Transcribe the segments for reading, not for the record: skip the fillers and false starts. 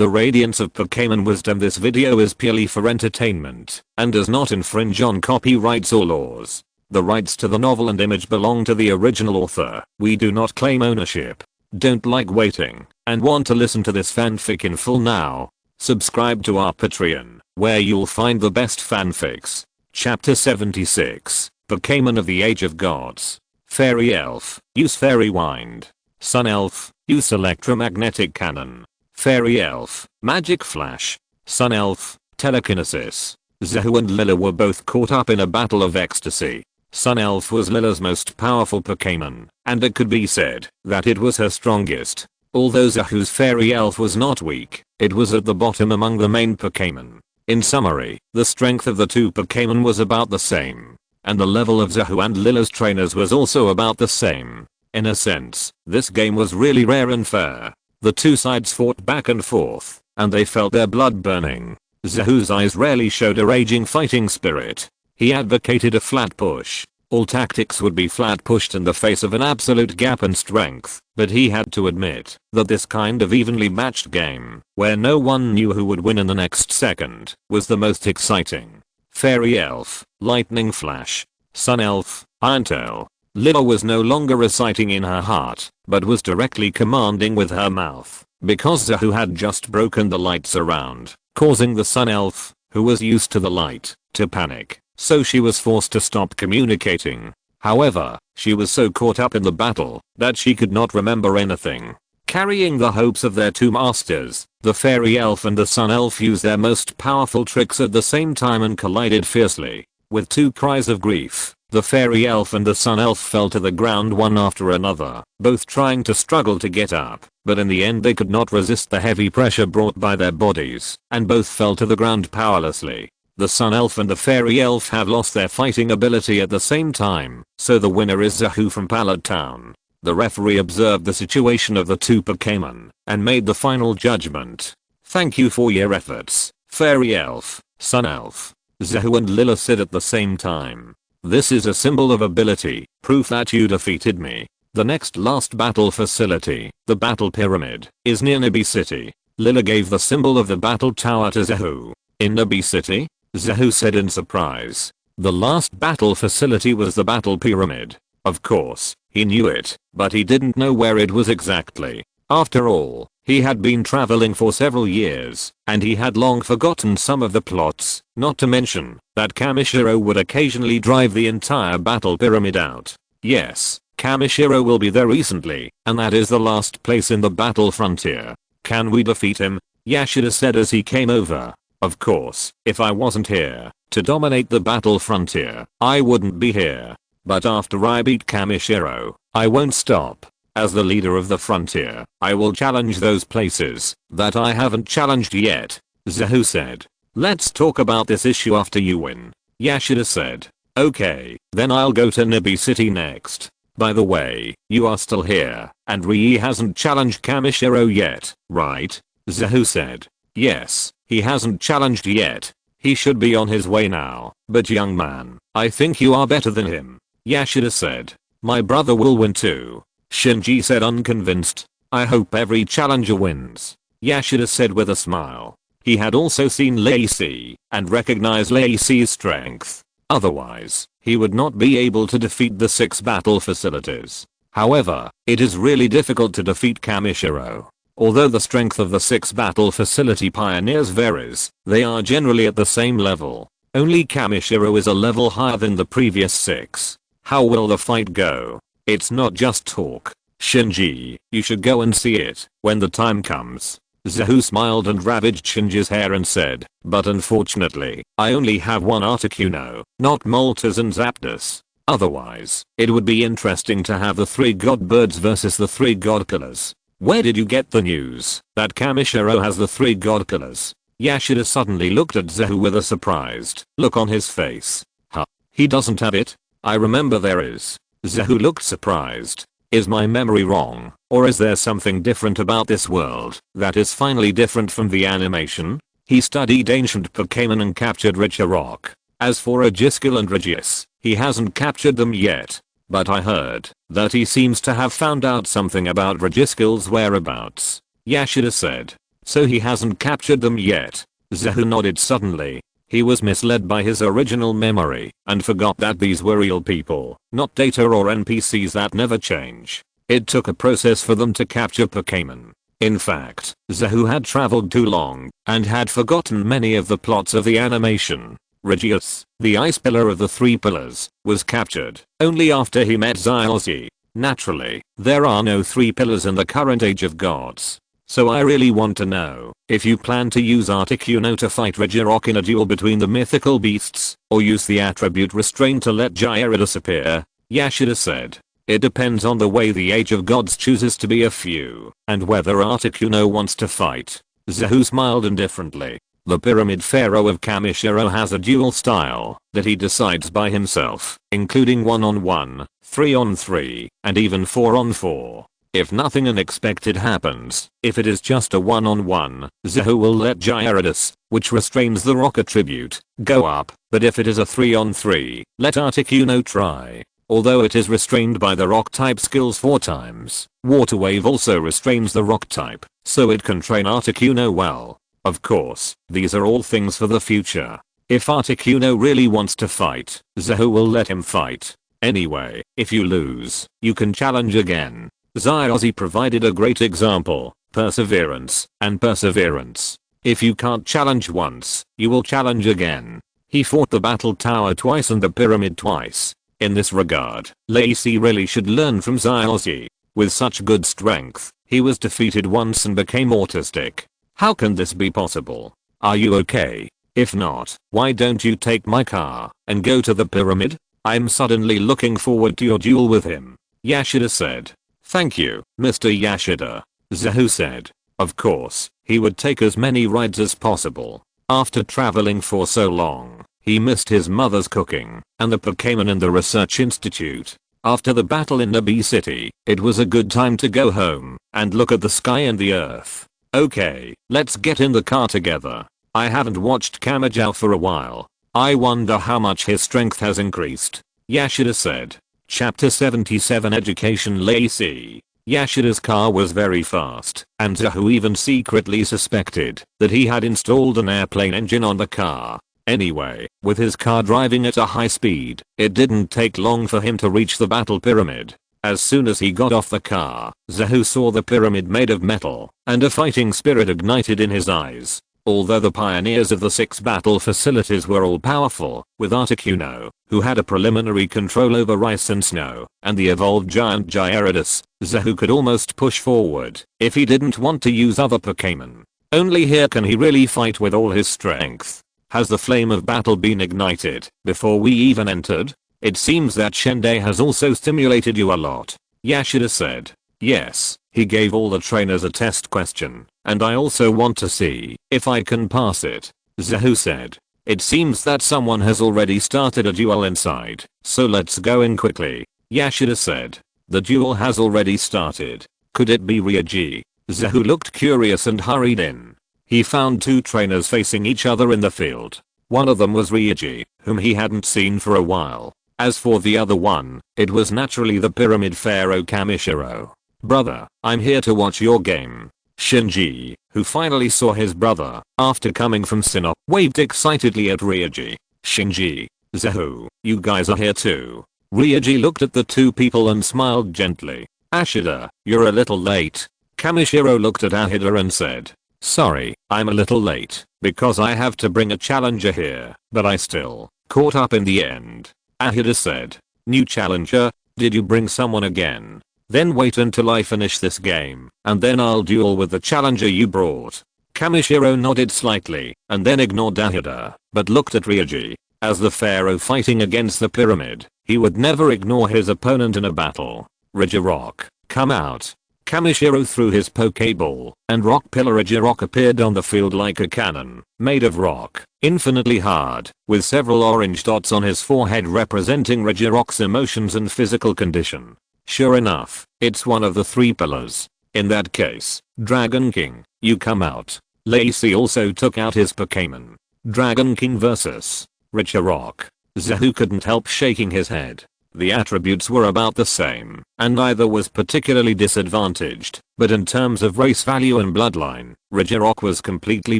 The Radiance of Pokémon wisdom. This video is purely for entertainment and does not infringe on copyrights or laws. The rights to the novel and image belong to the original author. We do not claim ownership. Don't like waiting and want to listen to this fanfic in full now? Subscribe to our Patreon, where you'll find the best fanfics. Chapter 76, Pokémon of the Age of Gods. Fairy Elf, use Fairy Wind. Sun Elf, use Electromagnetic Cannon. Fairy Elf, Magic Flash. Sun Elf, Telekinesis. Zahu and Lila were both caught up in a battle of ecstasy. Sun Elf was Lila's most powerful Pokémon, and it could be said that it was her strongest. Although Zahu's Fairy Elf was not weak, it was at the bottom among the main Pokémon. In summary, the strength of the two Pokémon was about the same, and the level of Zahu and Lila's trainers was also about the same. In a sense, this game was really rare and fair. The two sides fought back and forth, and they felt their blood burning. Zahu's eyes rarely showed a raging fighting spirit. He advocated a flat push. All tactics would be flat pushed in the face of an absolute gap in strength, but he had to admit that this kind of evenly matched game, where no one knew who would win in the next second, was the most exciting. Fairy Elf, Lightning Flash. Sun Elf, Iron Tail. Lila was no longer reciting in her heart, but was directly commanding with her mouth, because Zahu had just broken the lights around, causing the Sun Elf, who was used to the light, to panic. So she was forced to stop communicating. However, she was so caught up in the battle that she could not remember anything. Carrying the hopes of their two masters, the Fairy Elf and the Sun Elf used their most powerful tricks at the same time and collided fiercely. With two cries of grief, the Fairy Elf and the Sun Elf fell to the ground one after another, both trying to struggle to get up, but in the end they could not resist the heavy pressure brought by their bodies, and both fell to the ground powerlessly. The Sun Elf and the Fairy Elf have lost their fighting ability at the same time, so the winner is Zahu from Pallet Town. The referee observed the situation of the two Pokémon and made the final judgment. Thank you for your efforts, Fairy Elf, Sun Elf. Zahu and Lila said at the same time. This is a symbol of ability, proof that you defeated me. The next last battle facility, the Battle Pyramid, is near Nibi City. Lila gave the symbol of the battle tower to Zahu. In Nibi City? Zahu said in surprise. The last battle facility was the Battle Pyramid. Of course, he knew it, but he didn't know where it was exactly. After all, he had been traveling for several years, and he had long forgotten some of the plots, not to mention that Kamishiro would occasionally drive the entire Battle Pyramid out. Yes, Kamishiro will be there recently, and that is the last place in the battle frontier. Can we defeat him? Yashida said as he came over. Of course, if I wasn't here to dominate the battle frontier, I wouldn't be here. But after I beat Kamishiro, I won't stop. As the leader of the frontier, I will challenge those places that I haven't challenged yet, Zahu said. Let's talk about this issue after you win, Yashida said. Okay, then I'll go to Nibi City next. By the way, you are still here, and Rii hasn't challenged Kamishiro yet, right? Zahu said. Yes, he hasn't challenged yet. He should be on his way now. But young man, I think you are better than him, Yashida said. My brother will win too, Shinji said unconvinced. I hope every challenger wins, Yashida said with a smile. He had also seen Lacey and recognized Lacey's strength. Otherwise, he would not be able to defeat the 6 battle facilities. However, it is really difficult to defeat Kamishiro. Although the strength of the 6 battle facility pioneers varies, they are generally at the same level. Only Kamishiro is a level higher than the previous 6. How will the fight go? It's not just talk. Shinji, you should go and see it when the time comes. Zahu smiled and ravaged Shinji's hair and said, but unfortunately, I only have one Articuno, not Moltres and Zapdos. Otherwise, it would be interesting to have the 3 god birds versus the 3 god pillars. Where did you get the news that Kamishiro has the 3 god pillars? Yashida suddenly looked at Zahu with a surprised look on his face. Huh? He doesn't have it? I remember there is. Zahu looked surprised. Is my memory wrong, or is there something different about this world that is finally different from the animation? He studied ancient Pokémon and captured Regirock. As for Regiskill and Regius, he hasn't captured them yet. But I heard that he seems to have found out something about Regiskill's whereabouts, Yashida said. So he hasn't captured them yet. Zahu nodded suddenly. He was misled by his original memory and forgot that these were real people, not data or NPCs that never change. It took a process for them to capture Pokémon. In fact, Zahu had traveled too long and had forgotten many of the plots of the animation. Regius, the ice pillar of the three pillars, was captured only after he met Zyelzy. Naturally, there are no three pillars in the current age of gods. So I really want to know if you plan to use Articuno to fight Regirock in a duel between the mythical beasts, or use the attribute Restrain to let Gyarados appear. Yashida said. It depends on the way the Age of Gods chooses to be a few, and whether Articuno wants to fight. Zahu smiled indifferently. The Pyramid Pharaoh of Kamishiro has a duel style that he decides by himself, including 1-on-1, 3-on-3, and even 4-on-4. If nothing unexpected happens, if it is just a 1-on-1, Zahu will let Gyarados, which restrains the rock attribute, go up, but if it is a 3-on-3, let Articuno try. Although it is restrained by the rock type skills 4 times, Water Wave also restrains the rock type, so it can train Articuno well. Of course, these are all things for the future. If Articuno really wants to fight, Zahu will let him fight. Anyway, if you lose, you can challenge again. Zyelzy provided a great example, perseverance and perseverance. If you can't challenge once, you will challenge again. He fought the battle tower twice and the pyramid twice. In this regard, Lacey really should learn from Zyelzy. With such good strength, he was defeated once and became autistic. How can this be possible? Are you okay? If not, why don't you take my car and go to the pyramid? I'm suddenly looking forward to your duel with him. Yashida said. Thank you, Mr. Yashida. Zahu said. Of course, he would take as many rides as possible. After traveling for so long, he missed his mother's cooking and the Pokémon in the research institute. After the battle in Nabi City, it was a good time to go home and look at the sky and the earth. Okay, let's get in the car together. I haven't watched Kamijao for a while. I wonder how much his strength has increased. Yashida said. Chapter 77 Education Lacey. Yashida's car was very fast, and Zahu even secretly suspected that he had installed an airplane engine on the car. Anyway, with his car driving at a high speed, it didn't take long for him to reach the battle pyramid. As soon as he got off the car, Zahu saw the pyramid made of metal, and a fighting spirit ignited in his eyes. Although the pioneers of the 6 battle facilities were all powerful, with Articuno, who had a preliminary control over ice and snow, and the evolved giant Gyarados, Zahu could almost push forward if he didn't want to use other Pokémon. Only here can he really fight with all his strength. Has the flame of battle been ignited before we even entered? It seems that Shende has also stimulated you a lot. Yashida said. Yes, he gave all the trainers a test question, and I also want to see if I can pass it. Zahu said. It seems that someone has already started a duel inside, so let's go in quickly. Yashida said. The duel has already started. Could it be Ryuji? Zahu looked curious and hurried in. He found 2 trainers facing each other in the field. One of them was Ryuji, whom he hadn't seen for a while. As for the other one, it was naturally the Pyramid Pharaoh Kamishiro. Brother, I'm here to watch your game. Shinji, who finally saw his brother after coming from SYNOPSIS, waved excitedly at Ryuji. Shinji, Zahu, you guys are here too. Ryuji looked at the 2 people and smiled gently. Ashida, you're a little late. Kamishiro looked at Ahida and said. Sorry, I'm a little late, because I have to bring a challenger here, but I still caught up in the end. Ahida said. New challenger? Did you bring someone again? Then wait until I finish this game, and then I'll duel with the challenger you brought. Kamishiro nodded slightly, and then ignored Ahida, but looked at Ryuji. As the pharaoh fighting against the pyramid, he would never ignore his opponent in a battle. Regirock, come out. Kamishiro threw his Pokeball, and Rock Pillar Regirock appeared on the field like a cannon, made of rock, infinitely hard, with several orange dots on his forehead representing Regirock's emotions and physical condition. Sure enough, it's one of the 3 pillars. In that case, Dragon King, you come out. Lacey also took out his Pokémon. Dragon King vs. Regirock. Zahu couldn't help shaking his head. The attributes were about the same, and neither was particularly disadvantaged, but in terms of race value and bloodline, Regirock was completely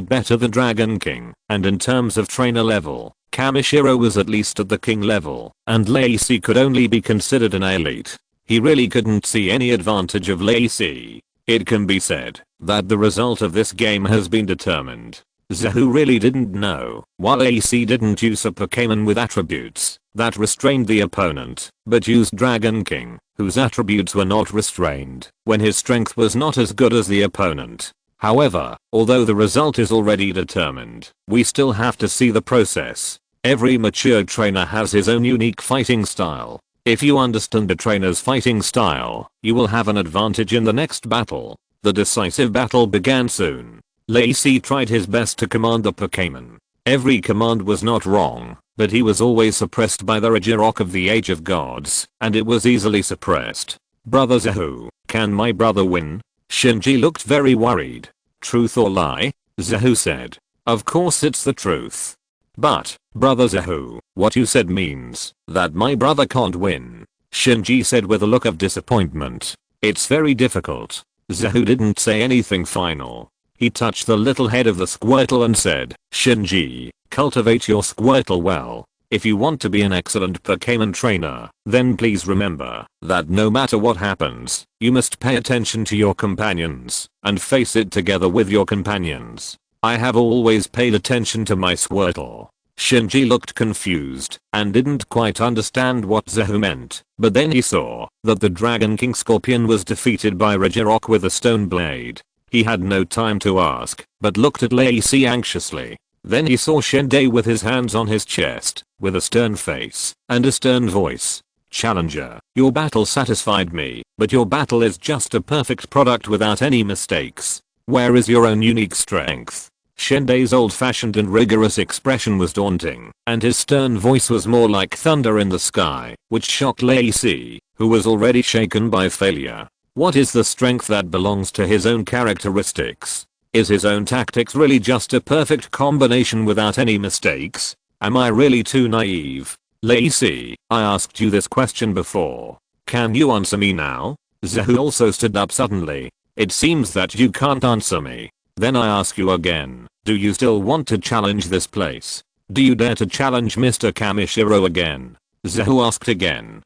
better than Dragon King, and in terms of trainer level, Kamishiro was at least at the king level, and Lacey could only be considered an elite. He really couldn't see any advantage of Lacey. It can be said that the result of this game has been determined. Zahu really didn't know, while AC didn't use a Pokémon with attributes that restrained the opponent, but used Dragon King, whose attributes were not restrained, when his strength was not as good as the opponent. However, although the result is already determined, we still have to see the process. Every mature trainer has his own unique fighting style. If you understand a trainer's fighting style, you will have an advantage in the next battle. The decisive battle began soon. Lacey tried his best to command the Pokémon. Every command was not wrong, but he was always suppressed by the Regirock of the Age of Gods, and it was easily suppressed. Brother Zahu, can my brother win? Shinji looked very worried. Truth or lie? Zahu said. Of course it's the truth. But, brother Zahu, what you said means that my brother can't win. Shinji said with a look of disappointment. It's very difficult. Zahu didn't say anything final. He touched the little head of the Squirtle and said, Shinji, cultivate your Squirtle well. If you want to be an excellent Pokémon trainer, then please remember that no matter what happens, you must pay attention to your companions and face it together with your companions. I have always paid attention to my Squirtle. Shinji looked confused and didn't quite understand what Zahu meant, but then he saw that the Dragon King Scorpion was defeated by Regirock with a stone blade. He had no time to ask, but looked at Lacey anxiously. Then he saw Shinji with his hands on his chest, with a stern face and a stern voice. Challenger, your battle satisfied me, but your battle is just a perfect product without any mistakes. Where is your own unique strength? Shinji's old-fashioned and rigorous expression was daunting, and his stern voice was more like thunder in the sky, which shocked Lacey, who was already shaken by failure. What is the strength that belongs to his own characteristics? Is his own tactics really just a perfect combination without any mistakes? Am I really too naive? Lacey, I asked you this question before. Can you answer me now? Zahu also stood up suddenly. It seems that you can't answer me. Then I ask you again, do you still want to challenge this place? Do you dare to challenge Mr. Kamishiro again? Zahu asked again.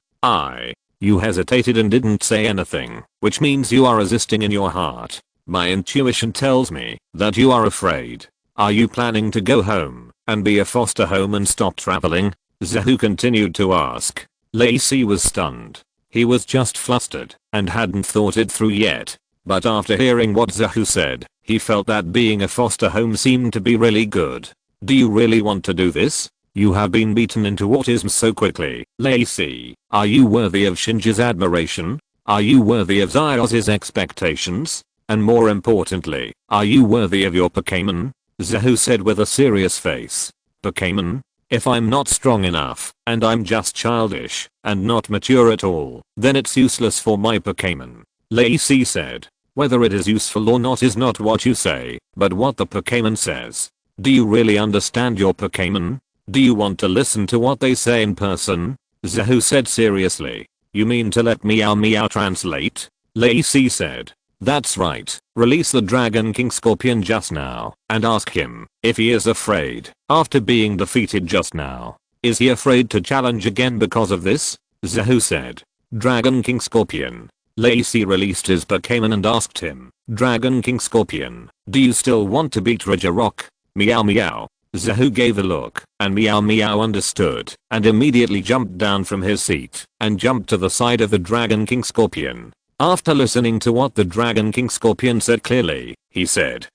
You hesitated and didn't say anything, which means you are resisting in your heart. My intuition tells me that you are afraid. Are you planning to go home and be a foster home and stop traveling? Zahu continued to ask. Lacey was stunned. He was just flustered and hadn't thought it through yet. But after hearing what Zahu said, he felt that being a foster home seemed to be really good. Do you really want to do this? You have been beaten into autism so quickly. Lacey, are you worthy of Shinji's admiration? Are you worthy of Zyos's expectations? And more importantly, are you worthy of your Pokémon? Zahu said with a serious face. Pokémon? If I'm not strong enough, and I'm just childish, and not mature at all, then it's useless for my Pokémon. Lacey said. Whether it is useful or not is not what you say, but what the Pokémon says. Do you really understand your Pokémon? Do you want to listen to what they say in person? Zahu said seriously. You mean to let Meow Meow translate? Lacey said. That's right. Release the Dragon King Scorpion just now, and ask him if he is afraid after being defeated just now. Is he afraid to challenge again because of this? Zahu said. Dragon King Scorpion. Lacey released his Pokémon and asked him, Dragon King Scorpion, do you still want to beat Regirock? Meow Meow. Zahu gave a look, and Meow Meow understood, and immediately jumped down from his seat, and jumped to the side of the Dragon King Scorpion. After listening to what the Dragon King Scorpion said clearly, he said,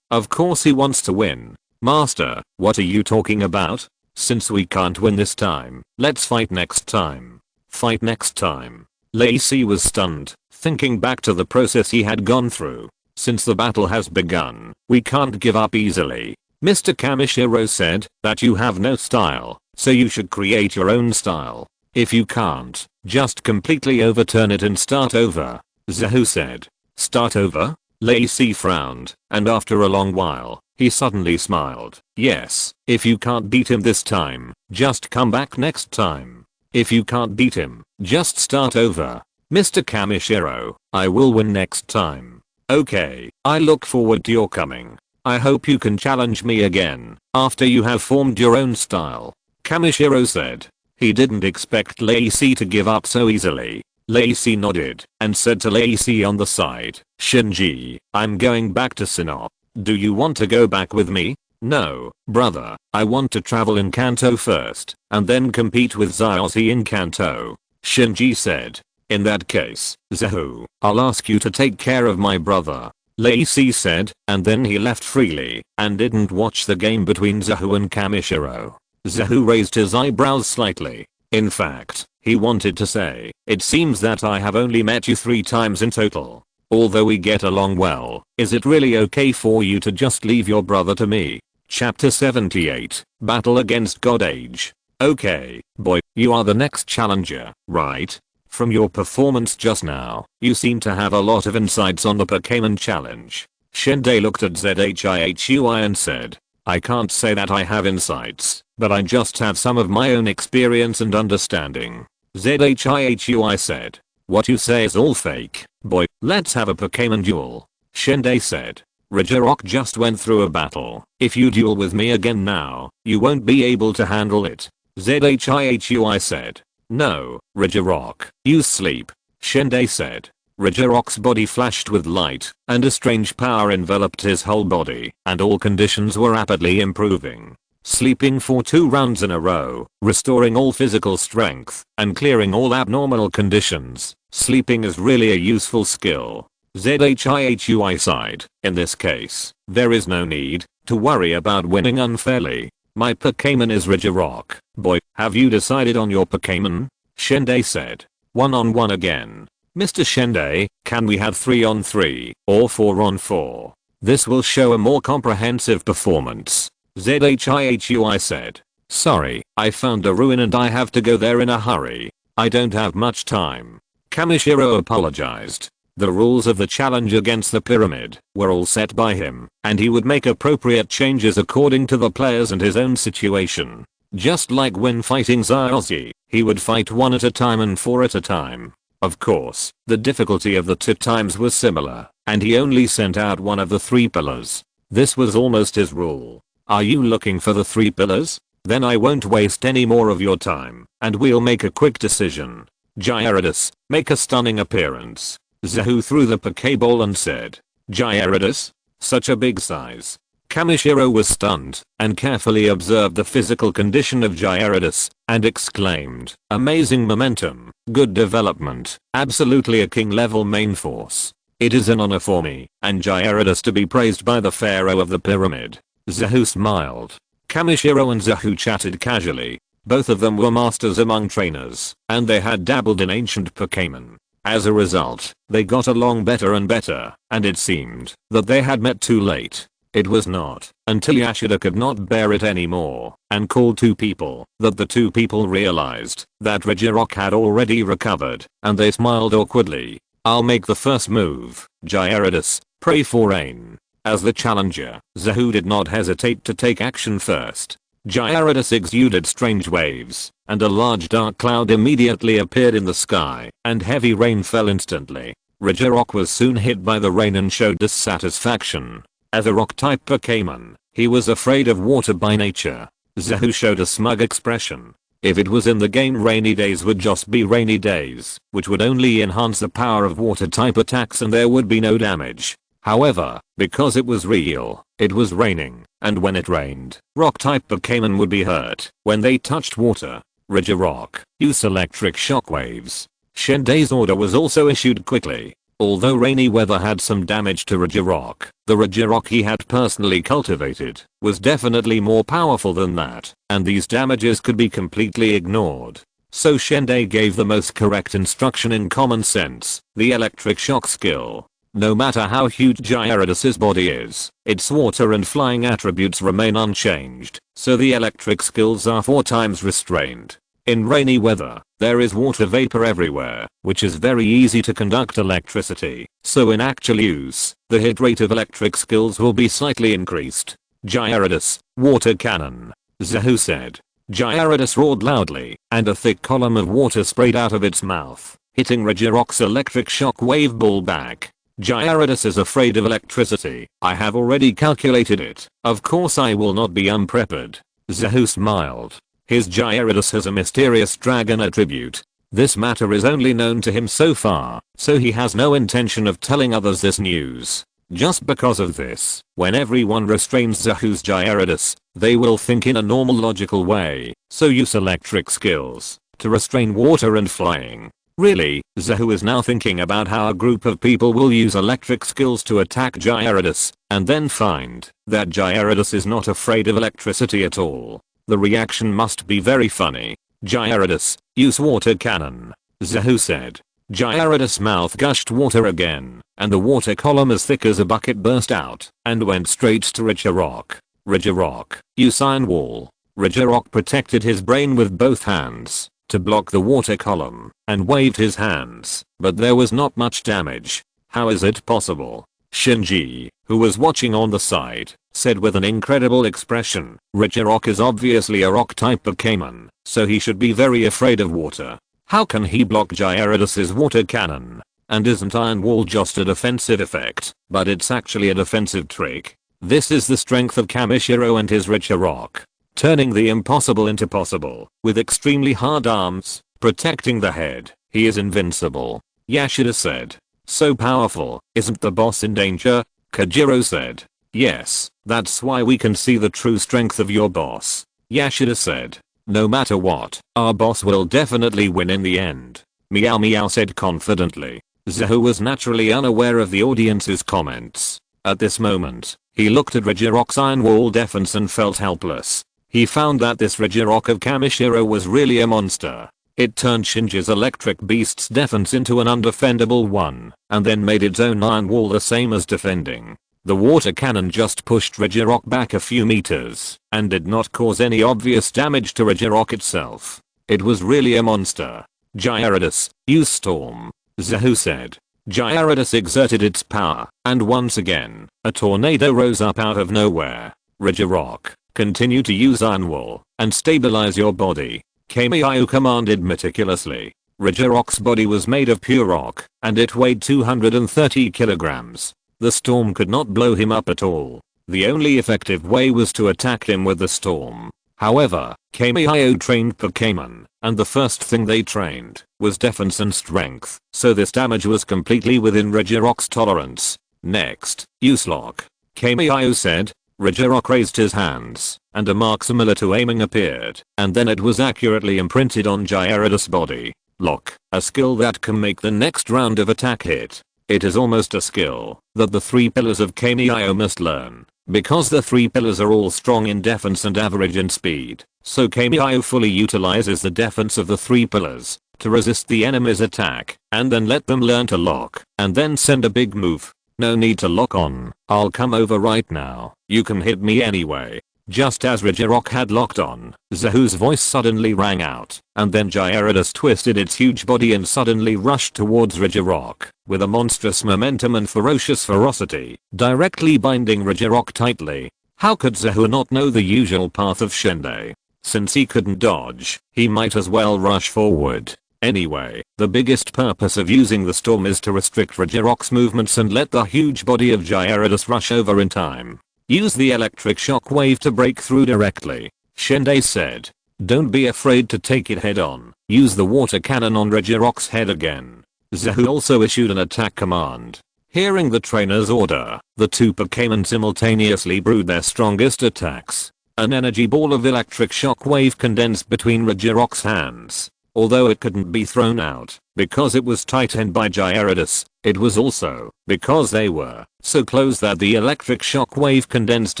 of course he wants to win. Master, what are you talking about? Since we can't win this time, let's fight next time. Fight next time. Lacey was stunned, thinking back to the process he had gone through. Since the battle has begun, we can't give up easily. Mr. Kamishiro said that you have no style, so you should create your own style. If you can't, just completely overturn it and start over. Zahu said. Start over? Lacey frowned, and after a long while, he suddenly smiled. Yes, if you can't beat him this time, just come back next time. If you can't beat him, just start over. Mr. Kamishiro, I will win next time. Okay, I look forward to your coming. I hope you can challenge me again after you have formed your own style. Kamishiro said. He didn't expect Lacey to give up so easily. Lacey nodded and said to Lacey on the side, Shinji, I'm going back to Sinop. Do you want to go back with me? No, brother, I want to travel in Kanto first and then compete with Zyossi in Kanto. Shinji said. In that case, Zahu, I'll ask you to take care of my brother. Lacey said, and then he left freely and didn't watch the game between Zahu and Kamishiro. Zahu raised his eyebrows slightly. In fact, he wanted to say, it seems that I have only met you 3 times in total. Although we get along well, is it really okay for you to just leave your brother to me? Chapter 78, Battle Against God Age. Okay, boy, you are the next challenger, right? From your performance just now, you seem to have a lot of insights on the Pokémon challenge. Shinji looked at Zhihui and said, I can't say that I have insights, but I just have some of my own experience and understanding. Zhihui said, what you say is all fake, boy, let's have a Pokémon duel. Shinji said, Regirock just went through a battle. If you duel with me again now, you won't be able to handle it. Zhihui said. No, Regirock, you sleep. Shinji said. Regirock's body flashed with light, and a strange power enveloped his whole body, and all conditions were rapidly improving. Sleeping for 2 rounds in a row, restoring all physical strength, and clearing all abnormal conditions. Sleeping is really a useful skill. Zhihui sighed. In this case, there is no need to worry about winning unfairly. My Pokémon is Regirock. Boy, have you decided on your Pokémon? Shinji said. 1-on-1 again. Mr. Shinji, can we have 3-on-3 or 4-on-4? This will show a more comprehensive performance. Zhihui said. Sorry, I found a ruin and I have to go there in a hurry. I don't have much time. Kamishiro apologized. The rules of the challenge against the pyramid were all set by him, and he would make appropriate changes according to the players and his own situation. Just like when fighting Zyossi, he would fight 1 at a time and 4 at a time. Of course, the difficulty of the 2 times was similar, and he only sent out 1 of the 3 pillars. This was almost his rule. Are you looking for the 3 pillars? Then I won't waste any more of your time, and we'll make a quick decision. Gyarados, make a stunning appearance. Zahu threw the Pokeball and said, Gyarados? Such a big size. Kamishiro was stunned and carefully observed the physical condition of Gyarados and exclaimed, amazing momentum, good development, absolutely a king level main force. It is an honor for me and Gyarados to be praised by the pharaoh of the pyramid. Zahu smiled. Kamishiro and Zahu chatted casually. Both of them were masters among trainers, and they had dabbled in ancient Pokémon. As a result, they got along better and better, and it seemed that they had met too late. It was not until Yashida could not bear it anymore and called 2 people that the 2 people realized that Regirock had already recovered, and they smiled awkwardly. I'll make the first move, Gyarados, pray for rain. As the challenger, Zahu did not hesitate to take action first. Gyarados exuded strange waves, and a large dark cloud immediately appeared in the sky, and heavy rain fell instantly. Regirock was soon hit by the rain and showed dissatisfaction. As a rock-type Pokémon, he was afraid of water by nature. Zahu showed a smug expression. If it was in the game, rainy days would just be rainy days, which would only enhance the power of water-type attacks and there would be no damage. However, because it was real, it was raining, and when it rained, rock-type Pokémon would be hurt when they touched water. Regirock, use electric shockwaves. Shinji's order was also issued quickly. Although rainy weather had some damage to Regirock, the Regirock he had personally cultivated was definitely more powerful than that, and these damages could be completely ignored. So Shinji gave the most correct instruction in common sense, the electric shock skill. No matter how huge Gyarados' body is, its water and flying attributes remain unchanged, so the electric skills are 4 times restrained. In rainy weather, there is water vapor everywhere, which is very easy to conduct electricity, so in actual use, the hit rate of electric skills will be slightly increased. Gyarados, water cannon. Zahu said. Gyarados roared loudly, and a thick column of water sprayed out of its mouth, hitting Regirock's electric shock wave ball back. Gyarados is afraid of electricity. I have already calculated it. Of course I will not be unprepared. Zahu smiled. His Gyarados has a mysterious dragon attribute. This matter is only known to him so far, so he has no intention of telling others this news. Just because of this, when everyone restrains Zahu's Gyarados, they will think in a normal logical way, so use electric skills to restrain water and flying. Really, Zahu is now thinking about how a group of people will use electric skills to attack Gyarados, and then find that Gyarados is not afraid of electricity at all. The reaction must be very funny. Gyarados, use water cannon, Zahu said. Gyarados' mouth gushed water again, and the water column as thick as a bucket burst out, and went straight to Regirock. Regirock, use Iron Wall. Regirock protected his brain with both hands to block the water column, and waved his hands, but there was not much damage. How is it possible? Shinji, who was watching on the side, said with an incredible expression, Regirock is obviously a rock type Pokémon, so he should be very afraid of water. How can he block Gyarados' water cannon? And isn't Iron Wall just a defensive effect, but it's actually a defensive trick? This is the strength of Kamishiro and his Regirock. Turning the impossible into possible, with extremely hard arms, protecting the head. He is invincible. Yashida said. So powerful, isn't the boss in danger? Kajiro said. Yes, that's why we can see the true strength of your boss. Yashida said. No matter what, our boss will definitely win in the end. Meow Meow said confidently. Zahu was naturally unaware of the audience's comments. At this moment, he looked at Regirock's Iron Wall defense and felt helpless. He found that this Regirock of Kamishiro was really a monster. It turned Shinji's electric beast's defense into an undefendable one, and then made its own Iron Wall the same as defending. The water cannon just pushed Regirock back a few meters, and did not cause any obvious damage to Regirock itself. It was really a monster. Gyarados, use Storm, Zahu said. Gyarados exerted its power, and once again, a tornado rose up out of nowhere. Regirock, continue to use Iron Wall, and stabilize your body, Kamiyu commanded meticulously. Regirock's body was made of pure rock, and it weighed 230 kilograms. The storm could not blow him up at all. The only effective way was to attack him with the storm. However, Kamiyu trained Pokémon, and the first thing they trained was defense and strength, so this damage was completely within Regirock's tolerance. Next, use Lock, Kamiyu said. Regirock raised his hands, and a mark similar to aiming appeared, and then it was accurately imprinted on Gyarados' body. Lock, a skill that can make the next round of attack hit. It is almost a skill that the 3 pillars of Kamiyu must learn, because the 3 pillars are all strong in defense and average in speed, so Kamiyu fully utilizes the defense of the 3 pillars to resist the enemy's attack, and then let them learn to lock, and then send a big move. No need to lock on. I'll come over right now. You can hit me anyway. Just as Regirock had locked on, Zahu's voice suddenly rang out, and then Gyarados twisted its huge body and suddenly rushed towards Regirock, with a monstrous momentum and ferocious ferocity, directly binding Regirock tightly. How could Zahu not know the usual path of Shinji? Since he couldn't dodge, he might as well rush forward. Anyway, the biggest purpose of using the storm is to restrict Regirock's movements and let the huge body of Gyarados rush over in time. Use the electric shock wave to break through directly, Shinji said. Don't be afraid to take it head on. Use the water cannon on Regirock's head again. Zahu also issued an attack command. Hearing the trainer's order, the 2 Pokémon simultaneously brewed their strongest attacks. An energy ball of electric shock wave condensed between Regirock's hands. Although it couldn't be thrown out, because it was tightened by Gyarados, it was also because they were so close that the electric shock wave condensed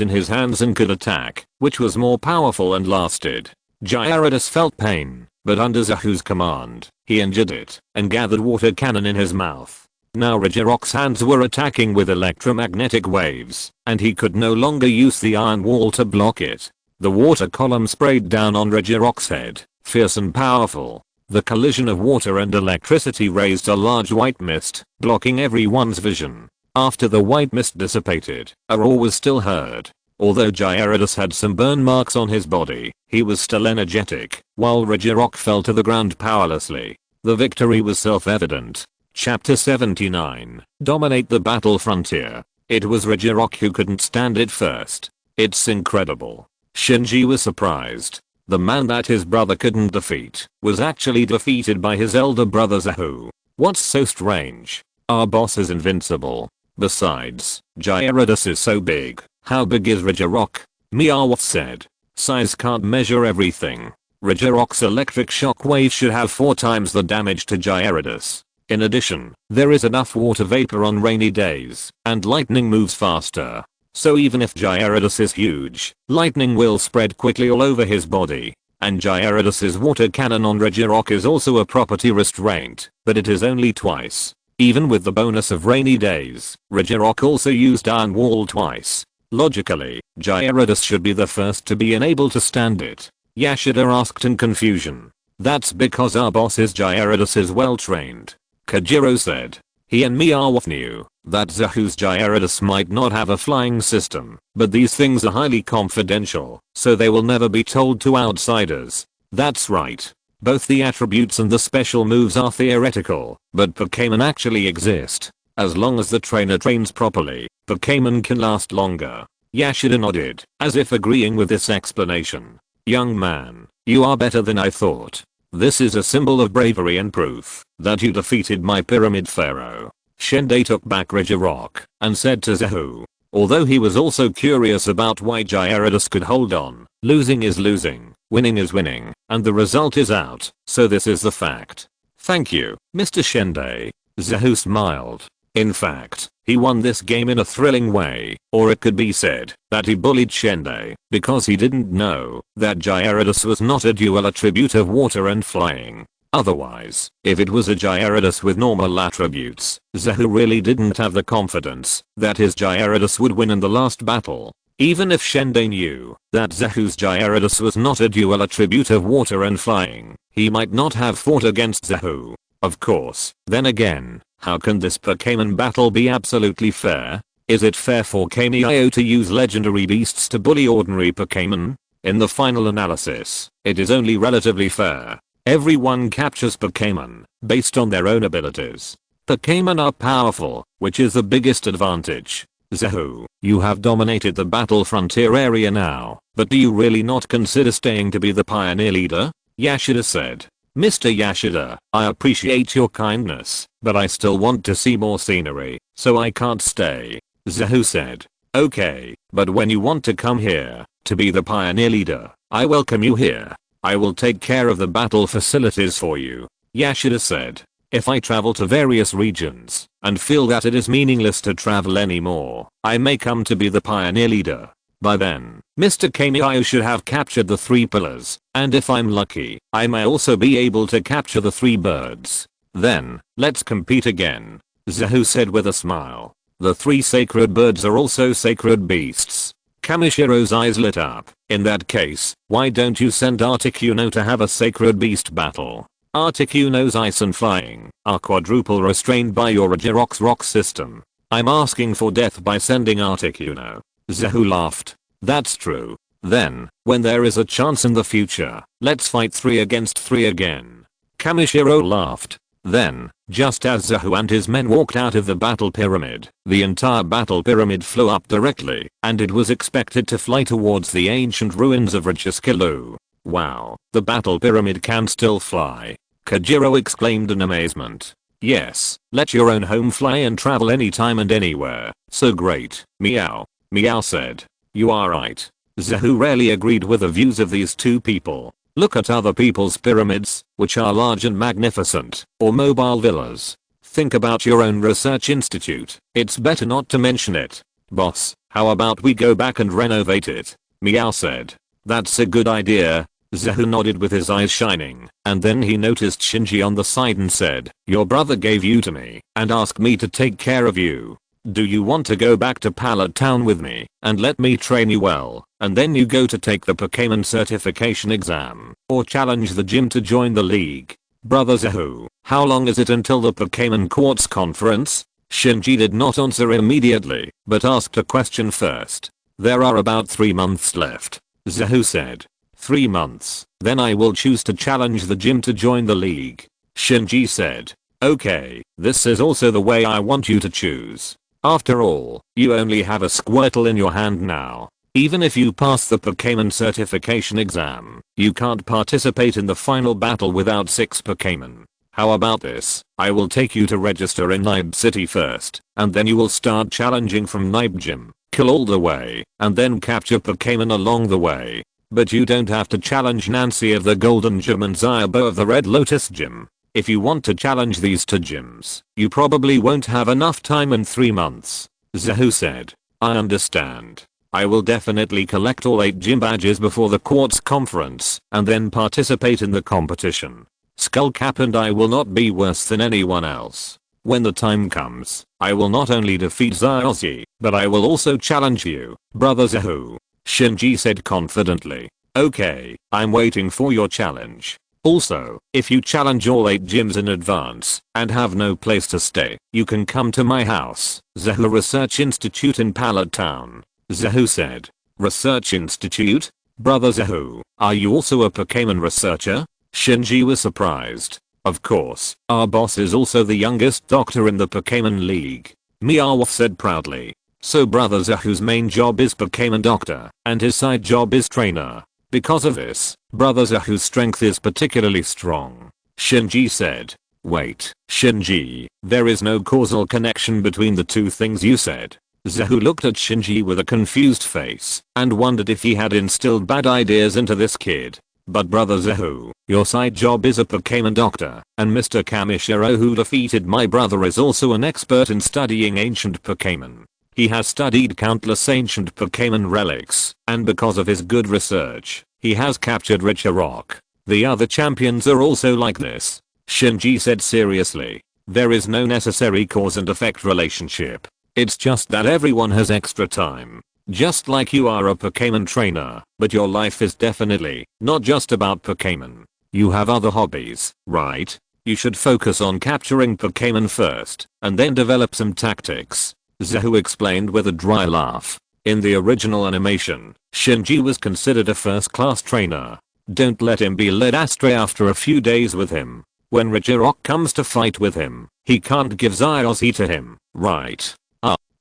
in his hands and could attack, which was more powerful and lasted. Gyarados felt pain, but under Zahu's command, he injured it, and gathered water cannon in his mouth. Now Regirock's hands were attacking with electromagnetic waves, and he could no longer use the Iron Wall to block it. The water column sprayed down on Regirock's head, fierce and powerful. The collision of water and electricity raised a large white mist, blocking everyone's vision. After the white mist dissipated, a roar was still heard. Although Gyarados had some burn marks on his body, he was still energetic, while Regirock fell to the ground powerlessly. The victory was self-evident. Chapter 79. Dominate the battle frontier. It was Regirock who couldn't stand it first. It's incredible. Shinji was surprised. The man that his brother couldn't defeat was actually defeated by his elder brother Zahu. What's so strange? Our boss is invincible. Besides, Gyarados is so big. How big is Regirock? Meowth said. Size can't measure everything. Regirock's electric shockwave should have 4 times the damage to Gyarados. In addition, there is enough water vapor on rainy days, and lightning moves faster. So even if Gyarados is huge, lightning will spread quickly all over his body. And Gyarados' water cannon on Regirock is also a property restraint, but it is only twice. Even with the bonus of rainy days, Regirock also used Iron Wall twice. Logically, Gyarados should be the first to be unable to stand it. Yashida asked in confusion. That's because our boss is Gyarados is well trained. Kajiro said. He and Meowth knew that Zahu's Gyarados might not have a flying system, but these things are highly confidential, so they will never be told to outsiders. That's right. Both the attributes and the special moves are theoretical, but Pokémon actually exist. As long as the trainer trains properly, Pokémon can last longer. Yashida nodded, as if agreeing with this explanation. Young man, you are better than I thought. This is a symbol of bravery and proof that you defeated my Pyramid Pharaoh. Shende took back Regirock and said to Zahu. Although he was also curious about why Gyarados could hold on, losing is losing, winning is winning, and the result is out, so this is the fact. Thank you, Mr. Shende. Zahu smiled. In fact, he won this game in a thrilling way, or it could be said that he bullied Shende because he didn't know that Gyarados was not a dual attribute of water and flying. Otherwise, if it was a Gyarados with normal attributes, Zahu really didn't have the confidence that his Gyarados would win in the last battle. Even if Shende knew that Zahu's Gyarados was not a dual attribute of water and flying, he might not have fought against Zahu. Of course, then again, how can this Pokémon battle be absolutely fair? Is it fair for Kameo to use legendary beasts to bully ordinary Pokémon? In the final analysis, it is only relatively fair. Everyone captures Pokémon based on their own abilities. Pokémon are powerful, which is the biggest advantage. Zahu, you have dominated the battle frontier area now, but do you really not consider staying to be the pioneer leader? Yashida said. Mr. Yashida, I appreciate your kindness, but I still want to see more scenery, so I can't stay. Zahu said. Okay, but when you want to come here, to be the pioneer leader, I welcome you here. I will take care of the battle facilities for you. Yashida said. If I travel to various regions, and feel that it is meaningless to travel anymore, I may come to be the pioneer leader. By then, Mr. Kameo should have captured the 3 pillars, and if I'm lucky, I may also be able to capture the 3 birds. Then, let's compete again. Zahu said with a smile. The 3 sacred birds are also sacred beasts. Kamishiro's eyes lit up. In that case, why don't you send Articuno to have a sacred beast battle? Articuno's ice and flying are quadruple restrained by your Regirock's rock system. I'm asking for death by sending Articuno. Zahu laughed. That's true. Then, when there is a chance in the future, let's fight 3 against 3 again. Kamishiro laughed. Then, just as Zahu and his men walked out of the battle pyramid, the entire battle pyramid flew up directly, and it was expected to fly towards the ancient ruins of Regiskilu. Wow, the battle pyramid can still fly. Kajiro exclaimed in amazement. Yes, let your own home fly and travel anytime and anywhere. So great. Meow. Meow said. You are right. Zahu rarely agreed with the views of these 2 people. Look at other people's pyramids, which are large and magnificent, or mobile villas. Think about your own research institute. It's better not to mention it. Boss, how about we go back and renovate it? Meow said. That's a good idea. Zahu nodded with his eyes shining, and then he noticed Shinji on the side and said, your brother gave you to me, and asked me to take care of you. Do you want to go back to Pallet Town with me, and let me train you well, and then you go to take the Pokémon certification exam, or challenge the gym to join the league? Brother Zahu, how long is it until the Pokémon Quartz conference? Shinji did not answer immediately, but asked a question first. There are about 3 months left. Zahu said. 3 months. Then I will choose to challenge the gym to join the league. Shinji said. Okay, this is also the way I want you to choose. After all, you only have a Squirtle in your hand now. Even if you pass the Pokémon certification exam, you can't participate in the final battle without 6 Pokémon. How about this? I will take you to register in Nibe City first, and then you will start challenging from Nibe Gym, kill all the way, and then capture Pokémon along the way. But you don't have to challenge Nancy of the Golden Gym and Zyabo of the Red Lotus Gym. If you want to challenge these 2 gyms, you probably won't have enough time in 3 months. Zahu said. I understand. I will definitely collect all 8 gym badges before the Quartz conference, and then participate in the competition. Skullcap and I will not be worse than anyone else. When the time comes, I will not only defeat Zyozzy, but I will also challenge you, Brother Zahu. Shinji said confidently. Okay, I'm waiting for your challenge. Also, if you challenge all 8 gyms in advance and have no place to stay, you can come to my house, Zahu Research Institute in Pallet Town. Zahu said. Research Institute? Brother Zahu, are you also a Pokémon researcher? Shinji was surprised. Of course, our boss is also the youngest doctor in the Pokémon League. Meowth said proudly. So Brother Zahu's main job is Pokémon doctor, and his side job is trainer. Because of this, Brother Zahu's strength is particularly strong. Shinji said. Wait, Shinji, there is no causal connection between the 2 things you said. Zahu looked at Shinji with a confused face, and wondered if he had instilled bad ideas into this kid. But Brother Zahu, your side job is a Pokémon doctor, and Mr. Kamishiro who defeated my brother is also an expert in studying ancient Pokémon. He has studied countless ancient Pokémon relics, and because of his good research, he has captured Richarok. The other champions are also like this. Shinji said seriously. There is no necessary cause and effect relationship. It's just that everyone has extra time. Just like you are a Pokémon trainer, but your life is definitely not just about Pokémon. You have other hobbies, right? You should focus on capturing Pokémon first, and then develop some tactics. Zahu explained with a dry laugh. In the original animation, Shinji was considered a first-class trainer. Don't let him be led astray after a few days with him. When Richarok comes to fight with him, he can't give Zyozzy to him, right?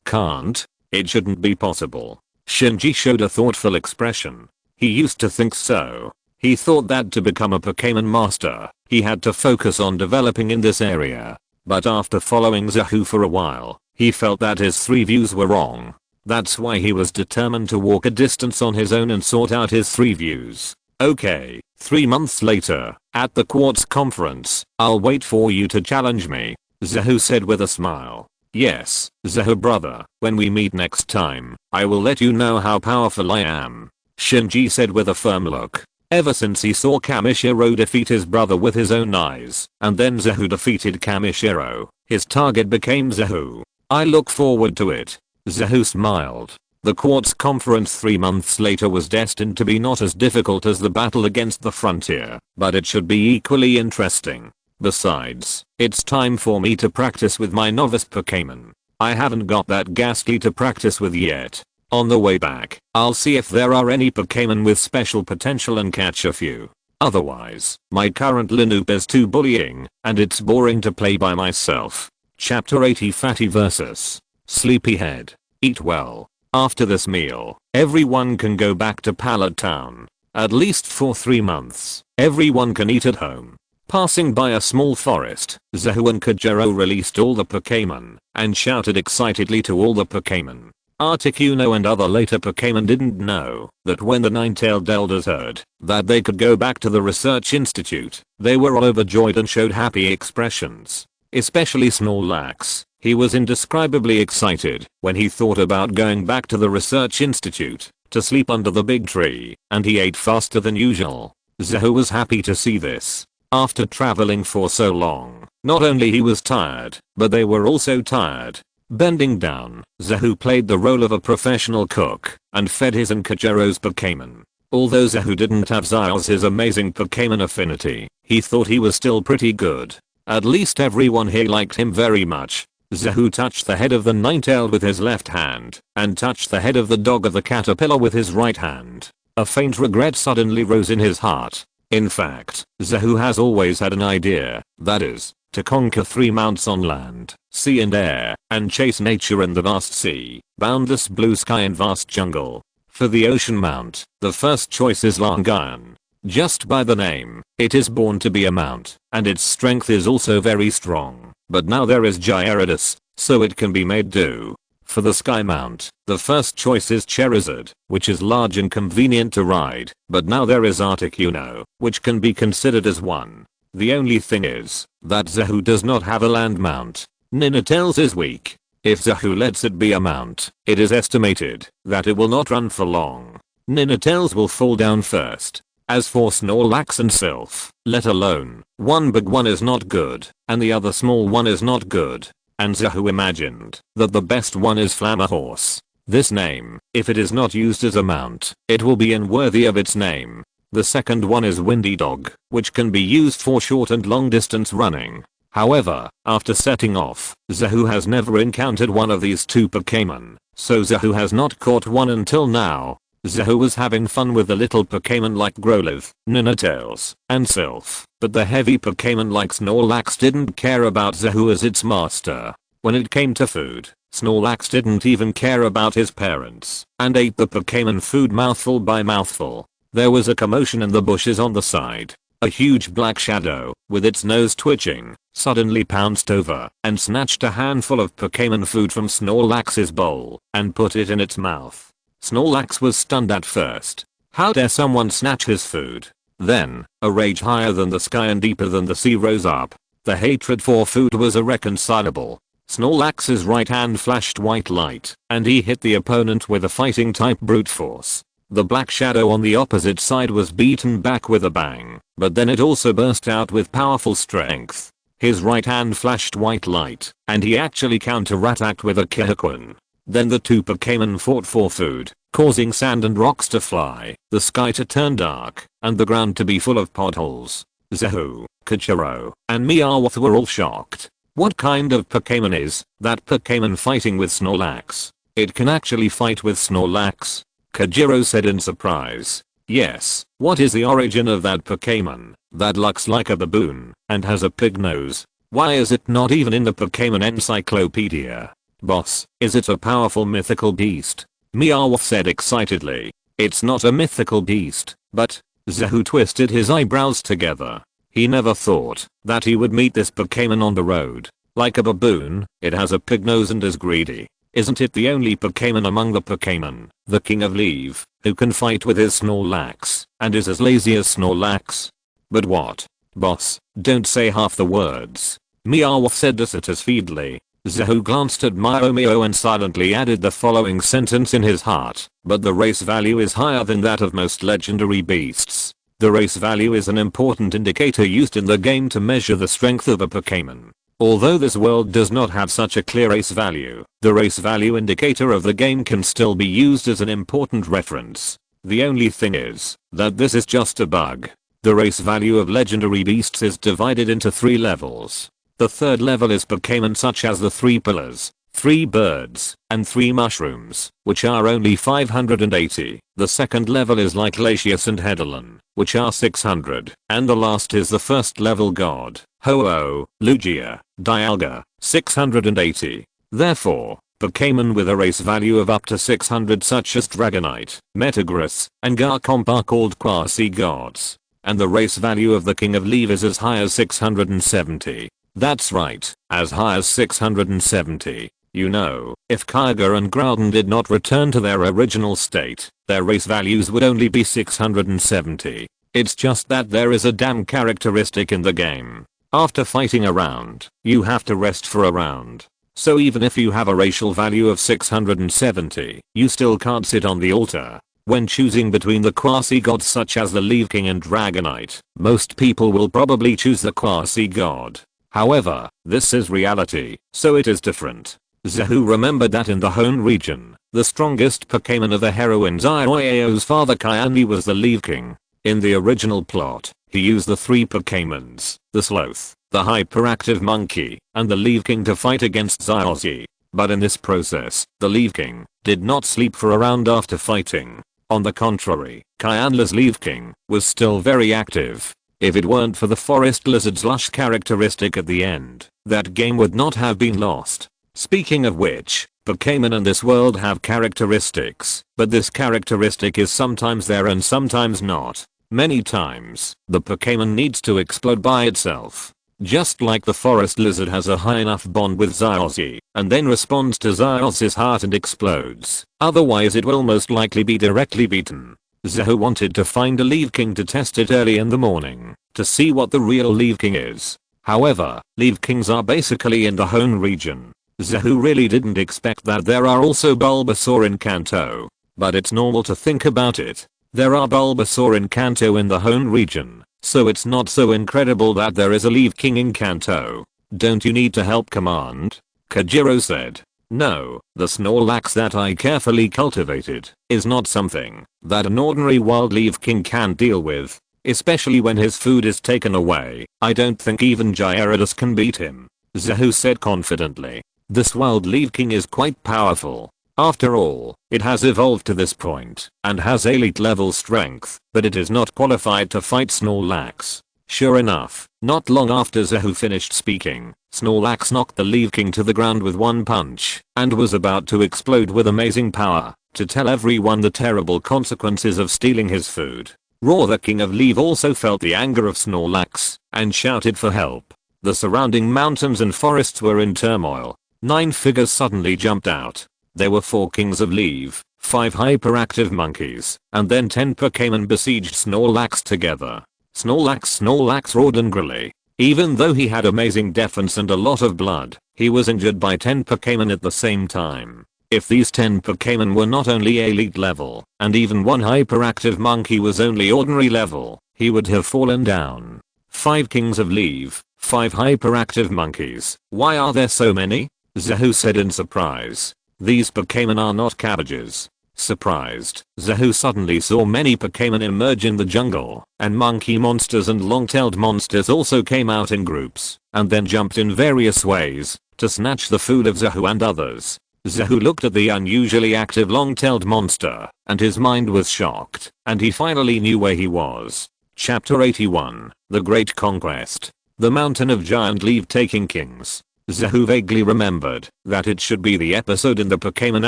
Can't? It shouldn't be possible. Shinji showed a thoughtful expression. He used to think so. He thought that to become a Pokémon master, he had to focus on developing in this area. But after following Zahu for a while, he felt that his 3 views were wrong. That's why he was determined to walk a distance on his own and sort out his 3 views. Okay, 3 months later, at the Quartz conference, I'll wait for you to challenge me, Zahu said with a smile. Yes, Zahu brother, when we meet next time, I will let you know how powerful I am. Shinji said with a firm look. Ever since he saw Kamishiro defeat his brother with his own eyes, and then Zahu defeated Kamishiro, his target became Zahu. I look forward to it. Zahu smiled. The Quartz conference 3 months later was destined to be not as difficult as the battle against the frontier, but it should be equally interesting. Besides, it's time for me to practice with my novice Pokémon. I haven't got that Ghastly to practice with yet. On the way back, I'll see if there are any Pokémon with special potential and catch a few. Otherwise, my current Linoop is too bullying, and it's boring to play by myself. Chapter 80 Fatty vs. Sleepyhead. Eat well. After this meal, everyone can go back to Pallet Town. At least for 3 months, everyone can eat at home. Passing by a small forest, Zahu and Kajero released all the Pokémon, and shouted excitedly to all the Pokémon. Articuno and other later Pokémon didn't know that when the nine-tailed elders heard that they could go back to the research institute, they were all overjoyed and showed happy expressions. Especially Snorlax. He was indescribably excited when he thought about going back to the research institute to sleep under the big tree, and he ate faster than usual. Zahu was happy to see this. After traveling for so long, not only he was tired, but they were also tired. Bending down, Zahu played the role of a professional cook and fed his and Kajero's Pokémon. Although Zahu didn't have Zyoz's amazing Pokémon affinity, he thought he was still pretty good. At least everyone here liked him very much. Zahu touched the head of the Ninetale with his left hand, and touched the head of the dog of the caterpillar with his right hand. A faint regret suddenly rose in his heart. In fact, Zahu has always had an idea, that is, to conquer 3 mounts on land, sea and air, and chase nature in the vast sea, boundless blue sky and vast jungle. For the ocean mount, the first choice is Langayan. Just by the name, it is born to be a mount, and its strength is also very strong. But now there is Gyarados, so it can be made do. For the sky mount, the first choice is Charizard, which is large and convenient to ride, but now there is Articuno, which can be considered as one. The only thing is, that Zahu does not have a land mount. Ninetales is weak. If Zahu lets it be a mount, it is estimated that it will not run for long. Ninetales will fall down first. As for Snorlax and Sylph, let alone, one big one is not good, and the other small one is not good. And Zahu imagined that the best one is Flamahorse. This name, if it is not used as a mount, it will be unworthy of its name. The second one is Windy Dog, which can be used for short and long distance running. However, after setting off, Zahu has never encountered one of these 2 Pokémon, so Zahu has not caught one until now. Zahu was having fun with the little Pokémon like Growlithe, Ninetales, and Sylph, but the heavy Pokémon like Snorlax didn't care about Zahu as its master. When it came to food, Snorlax didn't even care about his parents, and ate the Pokémon food mouthful by mouthful. There was a commotion in the bushes on the side. A huge black shadow, with its nose twitching, suddenly pounced over and snatched a handful of Pokémon food from Snorlax's bowl and put it in its mouth. Snorlax was stunned at first. How dare someone snatch his food? Then, a rage higher than the sky and deeper than the sea rose up. The hatred for food was irreconcilable. Snorlax's right hand flashed white light, and he hit the opponent with a fighting type brute force. The black shadow on the opposite side was beaten back with a bang, but then it also burst out with powerful strength. His right hand flashed white light, and he actually counter-attacked with a Kihikun. Then the 2 Pokémon fought for food, causing sand and rocks to fly, the sky to turn dark, and the ground to be full of potholes. Zahu, Kachiro, and Meowth were all shocked. What kind of Pokémon is that Pokémon fighting with Snorlax? It can actually fight with Snorlax? Kajiro said in surprise. Yes, what is the origin of that Pokémon that looks like a baboon and has a pig nose? Why is it not even in the Pokémon encyclopedia? Boss, is it a powerful mythical beast? Meowth said excitedly. It's not a mythical beast, but... Zahu twisted his eyebrows together. He never thought that he would meet this Pokémon on the road. Like a baboon, it has a pig nose and is greedy. Isn't it the only Pokémon among the Pokémon, the King of Leave, who can fight with his Snorlax, and is as lazy as Snorlax? But what? Boss, don't say half the words. Meowth said dissatisfiedly. Zahu glanced at Meow and silently added the following sentence in his heart, but the race value is higher than that of most legendary beasts. The race value is an important indicator used in the game to measure the strength of a Pokémon. Although this world does not have such a clear race value, the race value indicator of the game can still be used as an important reference. The only thing is that this is just a bug. The race value of legendary beasts is divided into 3 levels. The third level is Pokémon such as the 3 pillars, 3 birds, and 3 mushrooms, which are only 580. The second level is like Latias and Hedalon, which are 600, and the last is the first level god, Ho-Oh, Lugia, Dialga, 680. Therefore, Pokémon with a race value of up to 600 such as Dragonite, Metagross, and Garchomp are called quasi-gods. And the race value of the King of Leave is as high as 670. That's right, as high as 670. You know, if Kyogre and Groudon did not return to their original state, their race values would only be 670. It's just that there is a damn characteristic in the game. After fighting a round, you have to rest for a round. So even if you have a racial value of 670, you still can't sit on the altar. When choosing between the quasi-gods such as the Leaf King and Dragonite, most people will probably choose the quasi-god. However, this is reality, so it is different. Zahu remembered that in the Hone region, the strongest Pokémon of the heroine Zioyao's father Kyani was the Leaf King. In the original plot, he used the 3 Pokémons, the Sloth, the hyperactive monkey, and the Leaf King to fight against Xiaozi. But in this process, the Leaf King did not sleep for a round after fighting. On the contrary, Kyanla's Leaf King was still very active. If it weren't for the forest lizard's lush characteristic at the end, that game would not have been lost. Speaking of which, Pokémon in this world have characteristics, but this characteristic is sometimes there and sometimes not. Many times, the Pokémon needs to explode by itself. Just like the forest lizard has a high enough bond with Xiaozi, and then responds to Xiaozi's heart and explodes. Otherwise it will most likely be directly beaten. Zehu wanted to find a Leaf King to test it early in the morning, to see what the real Leaf King is. However, Leaf Kings are basically in the Hone region. Zehu really didn't expect that there are also Bulbasaur in Kanto. But it's normal to think about it. There are Bulbasaur in Kanto in the Hone region, so it's not so incredible that there is a Leaf King in Kanto. Don't you need to help command? Kajiro said. No, the Snorlax that I carefully cultivated is not something that an ordinary wild Leaf King can deal with. Especially when his food is taken away. I don't think even Gyarados can beat him. Zehu said confidently. This wild Leaf King is quite powerful. After all, it has evolved to this point and has elite level strength, but it is not qualified to fight Snorlax. Sure enough, not long after Zehu finished speaking, Snorlax knocked the Leaf King to the ground with one punch and was about to explode with amazing power to tell everyone the terrible consequences of stealing his food. Roar, the King of Leaf, also felt the anger of Snorlax and shouted for help. The surrounding mountains and forests were in turmoil. 9 figures suddenly jumped out. There were 4 Kings of Leaf, 5 hyperactive monkeys, and then 10 Pokémon besieged Snorlax together. Snorlax roared angrily. Even though he had amazing defense and a lot of blood, he was injured by 10 Pokémon at the same time. If these 10 Pokémon were not only elite level, and even one hyperactive monkey was only ordinary level, he would have fallen down. 5 Kings of Leaf, 5 hyperactive monkeys. Why are there so many? Zehu said in surprise. These Pokémon are not cabbages. Surprised, Zehu suddenly saw many Pokémon emerge in the jungle, and monkey monsters and long-tailed monsters also came out in groups, and then jumped in various ways to snatch the food of Zehu and others. Zehu looked at the unusually active long-tailed monster, and his mind was shocked, and he finally knew where he was. Chapter 81, The Great Conquest. The Mountain of Giant Leaf-Taking Kings. Zehu vaguely remembered that it should be the episode in the Pokémon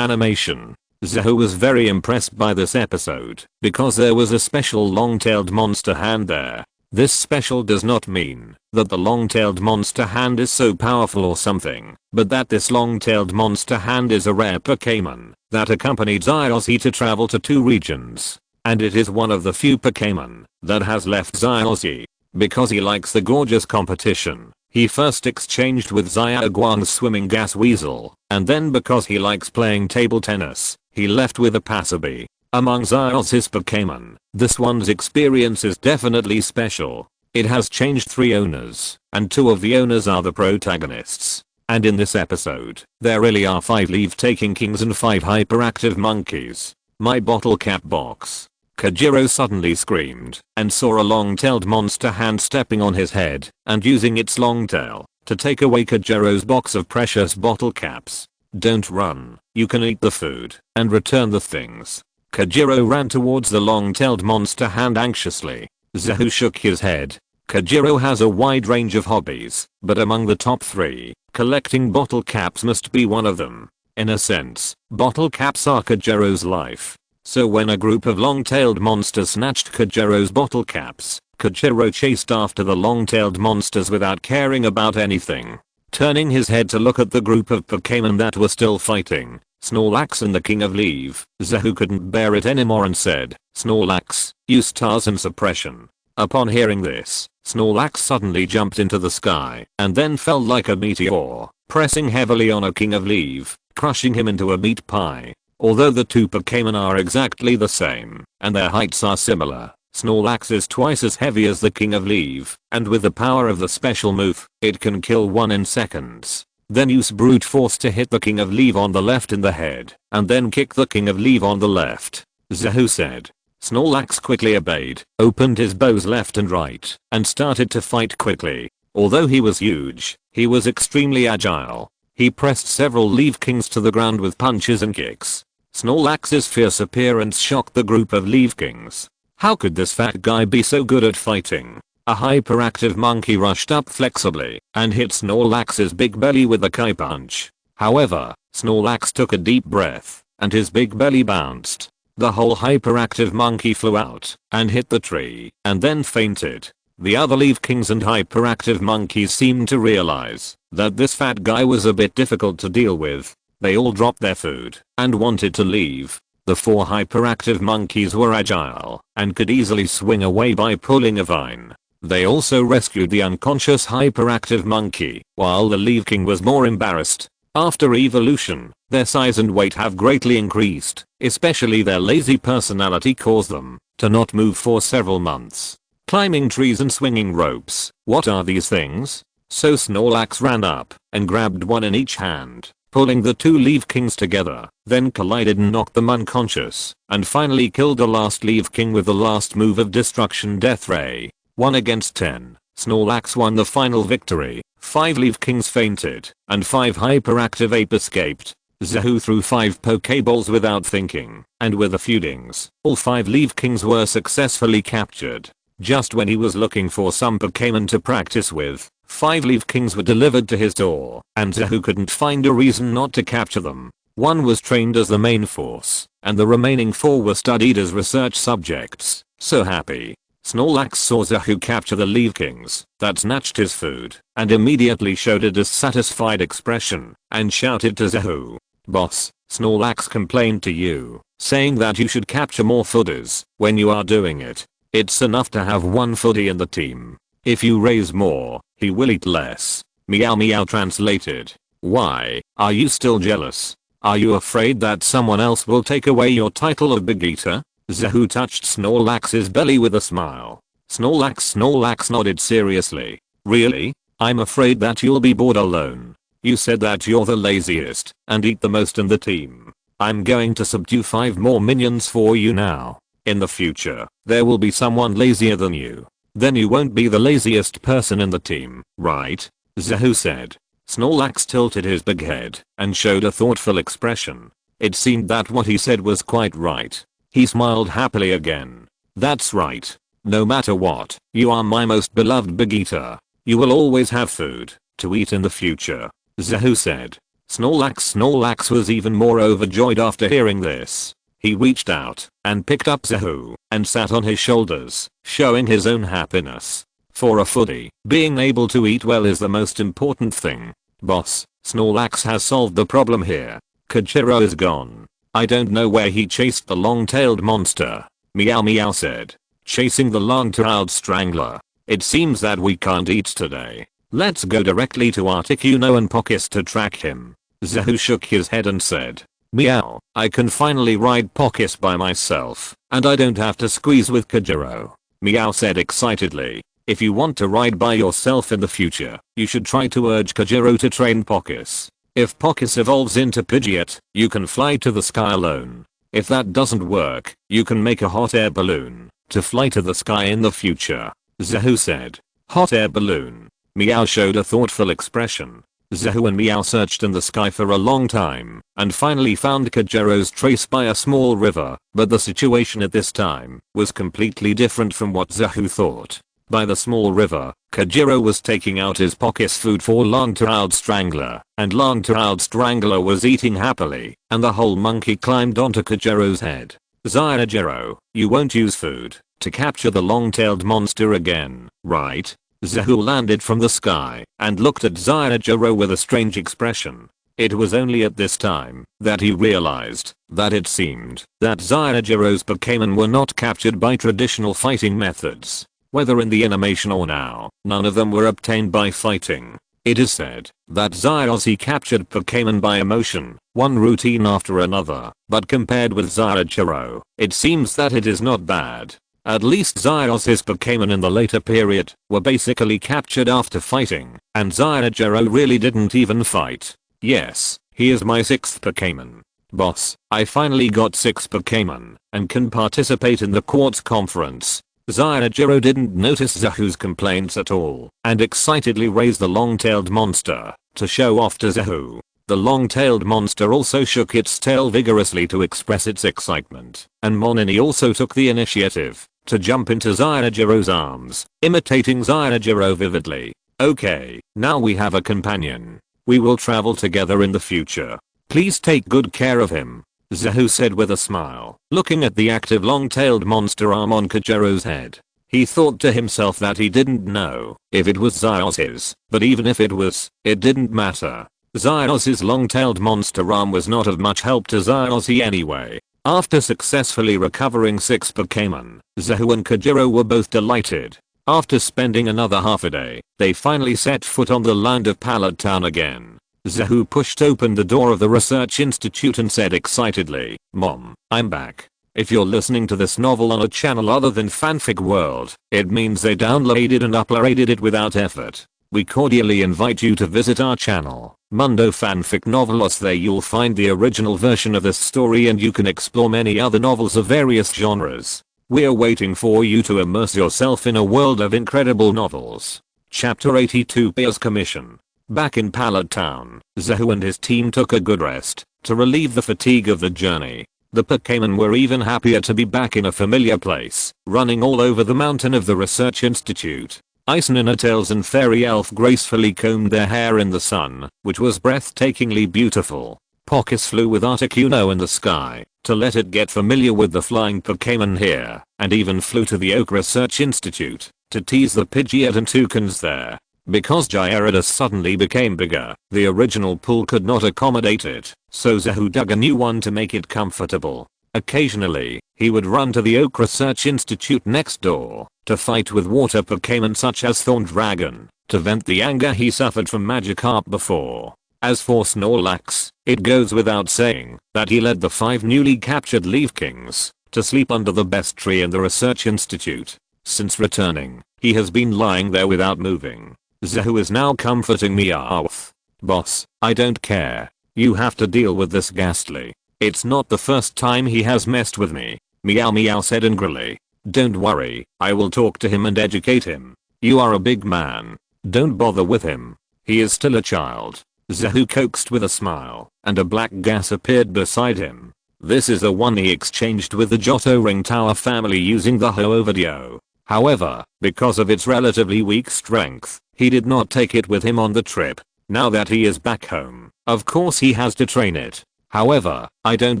animation. Zehu was very impressed by this episode, because there was a special long-tailed monster hand there. This special does not mean that the long-tailed monster hand is so powerful or something, but that this long-tailed monster hand is a rare Pokémon that accompanied Xiaozi to travel to 2 regions. And it is one of the few Pokémon that has left Xiaozi. Because he likes the gorgeous competition, he first exchanged with Xiaoguang's swimming gas weasel, and then because he likes playing table tennis, he left with a Passerby. Among Xiaozi's Pokémon, this one's experience is definitely special. It has changed 3 owners, and 2 of the owners are the protagonists. And in this episode, there really are 5 leaf-taking kings and 5 hyperactive monkeys. My bottle cap box. Kajiro suddenly screamed and saw a long-tailed monster hand stepping on his head and using its long tail to take away Kajiro's box of precious bottle caps. Don't run, you can eat the food and return the things. Kajiro ran towards the long-tailed monster hand anxiously. Zehu shook his head. Kajiro has a wide range of hobbies, but among the top 3, collecting bottle caps must be one of them. In a sense, bottle caps are Kajiro's life. So when a group of long-tailed monsters snatched Kajiro's bottle caps, Kajiro chased after the long-tailed monsters without caring about anything. Turning his head to look at the group of Pokémon that were still fighting, Snorlax and the King of Leaf, Zehu couldn't bear it anymore and said, "Snorlax, use stars and suppression." Upon hearing this, Snorlax suddenly jumped into the sky and then fell like a meteor, pressing heavily on a King of Leaf, crushing him into a meat pie. Although the 2 Pokémon are exactly the same, and their heights are similar, Snorlax is twice as heavy as the King of Leaf, and with the power of the special move, it can kill one in seconds. Then use brute force to hit the King of Leaf on the left in the head, and then kick the King of Leaf on the left, Zehu said. Snorlax quickly obeyed, opened his bows left and right, and started to fight quickly. Although he was huge, he was extremely agile. He pressed several Leaf Kings to the ground with punches and kicks. Snorlax's fierce appearance shocked the group of Leaf Kings. How could this fat guy be so good at fighting? A hyperactive monkey rushed up flexibly and hit Snorlax's big belly with a Kai punch. However, Snorlax took a deep breath and his big belly bounced. The whole hyperactive monkey flew out and hit the tree and then fainted. The other Leaf Kings and hyperactive monkeys seemed to realize that this fat guy was a bit difficult to deal with. They all dropped their food and wanted to leave. The 4 hyperactive monkeys were agile and could easily swing away by pulling a vine. They also rescued the unconscious hyperactive monkey, while the Leaf King was more embarrassed. After evolution, their size and weight have greatly increased, especially their lazy personality caused them to not move for several months. Climbing trees and swinging ropes, what are these things? So Snorlax ran up and grabbed one in each hand, pulling the 2 Leaf Kings together, then collided and knocked them unconscious, and finally killed the last Leaf King with the last move of Destruction Death Ray. 1 against 10, Snorlax won the final victory. 5 Leaf Kings fainted, and 5 hyperactive ape escaped. Zahoo threw 5 Pokeballs without thinking, and with a few dings, all 5 Leaf Kings were successfully captured. Just when he was looking for some Pokémon to practice with, 5 Leaf Kings were delivered to his door, and Zahoo couldn't find a reason not to capture them. 1 was trained as the main force, and the remaining 4 were studied as research subjects. So happy. Snorlax saw Zahoo capture the Leaf Kings that snatched his food, and immediately showed a dissatisfied expression, and shouted to Zahoo, "Boss, Snorlax complained to you, saying that you should capture more foodies when you are doing it. It's enough to have 1 foodie in the team. If you raise more, he will eat less." Meow meow translated. Why, are you still jealous? Are you afraid that someone else will take away your title of Big Eater? Zahoo touched Snorlax's belly with a smile. Snorlax nodded seriously. Really? I'm afraid that you'll be bored alone. You said that you're the laziest and eat the most in the team. I'm going to subdue 5 more minions for you now. In the future, there will be someone lazier than you. Then you won't be the laziest person in the team, right? Zahoo said. Snorlax tilted his big head and showed a thoughtful expression. It seemed that what he said was quite right. He smiled happily again. That's right. No matter what, you are my most beloved Big Eater. You will always have food to eat in the future, Zahoo said. Snorlax was even more overjoyed after hearing this. He reached out and picked up Zahoo and sat on his shoulders, showing his own happiness. For a foodie, being able to eat well is the most important thing. Boss, Snorlax has solved the problem here. Kajiro is gone. I don't know where he chased the long-tailed monster. Meow meow said. Chasing the long-tailed strangler. It seems that we can't eat today. Let's go directly to Articuno and Pockets to track him. Zahoo shook his head and said. Meow, I can finally ride Pockets by myself, and I don't have to squeeze with Kajiro. Meow said excitedly. If you want to ride by yourself in the future, you should try to urge Kajiro to train Pockets. If Pockets evolves into Pidgeot, you can fly to the sky alone. If that doesn't work, you can make a hot air balloon to fly to the sky in the future, Zahoo said. Hot air balloon. Meow showed a thoughtful expression. Zahoo and Meow searched in the sky for a long time and finally found Kajiro's trace by a small river, but the situation at this time was completely different from what Zahoo thought. By the small river, Kajiro was taking out his Pocket's food for Long-tailed Strangler, and Long-tailed Strangler was eating happily, and the whole monkey climbed onto Kajiro's head. Zyajiro, you won't use food to capture the long-tailed monster again, right? Zahoo landed from the sky and looked at Zyajiro with a strange expression. It was only at this time that he realized that it seemed that Zyajir's Pokémon were not captured by traditional fighting methods. Whether in the animation or now, none of them were obtained by fighting. It is said that Zyajiro captured Pokémon by emotion, one routine after another, but compared with Zyajiro, it seems that it is not bad. At least Zyajir's Pokémon in the later period were basically captured after fighting, and Zyajiro really didn't even fight. Yes, he is my 6th Pokémon. Boss, I finally got 6 Pokémon, and can participate in the Quartz Conference. Zyajiro didn't notice Zahu's complaints at all and excitedly raised the long-tailed monster to show off to Zahu. The long-tailed monster also shook its tail vigorously to express its excitement, and Monini also took the initiative to jump into Zyaijiro's arms, imitating Zyajiro vividly. Okay, now we have a companion. We will travel together in the future. Please take good care of him, Zahu said with a smile, looking at the active long-tailed monster arm on Kajiro's head. He thought to himself that he didn't know if it was Zyos's, but even if it was, it didn't matter. Zyos's long-tailed monster arm was not of much help to Zyos anyway. After successfully recovering 6 Pokémon, Zahu and Kajiro were both delighted. After spending another half a day, they finally set foot on the land of Pallet Town again. Zahu pushed open the door of the research institute and said excitedly, "Mom, I'm back. If you're listening to this novel on a channel other than Fanfic World, it means they downloaded and uploaded it without effort. We cordially invite you to visit our channel, Mundo Fanfic Novelos. There you'll find the original version of this story and you can explore many other novels of various genres. We're waiting for you to immerse yourself in a world of incredible novels." Chapter 82 Pia's Commission. Back in Pallet Town, Zahu and his team took a good rest to relieve the fatigue of the journey. The Pokémon were even happier to be back in a familiar place, running all over the mountain of the research institute. Ice Ninetales and Fairy Elf gracefully combed their hair in the sun, which was breathtakingly beautiful. Pockets flew with Articuno in the sky to let it get familiar with the flying Pokémon here, and even flew to the Oak Research Institute to tease the Pidgeot and Toucans there. Because Gyarados suddenly became bigger, the original pool could not accommodate it, so Zahu dug a new one to make it comfortable. Occasionally, he would run to the Oak Research Institute next door to fight with water Pokémon such as Thorndragon to vent the anger he suffered from Magikarp before. As for Snorlax, it goes without saying that he led the 5 newly captured Leaf Kings to sleep under the best tree in the Research Institute. Since returning, he has been lying there without moving. Zahu is now comforting Meowth. "Boss, I don't care. You have to deal with this Ghastly. It's not the first time he has messed with me," Meow Meow said angrily. "Don't worry, I will talk to him and educate him. You are a big man. Don't bother with him. He is still a child." Zahu coaxed with a smile, and a black gas appeared beside him. This is the one he exchanged with the Johto Ring Tower family using the Ho-Oh video. However, because of its relatively weak strength, he did not take it with him on the trip. Now that he is back home, of course he has to train it. However, I don't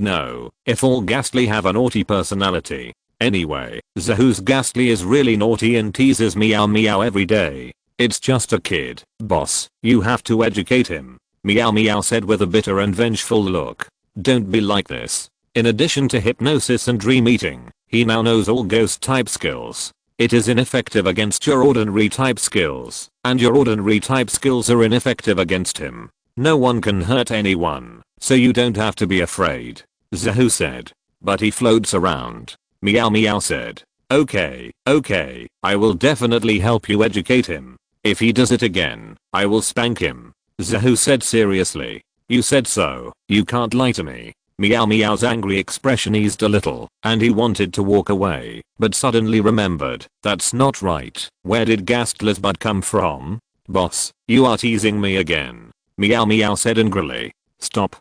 know if all Ghastly have a naughty personality. Anyway, Zahu's Ghastly is really naughty and teases Meow Meow every day. "It's just a kid, boss. You have to educate him," Meow Meow said with a bitter and vengeful look. "Don't be like this." In addition to hypnosis and dream eating, he now knows all ghost type skills. It is ineffective against your ordinary type skills, and your ordinary type skills are ineffective against him. No one can hurt anyone, so you don't have to be afraid, Zahu said. "But he floats around," Meow Meow said. Okay, I will definitely help you educate him. If he does it again, I will spank him," Zahu said seriously. "You said so. You can't lie to me." Meow Meow's angry expression eased a little, and he wanted to walk away, but suddenly remembered, that's not right. Where did Gastly's bud come from? "Boss, you are teasing me again," Meow Meow said angrily. Stop,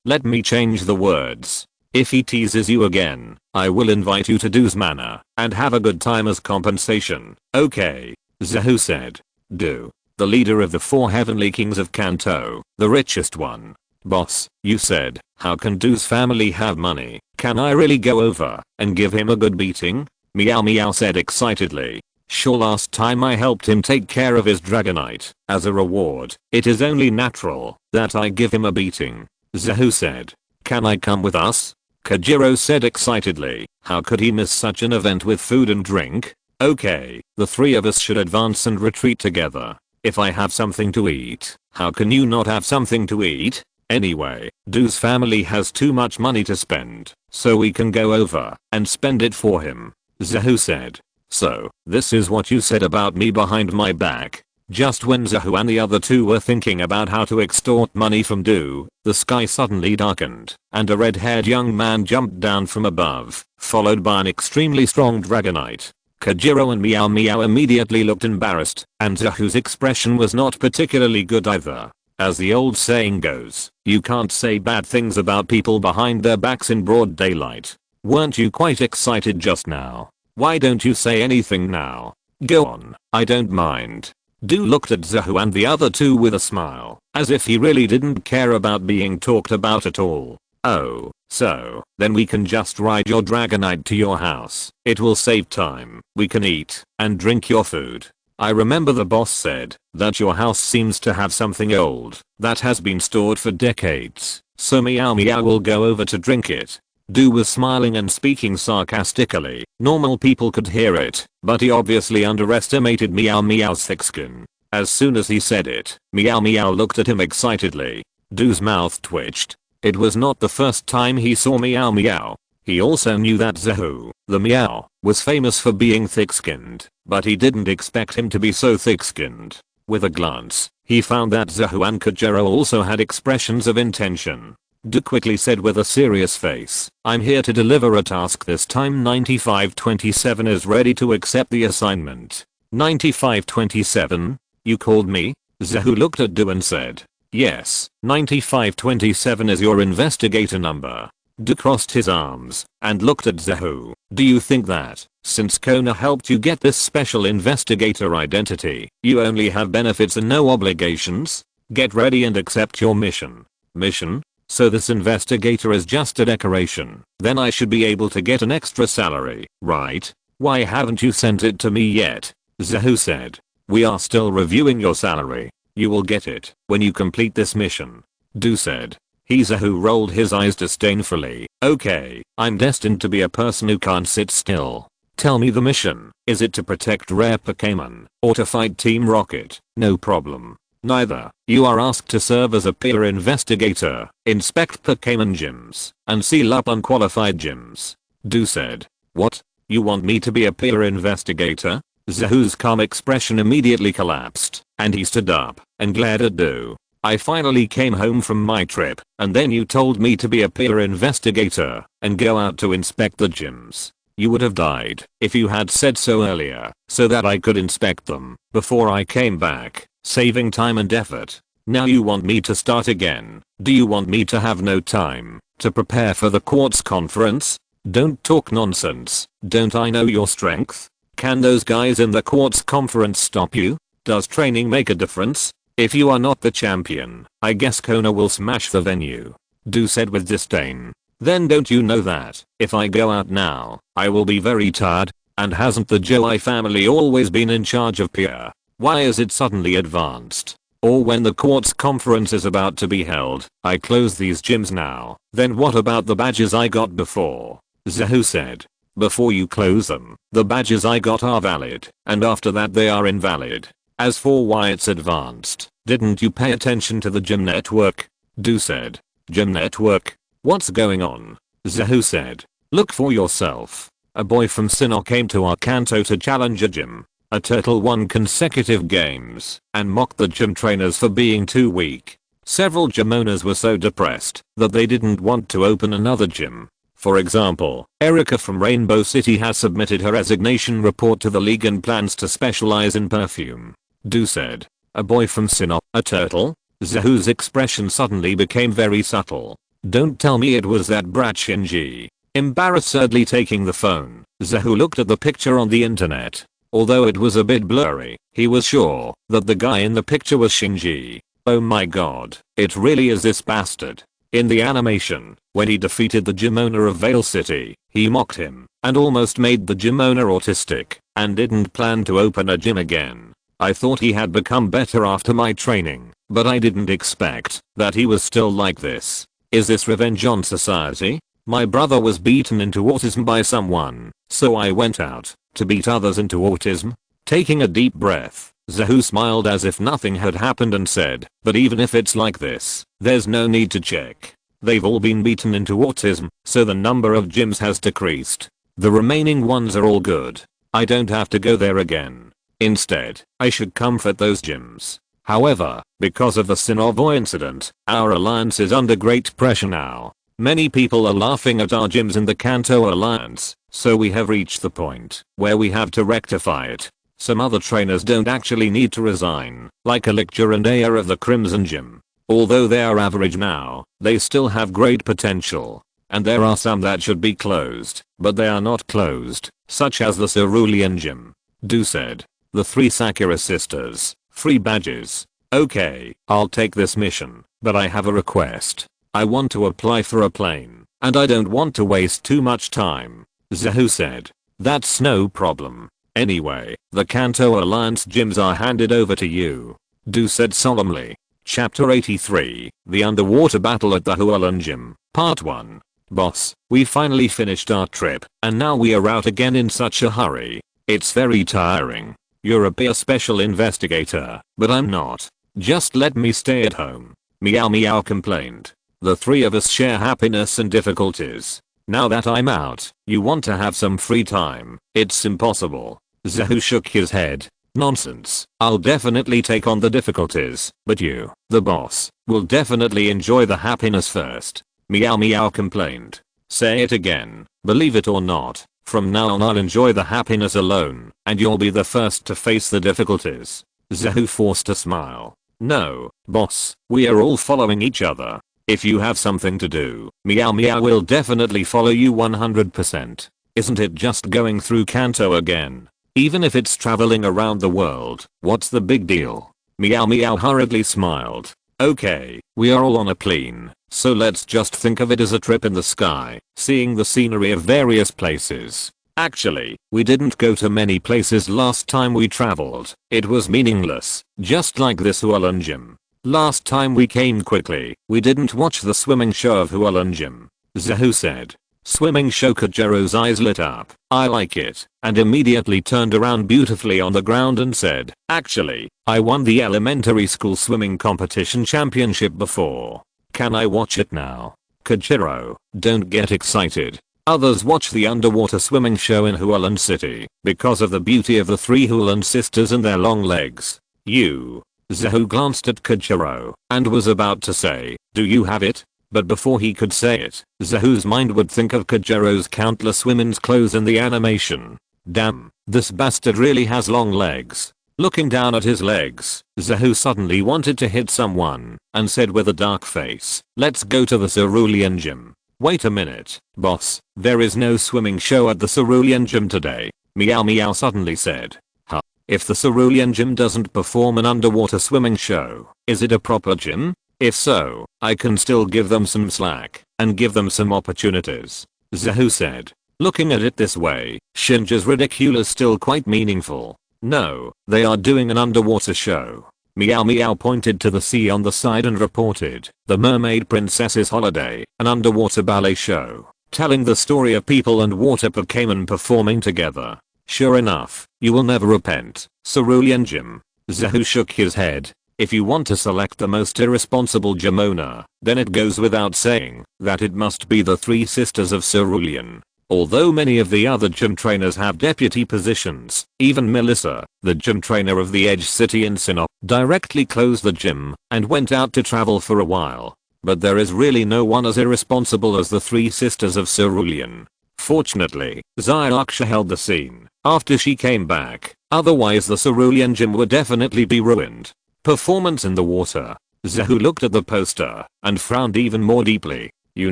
let me change the words. "If he teases you again, I will invite you to Do's Manor and have a good time as compensation." "Okay," Zahu said. Do, the leader of the 4 heavenly kings of Kanto, the richest one. "Boss, you said, how can Do's family have money? Can I really go over and give him a good beating?" Meow Meow said excitedly. "Sure, last time I helped him take care of his Dragonite. As a reward, it is only natural that I give him a beating," Zahu said. "Can I come with us?" Kajiro said excitedly. How could he miss such an event with food and drink? "Okay, the 3 of us should advance and retreat together. If I have something to eat, how can you not have something to eat? Anyway, Do's family has too much money to spend, so we can go over and spend it for him," Zahu said. "So, this is what you said about me behind my back." Just when Zahu and the other 2 were thinking about how to extort money from Do, the sky suddenly darkened, and a red-haired young man jumped down from above, followed by an extremely strong Dragonite. Kajiro and Meow Meow immediately looked embarrassed, and Zahu's expression was not particularly good either. As the old saying goes, you can't say bad things about people behind their backs in broad daylight. Weren't you quite excited just now? Why don't you say anything now? Go on, I don't mind. Du looked at Zahu and the other two with a smile, as if he really didn't care about being talked about at all. Oh, so, then we can just ride your Dragonite to your house. It will save time. We can eat and drink your food. I remember the boss said that your house seems to have something old that has been stored for decades, so Meow Meow will go over to drink it. Du was smiling and speaking sarcastically. Normal people could hear it, but he obviously underestimated Meow Meow's thick skin. As soon as he said it, Meow Meow looked at him excitedly. Du's mouth twitched. It was not the first time he saw Meow Meow. He also knew that Zahu, the Meow, was famous for being thick-skinned, but he didn't expect him to be so thick-skinned. With a glance, he found that Zahu and Kajiro also had expressions of intention. Du quickly said with a serious face, I'm here to deliver a task this time. 9527 is ready to accept the assignment. 9527? You called me? Zahu looked at Du and said, yes, 9527 is your investigator number. Du crossed his arms and looked at Zahu. Do you think that, since Kona helped you get this special investigator identity, you only have benefits and no obligations? Get ready and accept your mission. Mission? So this investigator is just a decoration. Then I should be able to get an extra salary, right? Why haven't you sent it to me yet? Zahu said. We are still reviewing your salary. You will get it when you complete this mission. Du said. Zahu rolled his eyes disdainfully. Okay, I'm destined to be a person who can't sit still. Tell me the mission. Is it to protect rare Pokémon or to fight Team Rocket? No problem. Neither. You are asked to serve as a peer investigator, inspect Pokémon gyms, and seal up unqualified gyms. Du said. What? You want me to be a peer investigator? Zahu's calm expression immediately collapsed, and he stood up and glared at Du. I finally came home from my trip, and then you told me to be a peer investigator and go out to inspect the gyms. You would have died if you had said so earlier, so that I could inspect them before I came back, saving time and effort. Now you want me to start again. Do you want me to have no time to prepare for the Quartz conference? Don't talk nonsense. Don't I know your strength? Can those guys in the Quartz conference stop you? Does training make a difference? If you are not the champion, I guess Kona will smash the venue. Du said with disdain. Then don't you know that, if I go out now, I will be very tired? And hasn't the Joey family always been in charge of peer? Why is it suddenly advanced? Or when the Quartz conference is about to be held, I close these gyms now. Then what about the badges I got before? Zahu said. Before you close them, the badges I got are valid, and after that they are invalid. As for why it's advanced, didn't you pay attention to the gym network? Du said. Gym network? What's going on? Zahu said. Look for yourself. A boy from Sinnoh came to our Kanto to challenge a gym. A turtle won consecutive games and mocked the gym trainers for being too weak. Several gym owners were so depressed that they didn't want to open another gym. For example, Erica from Rainbow City has submitted her resignation report to the league and plans to specialize in perfume. Du said. A boy from Sinnoh, a turtle? Zahu's expression suddenly became very subtle. Don't tell me it was that brat Shinji. Embarrassedly taking the phone, Zahu looked at the picture on the internet. Although it was a bit blurry, he was sure that the guy in the picture was Shinji. Oh my god, it really is this bastard. In the animation, when he defeated the gym owner of Vale City, he mocked him and almost made the gym owner autistic and didn't plan to open a gym again. I thought he had become better after my training, but I didn't expect that he was still like this. Is this revenge on society? My brother was beaten into autism by someone, so I went out to beat others into autism. Taking a deep breath, Zahu smiled as if nothing had happened and said, but even if it's like this, there's no need to check. They've all been beaten into autism, so the number of gyms has decreased. The remaining ones are all good. I don't have to go there again. Instead, I should comfort those gyms. However, because of the Sinnoh incident, our alliance is under great pressure now. Many people are laughing at our gyms in the Kanto Alliance, so we have reached the point where we have to rectify it. Some other trainers don't actually need to resign, like Elixir and Aya of the Crimson Gym. Although they are average now, they still have great potential. And there are some that should be closed, but they are not closed, such as the Cerulean Gym. Do said. The 3 Sakura sisters. Free badges. Okay, I'll take this mission, but I have a request. I want to apply for a plane, and I don't want to waste too much time. Zahu said. That's no problem. Anyway, the Kanto Alliance gyms are handed over to you. Do said solemnly. Chapter 83, The Underwater Battle at the Hualan Gym, Part 1. Boss, we finally finished our trip, and now we are out again in such a hurry. It's very tiring. You're a peer special investigator, but I'm not. Just let me stay at home. Meow meow complained. The 3 of us share happiness and difficulties. Now that I'm out, you want to have some free time. It's impossible. Zahu shook his head. Nonsense. I'll definitely take on the difficulties, but you, the boss, will definitely enjoy the happiness first. Meow meow complained. Say it again. Believe it or not, from now on I'll enjoy the happiness alone, and you'll be the first to face the difficulties. Zahu forced a smile. No, boss, we are all following each other. If you have something to do, Meow Meow will definitely follow you 100%. Isn't it just going through Kanto again? Even if it's traveling around the world, what's the big deal? Meow Meow hurriedly smiled. Okay, we are all on a plane, so let's just think of it as a trip in the sky, seeing the scenery of various places. Actually, we didn't go to many places last time we traveled. It was meaningless, just like this Hualan Gym. Last time we came quickly, we didn't watch the swimming show of Hualan Gym. Zahu said. Swimming show. Kojiro's eyes lit up. I like it, and immediately turned around beautifully on the ground and said, actually, I won the elementary school swimming competition championship before. Can I watch it now? Kojiro, don't get excited. Others watch the underwater swimming show in Hualan City because of the beauty of the 3 Hualan sisters and their long legs. You. Zahu glanced at Kojiro and was about to say, do you have it? But before he could say it, Zahu's mind would think of Kojiro's countless women's clothes in the animation. Damn, this bastard really has long legs. Looking down at his legs, Zahu suddenly wanted to hit someone and said with a dark face, let's go to the Cerulean Gym. Wait a minute, boss, there is no swimming show at the Cerulean Gym today. Meow Meow suddenly said. Huh? If the Cerulean Gym doesn't perform an underwater swimming show, is it a proper gym? If so, I can still give them some slack and give them some opportunities. Zahu said. Looking at it this way, Shinja's ridiculous still quite meaningful. No, they are doing an underwater show. Meow Meow pointed to the sea on the side and reported, the Mermaid Princess's Holiday, an underwater ballet show, telling the story of people and water Pokémon performing together. Sure enough, you will never repent. Cerulean Gym. Zahu shook his head. If you want to select the most irresponsible gym owner, then it goes without saying that it must be the 3 sisters of Cerulean. Although many of the other gym trainers have deputy positions, even Melissa, the gym trainer of the Edge City in SYNOPSIS, directly closed the gym and went out to travel for a while. But there is really no one as irresponsible as the 3 sisters of Cerulean. Fortunately, Xiaoxia held the scene after she came back, otherwise the Cerulean Gym would definitely be ruined. Performance in the water. Zahu looked at the poster and frowned even more deeply. You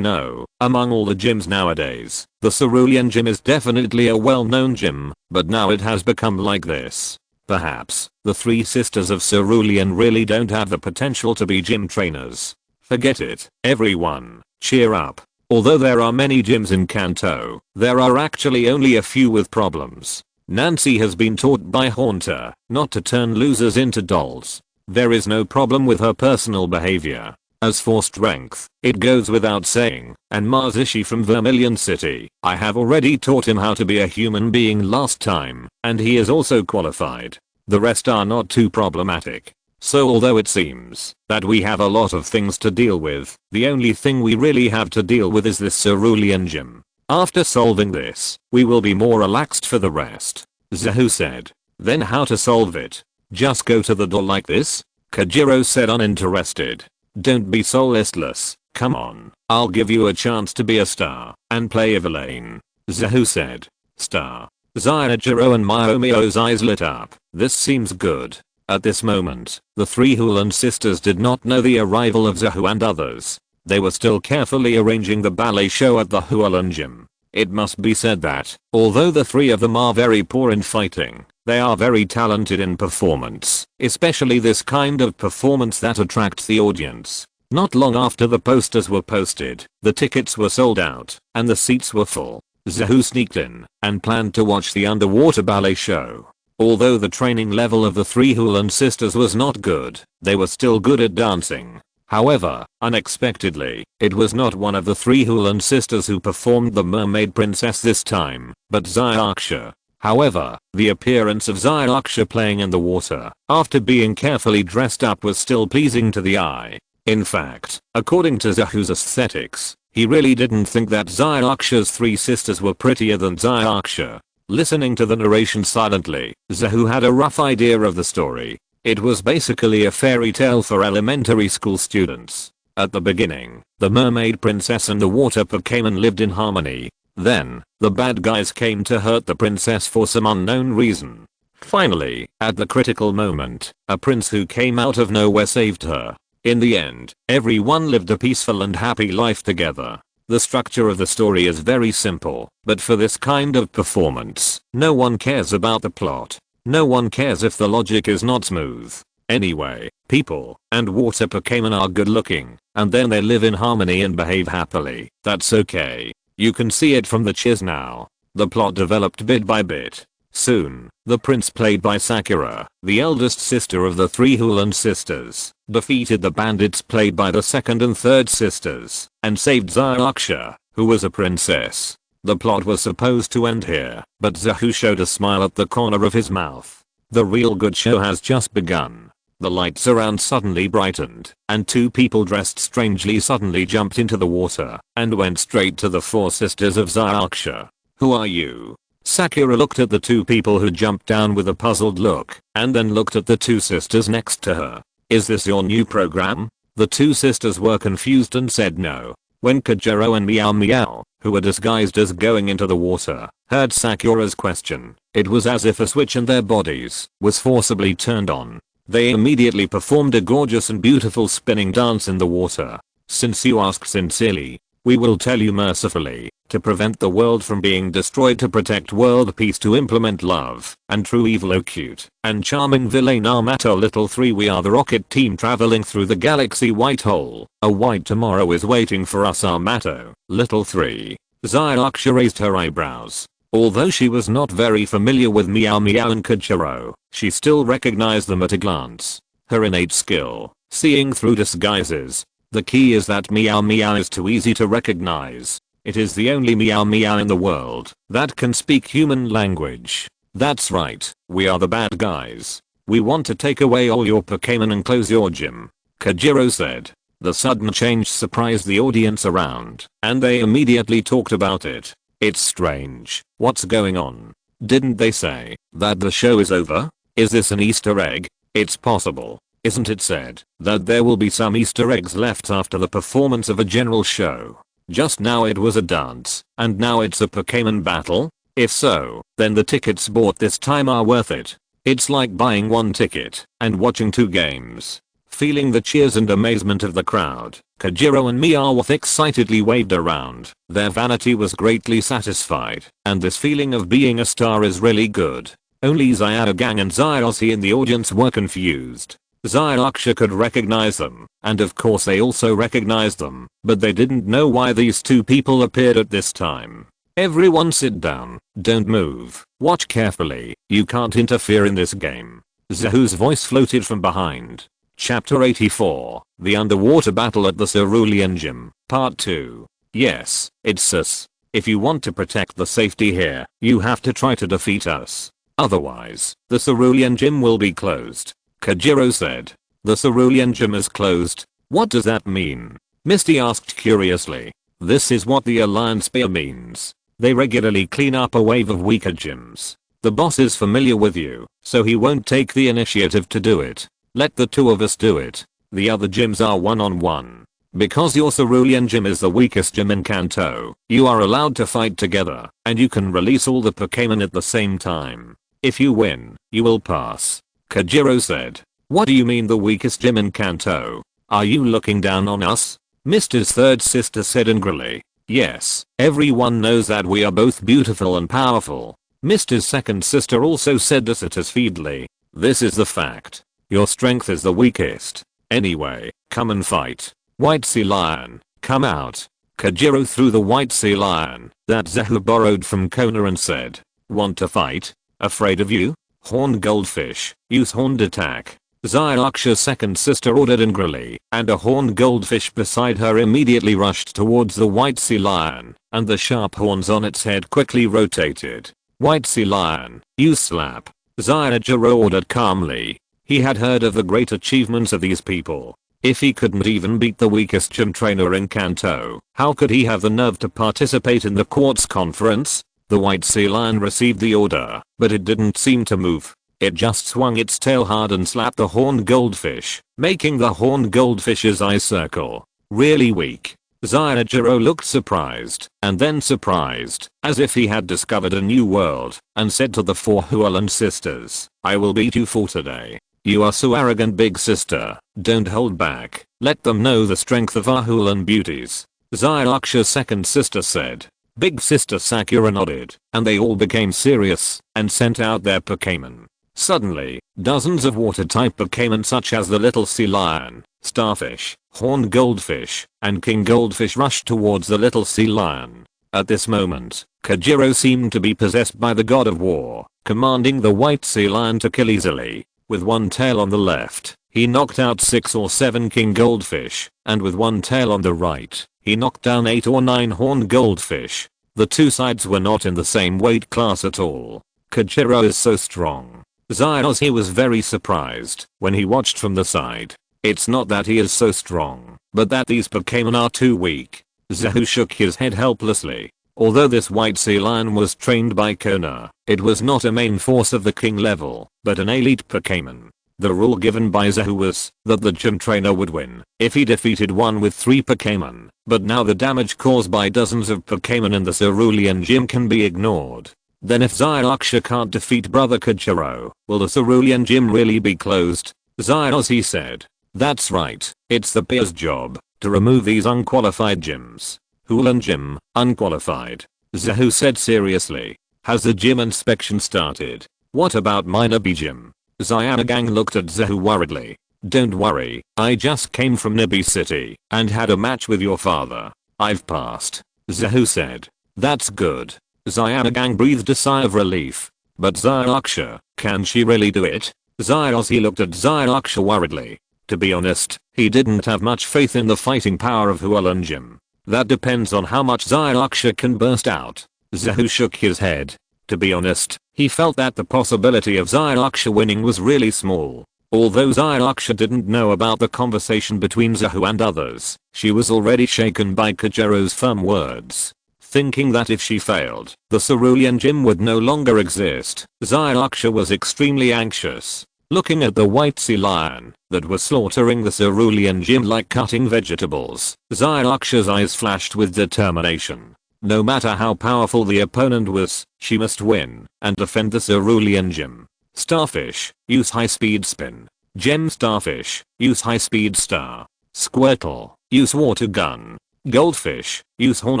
know, among all the gyms nowadays, the Cerulean Gym is definitely a well-known gym, but now it has become like this. Perhaps, the 3 sisters of Cerulean really don't have the potential to be gym trainers. Forget it, everyone, cheer up. Although there are many gyms in Kanto, there are actually only a few with problems. Nancy has been taught by Haunter not to turn losers into dolls. There is no problem with her personal behavior. As for strength, it goes without saying, and Mazishi from Vermilion City, I have already taught him how to be a human being last time, and he is also qualified. The rest are not too problematic. So although it seems that we have a lot of things to deal with, the only thing we really have to deal with is this Cerulean Gym. After solving this, we will be more relaxed for the rest. Zahu said. Then how to solve it? Just go to the door like this? Kojiro said uninterested. Don't be so listless. Come on, I'll give you a chance to be a star and play Evelyn. Zahu said. Star. Zyajiro and Mayomio's eyes lit up. This seems good. At this moment, the three Hulan sisters did not know the arrival of Zahu and others. They were still carefully arranging the ballet show at the Hulan gym. It must be said that, although the three of them are very poor in fighting, they are very talented in performance, especially this kind of performance that attracts the audience. Not long after the posters were posted, the tickets were sold out, and the seats were full. Zahu sneaked in and planned to watch the underwater ballet show. Although the training level of the three Hulan sisters was not good, they were still good at dancing. However, unexpectedly, it was not one of the three Hulan sisters who performed the Mermaid Princess this time, but Zyarksha. However, the appearance of Zyarksha playing in the water, after being carefully dressed up, was still pleasing to the eye. In fact, according to Zahu's aesthetics, he really didn't think that Zyarksha's three sisters were prettier than Zyarksha. Listening to the narration silently, Zahu had a rough idea of the story. It was basically a fairy tale for elementary school students. At the beginning, the mermaid princess and the water Pokémon lived in harmony. Then, the bad guys came to hurt the princess for some unknown reason. Finally, at the critical moment, a prince who came out of nowhere saved her. In the end, everyone lived a peaceful and happy life together. The structure of the story is very simple, but for this kind of performance, no one cares about the plot. No one cares if the logic is not smooth. Anyway, people and water Pokémon are good looking, and then they live in harmony and behave happily. That's okay. You can see it from the cheers now. The plot developed bit by bit. Soon, the prince, played by Sakura, the eldest sister of the three Hulan sisters, defeated the bandits played by the second and third sisters, and saved Zyarksha, who was a princess. The plot was supposed to end here, but Zahu showed a smile at the corner of his mouth. The real good show has just begun. The lights around suddenly brightened, and two people dressed strangely suddenly jumped into the water, and went straight to the four sisters of Zyarksha. Who are you? Sakura looked at the two people who jumped down with a puzzled look, and then looked at the two sisters next to her. Is this your new program? The two sisters were confused and said no. When Kajiro and Meow Meow, who were disguised as going into the water, heard Sakura's question, it was as if a switch in their bodies was forcibly turned on. They immediately performed a gorgeous and beautiful spinning dance in the water. Since you ask sincerely, we will tell you mercifully. To prevent the world from being destroyed, to protect world peace, to implement love and true evil, oh cute and charming villain Amato little 3, we are the rocket team traveling through the galaxy white hole. A white tomorrow is waiting for us, Amato little 3. Zyarksha raised her eyebrows. Although she was not very familiar with Meow Meow and Kajiro, she still recognized them at a glance. Her innate skill, seeing through disguises. The key is that Meow Meow is too easy to recognize. It is the only Meow Meow in the world that can speak human language. That's right, we are the bad guys. We want to take away all your Pokémon and close your gym. Kajiro said. The sudden change surprised the audience around, and they immediately talked about it. It's strange. What's going on? Didn't they say that the show is over? Is this an Easter egg? It's possible. Isn't it said that there will be some Easter eggs left after the performance of a general show? Just now it was a dance, and now it's a Pokémon battle? If so, then the tickets bought this time are worth it. It's like buying one ticket and watching two games. Feeling the cheers and amazement of the crowd, Kajiro and Meowth excitedly waved around. Their vanity was greatly satisfied, and this feeling of being a star is really good. Only Zyargang and Zyarossi in the audience were confused. Zyarksha could recognize them, and of course they also recognized them, but they didn't know why these two people appeared at this time. Everyone sit down, don't move, watch carefully, you can't interfere in this game. Zahu's voice floated from behind. Chapter 84, The Underwater Battle at the Cerulean Gym, Part 2. Yes, it's us. If you want to protect the safety here, you have to try to defeat us. Otherwise, the Cerulean Gym will be closed. Kajiro said. The Cerulean Gym is closed? What does that mean? Misty asked curiously. This is what the Alliance Spear means. They regularly clean up a wave of weaker gyms. The boss is familiar with you, so he won't take the initiative to do it. Let the two of us do it. The other gyms are one-on-one. Because your cerulean gym is the weakest gym in Kanto, you are allowed to fight together, and you can release all the Pokémon at the same time. If you win, you will pass. Kajiro said. What do you mean the weakest gym in Kanto? Are you looking down on us? Mister's third sister said angrily. Yes, everyone knows that we are both beautiful and powerful. Mister's second sister also said this satisfiedly. This is the fact. Your strength is the weakest. Anyway, come and fight. White Sea Lion, come out. Kajiro threw the White Sea Lion that Zehu borrowed from Kona and said. Want to fight? Afraid of you? Horned Goldfish, use Horned Attack. Zylaksha's second sister ordered angrily, and a horned goldfish beside her immediately rushed towards the White Sea Lion, and the sharp horns on its head quickly rotated. White Sea Lion, use Slap. Zyajiro ordered calmly. He had heard of the great achievements of these people. If he couldn't even beat the weakest gym trainer in Kanto, how could he have the nerve to participate in the Quartz Conference? The White Sea Lion received the order, but it didn't seem to move. It just swung its tail hard and slapped the horned goldfish, making the horned goldfish's eyes circle. Really weak. Zyajiro looked surprised, and then surprised, as if he had discovered a new world, and said to the four Hualan sisters, I will beat you for today. You are so arrogant, big sister. Don't hold back. Let them know the strength of our Hualan beauties. Zylaksha's second sister said. Big sister Sakura nodded, and they all became serious, and sent out their Pokémon. Suddenly, dozens of water-type Pokémon such as the little sea lion, starfish, horned goldfish, and king goldfish rushed towards the little sea lion. At this moment, Kajiro seemed to be possessed by the god of war, commanding the White Sea Lion to kill easily. With one tail on the left, he knocked out 6 or 7 king goldfish, and with one tail on the right, he knocked down 8 or 9 horned goldfish. The two sides were not in the same weight class at all. Kajiro is so strong. Zyos was very surprised when he watched from the side. It's not that he is so strong, but that these Pokémon are too weak. Zehu shook his head helplessly. Although this White Sea Lion was trained by Kona, it was not a main force of the king level, but an elite Pokémon. The rule given by Zehu was that the gym trainer would win if he defeated one with 3 Pokémon, but now the damage caused by dozens of Pokémon in the Cerulean gym can be ignored. Then if Zylaksha can't defeat brother Kajiro, will the Cerulean gym really be closed? Zyos said. That's right, it's the peer's job to remove these unqualified gyms. Hualan gym, unqualified. Zehu said seriously. Has the gym inspection started? What about minor B gym? Zyanagang looked at Zehu worriedly. Don't worry, I just came from Nibi City and had a match with your father. I've passed. Zehu said. That's good. Zyanagang breathed a sigh of relief. But Zylaksha, can she really do it? Zyos looked at Zylaksha worriedly. To be honest, he didn't have much faith in the fighting power of Hualan gym. That depends on how much Zylaksha can burst out. Zehu shook his head. To be honest, he felt that the possibility of Zylaksha winning was really small. Although Zylaksha didn't know about the conversation between Zehu and others, she was already shaken by Kajiro's firm words. Thinking that if she failed, the Cerulean gym would no longer exist, Zylaksha was extremely anxious. Looking at the White Sea Lion that was slaughtering the Cerulean gym like cutting vegetables, Zylaksha's eyes flashed with determination. No matter how powerful the opponent was, she must win and defend the Cerulean gym. Starfish, use high-speed spin. Gem Starfish, use high-speed star. Squirtle, use water gun. Goldfish, use horn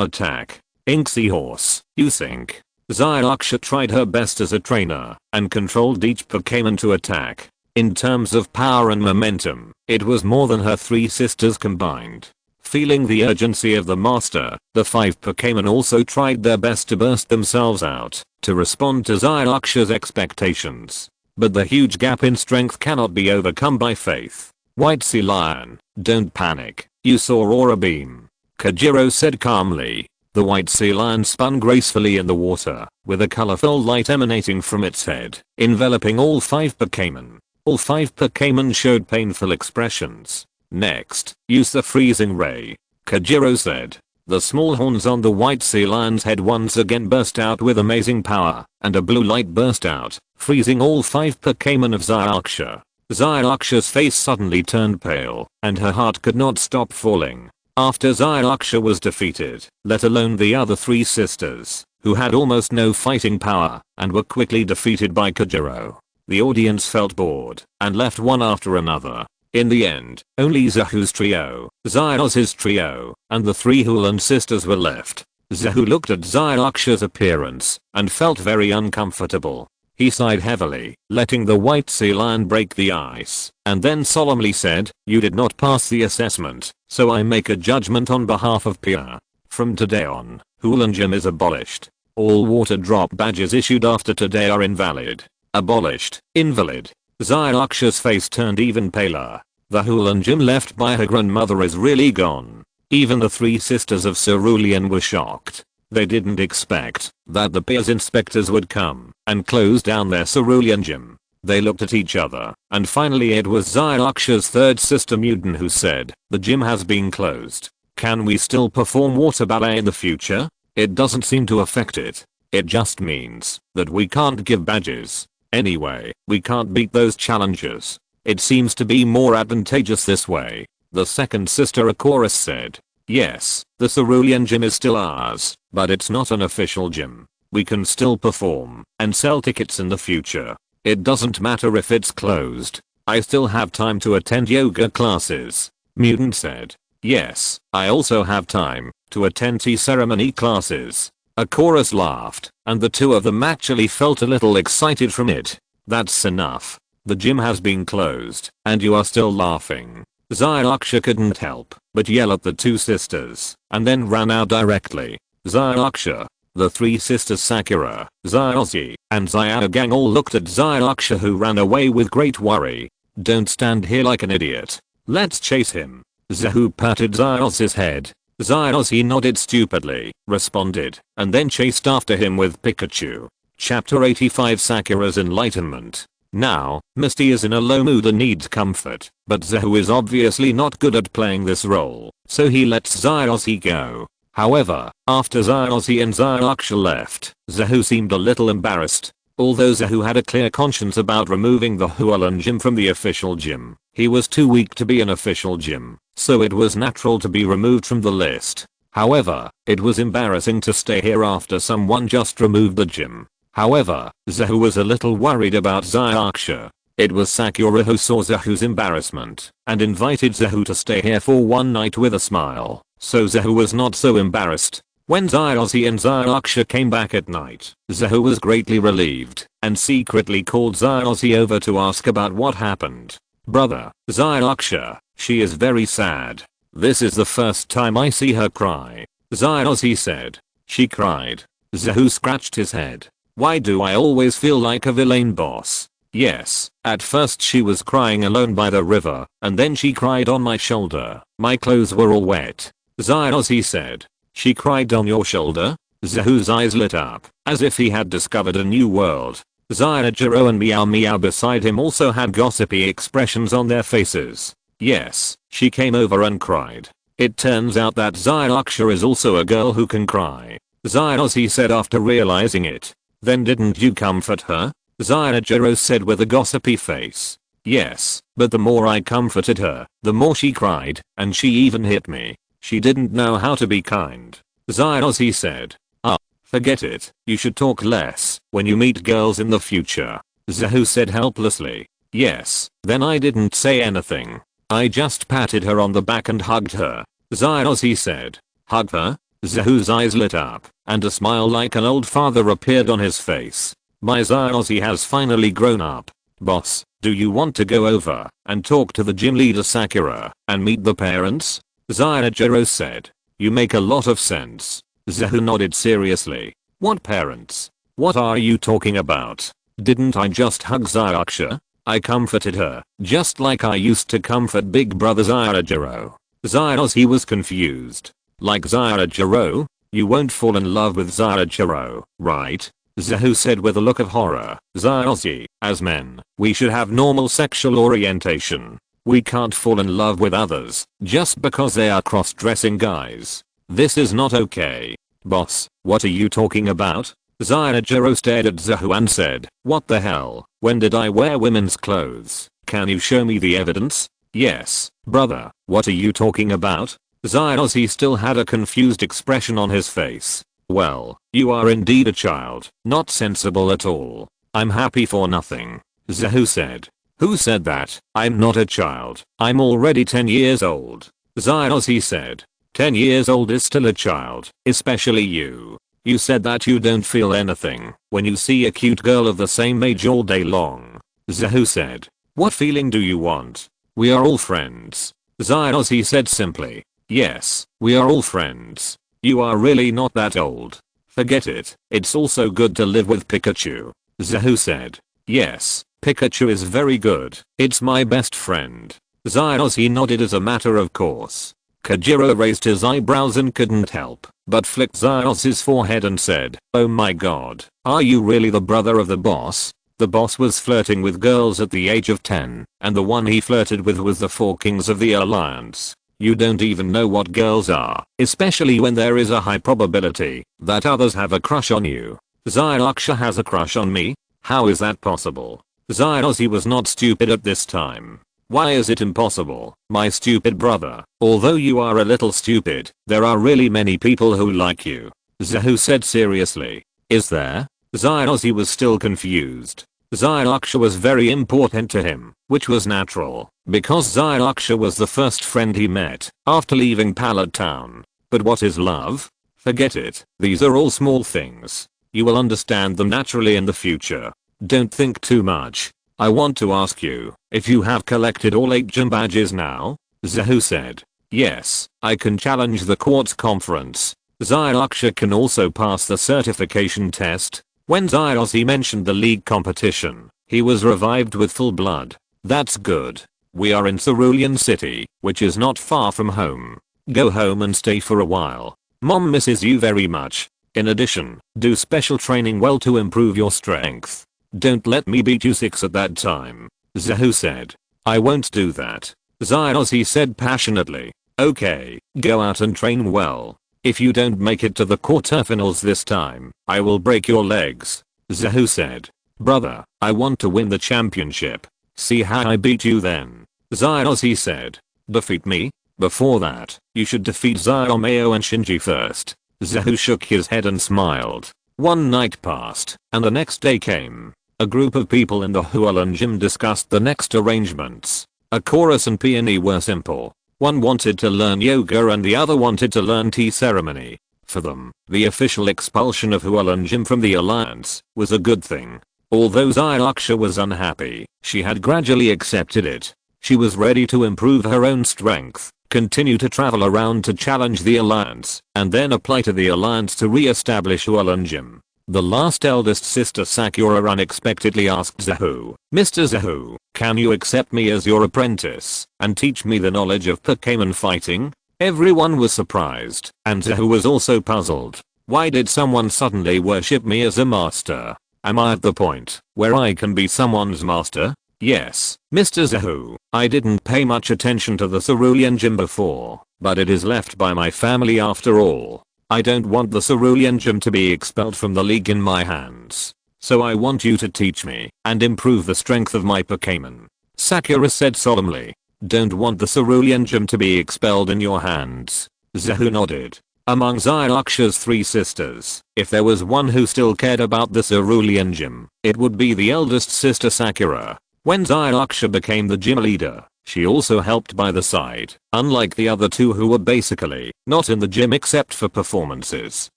attack. Ink Seahorse, use ink. Zylaksha tried her best as a trainer and controlled each Pokémon to attack. In terms of power and momentum, it was more than her 3 sisters combined. Feeling the urgency of the master, the 5 Pokémon also tried their best to burst themselves out to respond to Zylaksha's expectations. But the huge gap in strength cannot be overcome by faith. White Sea Lion, don't panic, you saw Aura Beam. Kajiro said calmly. The White Sea Lion spun gracefully in the water, with a colorful light emanating from its head, enveloping all 5 Pokémon. All 5 Pokémon showed painful expressions. Next, use the freezing ray. Kajiro said. The small horns on the White Sea Lion's head once again burst out with amazing power, and a blue light burst out, freezing all 5 Pokémon of Zylaksha. Zylaksha's face suddenly turned pale, and her heart could not stop falling. After Zyraksha was defeated, let alone the other 3 sisters, who had almost no fighting power, and were quickly defeated by Kojiro, the audience felt bored, and left one after another. In the end, only Zahu's trio, Zyros's trio, and the 3 Hulan sisters were left. Zahu looked at Zyraksha's appearance, and felt very uncomfortable. He sighed heavily, letting the white sea lion break the ice, and then solemnly said, "You did not pass the assessment, so I make a judgment on behalf of Pia. From today on, Hulan Gym is abolished. All water drop badges issued after today are invalid." Abolished, invalid. Zyraksha's face turned even paler. The Hulan Gym left by her grandmother is really gone. Even the 3 sisters of Cerulean were shocked. They didn't expect that the peers inspectors would come and close down their Cerulean Gym. They looked at each other, and finally it was Zyraksha's 3rd sister Mudan who said, "The gym has been closed. Can we still perform water ballet in the future? It doesn't seem to affect it. It just means that we can't give badges. Anyway, we can't beat those challengers. It seems to be more advantageous this way." The 2nd sister a chorus said, "Yes, the Cerulean Gym is still ours, but it's not an official gym. We can still perform and sell tickets in the future. It doesn't matter if it's closed. I still have time to attend yoga classes." Mutant said, "Yes, I also have time to attend tea ceremony classes." A chorus laughed, and the 2 of them actually felt a little excited from it. "That's enough. The gym has been closed, and you are still laughing." Zyraksha couldn't help but yell at the 2 sisters, and then ran out directly. Zyraksha, the 3 sisters Sakura, Zyrosi, and Zyagagang all looked at Zyraksha, who ran away with great worry. "Don't stand here like an idiot. Let's chase him." Zahu patted Zyrosi's head. Zyrosi nodded stupidly, responded, and then chased after him with Pikachu. Chapter 85 Sakura's Enlightenment. Now, Misty is in a low mood and needs comfort, but Zahu is obviously not good at playing this role, so he lets Zyrosi go. However, after Zyrosi and Zyraksha left, Zahu seemed a little embarrassed. Although Zahu had a clear conscience about removing the Hulan Gym from the official gym, he was too weak to be an official gym, so it was natural to be removed from the list. However, it was embarrassing to stay here after someone just removed the gym. However, Zahu was a little worried about Zyraksha. It was Sakura who saw Zahu's embarrassment and invited Zahu to stay here for one night with a smile, so Zahu was not so embarrassed. When Zyrosi and Zyraksha came back at night, Zahu was greatly relieved and secretly called Zyrosi over to ask about what happened. "Brother, Zyraksha, she is very sad. This is the first time I see her cry." Zyrosi said. "She cried?" Zahu scratched his head. "Why do I always feel like a villain boss?" "Yes, at first she was crying alone by the river, and then she cried on my shoulder. My clothes were all wet." Zyrosi said. "She cried on your shoulder?" Zahu's eyes lit up, as if he had discovered a new world. Zyajiro and Meow Meow beside him also had gossipy expressions on their faces. "Yes, she came over and cried. It turns out that Zyraksha is also a girl who can cry." Zyrosi said after realizing it. "Then didn't you comfort her?" Zyajiro said with a gossipy face. "Yes, but the more I comforted her, the more she cried, and she even hit me. She didn't know how to be kind." Zyrosi said. "Ah, forget it. You should talk less when you meet girls in the future." Zahu said helplessly. "Yes, then I didn't say anything. I just patted her on the back and hugged her." Zyrosi said. "Hug her?" Zahu's eyes lit up, and a smile like an old father appeared on his face. "My Zyrosi has finally grown up. Boss, do you want to go over and talk to the gym leader Sakura and meet the parents?" Zyajiro said. "You make a lot of sense." Zahu nodded seriously. "What parents? What are you talking about? Didn't I just hug Zyraksha? I comforted her, just like I used to comfort big brother Zyajiro." Zyrosi was confused. "Like Zyajiro? You won't fall in love with Zyajiro, right?" Zahu said with a look of horror. "Zyrosi, as men, we should have normal sexual orientation. We can't fall in love with others just because they are cross-dressing guys. This is not okay." "Boss, what are you talking about?" Zyajiro stared at Zahu and said, "What the hell? When did I wear women's clothes? Can you show me the evidence?" "Yes, brother, what are you talking about?" Ozzy still had a confused expression on his face. Well, you are indeed a child, not sensible at all. I'm happy for nothing. Zahu said. Who said that? I'm not a child. I'm already 10 years old. Ozzy said. 10 years old is still a child, especially you. You said that you don't feel anything when you see a cute girl of the same age all day long. Zahu said. What feeling do you want? We are all friends. Ozzy said simply. Yes, we are all friends. You are really not that old. Forget it. It's also good to live with Pikachu. Zahu said. Yes, Pikachu is very good. It's my best friend. Ozzy nodded as a matter of course. Kajiro raised his eyebrows and couldn't help but flicked Ozzy's forehead and said, oh my god, are you really the brother of the boss? The boss was flirting with girls at the age of 10, and the one he flirted with was the 4 kings of the Alliance. You don't even know what girls are, especially when there is a high probability that others have a crush on you. Zylaksha has a crush on me? How is that possible? Ozzy was not stupid at this time. Why is it impossible, my stupid brother? Although you are a little stupid, there are really many people who like you. Zahu said seriously. Is there? Ozzy was still confused. Zylaksha was very important to him, which was natural, because Zylaksha was the first friend he met after leaving Pallet Town. But what is love? Forget it, these are all small things. You will understand them naturally in the future. Don't think too much. I want to ask you if you have collected all 8 gym badges now? Zahu said. Yes, I can challenge the quartz conference. Zylaksha can also pass the certification test. When Zylaksha mentioned the league competition, he was revived with full blood. That's good. We are in Cerulean City, which is not far from home. Go home and stay for a while. Mom misses you very much. In addition, do special training well to improve your strength. Don't let me beat you 6 at that time. Zahu said. I won't do that. Zylaksha said passionately. Okay, go out and train well. If you don't make it to the quarterfinals this time, I will break your legs. Zahu said. Brother, I want to win the championship. See how I beat you then. Zylaksha said. Defeat me? Before that, you should defeat Zyomeo and Shinji first. Zahu shook his head and smiled. One night passed, and the next day came. A group of people in the Hualan gym discussed the next arrangements. A chorus and peony were simple. One wanted to learn yoga and the other wanted to learn tea ceremony. For them, the official expulsion of Hualan gym from the Alliance was a good thing. Although Zylaksha was unhappy, she had gradually accepted it. She was ready to improve her own strength, continue to travel around to challenge the Alliance, and then apply to the Alliance to re-establish Hualan gym. The last eldest sister Sakura unexpectedly asked Zahu, Mr. Zahu, can you accept me as your apprentice and teach me the knowledge of Pokémon fighting? Everyone was surprised, and Zahu was also puzzled. Why did someone suddenly worship me as a master? Am I at the point where I can be someone's master? Yes, Mr. Zahu, I didn't pay much attention to the Cerulean gym before, but it is left by my family after all. I don't want the Cerulean gym to be expelled from the league in my hands. So I want you to teach me and improve the strength of my Pokémon. Sakura said solemnly. Don't want the Cerulean gym to be expelled in your hands. Zahu nodded. Among Zylaksha's 3 sisters, if there was one who still cared about the Cerulean gym, it would be the eldest sister Sakura. When Zylaksha became the gym leader, she also helped by the side, unlike the other 2 who were basically not in the gym except for performances.